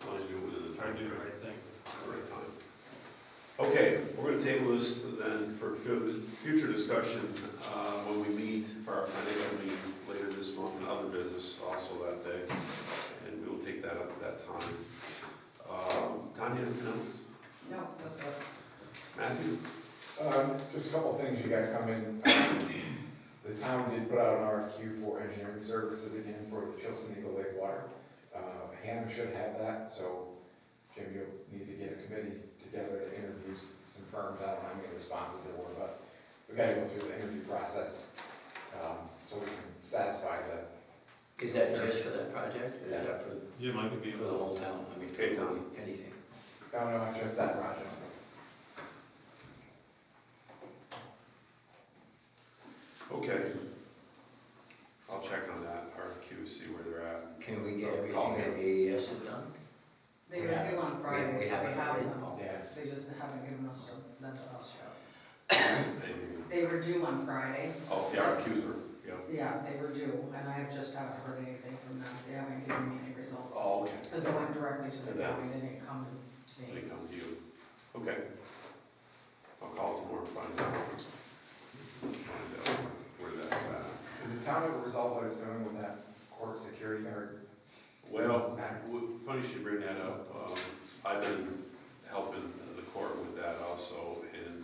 long as you do it within the Try time, to do the right thing. the right time. Okay, we're gonna table this then for future discussion, when we meet for our financial meeting later this month and other business also that day, and we will take that up at that time. Tanya, anything else? No, that's it. Matthew? Just a couple of things, you guys come in. The town did put out an RFQ for engineering services again for the Chilson Eagle Lake water. Hannah should have that, so Jim, you'll need to get a committee together to interview some firms. I don't know how many responses there were, but we gotta go through the interview process, so we can satisfy the. Is that just for that project? Is that for, Jim, I could be for the whole town? I mean, for Okay, Tom. anything? No, no, it's just that project. Okay. I'll check on that RFQ, see where they're at. Can we get Call everything him. that AES has done? They were due on Friday, so We we haven't have already. them. Yeah. They just haven't given us them to us yet. Maybe. They were due on Friday. Oh, the RFQs are, yeah. Yeah, they were due, and I just haven't heard anything from them. They haven't given me any results. Oh, okay. Because they went directly to the And then- county, they didn't come to They me. come to you. Okay. I'll call tomorrow and find out where that's at. Did the town ever resolve what it's doing with that court security guard? Well, funny you should bring that up. I've been helping the court with that also, and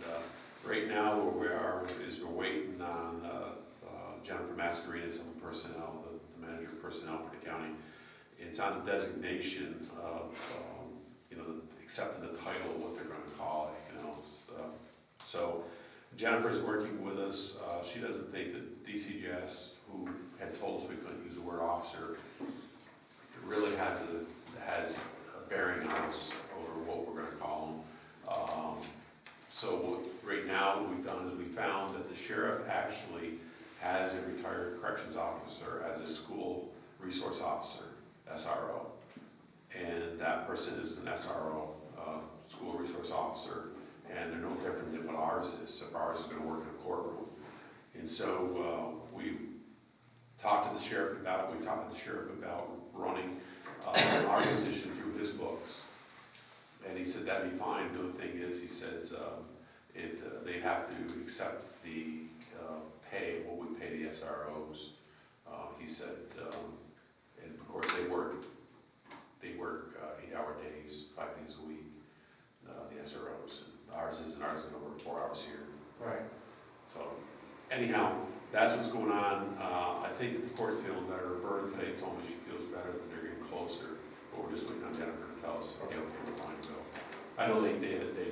right now where we are is we're waiting on Jennifer Mascarenas on the personnel, the manager of personnel for the county. It's on the designation of, accepting the title of what they're gonna call it, So Jennifer's working with us. She doesn't think that DCJS, who had told us we couldn't use the word officer, it really has a bearing on us over what we're gonna call them. Right now, what we've done is we found that the sheriff actually has a retired corrections officer as a school resource officer, SRO. And that person is an SRO, school resource officer, and they're no different than what ours is, if ours is gonna work in a courtroom. And so, we talked to the sheriff about running our position through his books. And he said that'd be fine. The only thing is, he says, they have to accept the pay, what we pay the SROs. He said, and of course, they work 8-hour days, 5 days a week, the SROs. Ours is gonna work 4 hours here. Right. So anyhow, that's what's going on. I think that the court's feeling better. Berta today told me she feels better, that they're getting closer, but we're just waiting on Jennifer to tell us, okay, we're fine to go. I know they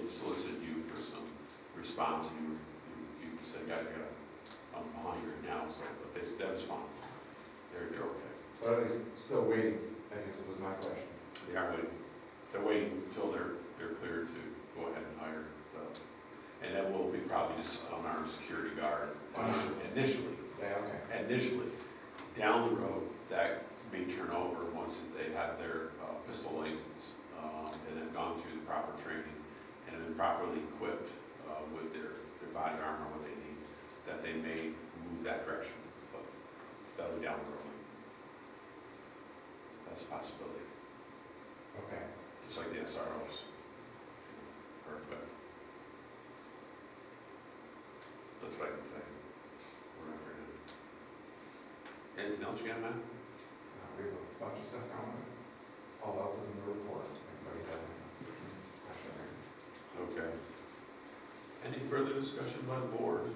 solicited you for some response, and you said, guys, I'm behind you right now, so, but that was fine. They're okay. But are they still waiting? I guess it was my question. They are waiting. They're waiting until they're cleared to go ahead and hire. And then we'll be probably just on our security guard initially. Yeah, okay. Initially, down the road, that may turn over once they have their pistol license and have gone through the proper training and have been properly equipped with their body armor, what they need, that they may move that direction, but that'll be down the road. That's a possibility, Okay. just like the SROs. Are equipped. That's what I can say. We're not ready. Anything else you got, Matt? We have a bunch of stuff going. All else is in the report. Everybody has it. Okay. Any further discussion by the board?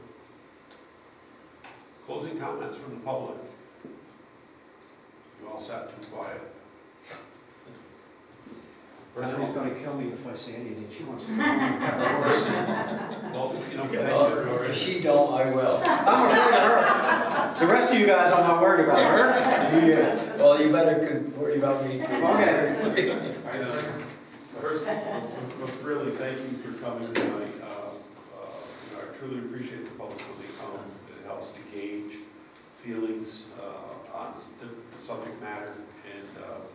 Closing comments from the public? You all sat too quiet. She's gonna kill me if I say anything. She wants to. Well, thank you. If she don't, I will. I'm afraid of her. The rest of you guys, I'm not worried about her. Yeah. Well, you better worry about me. Okay. First, really, thank you for coming tonight. I truly appreciate the public when they come. It helps to gauge feelings on the subject matter, and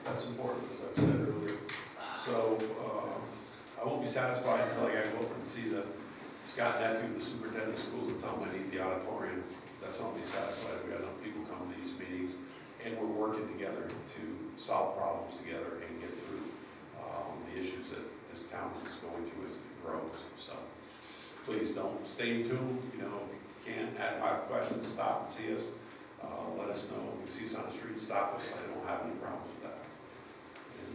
that's important, as I've said earlier. So I won't be satisfied until I got to go up and see the Scott Nephew, the superintendent of schools, and tell him I need the auditorium. That's when I'll be satisfied. We got enough people coming to these meetings, and we're working together to solve problems together and get through the issues that this town is going through as it grows. So please don't stay tuned. You know, if you can't have questions, stop and see us. Let us know. If you see us on the street, stop us. I don't have any problems with that.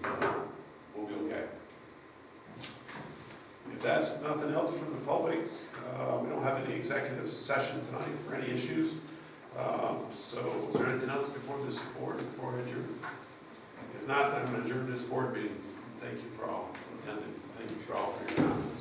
And we'll be okay. If that's nothing else from the public, we don't have any executive session tonight for any issues. So is there anything else before this board, before I adjourn? If not, then I'm going to adjourn this board meeting. Thank you for all attending. Thank you for all for your time.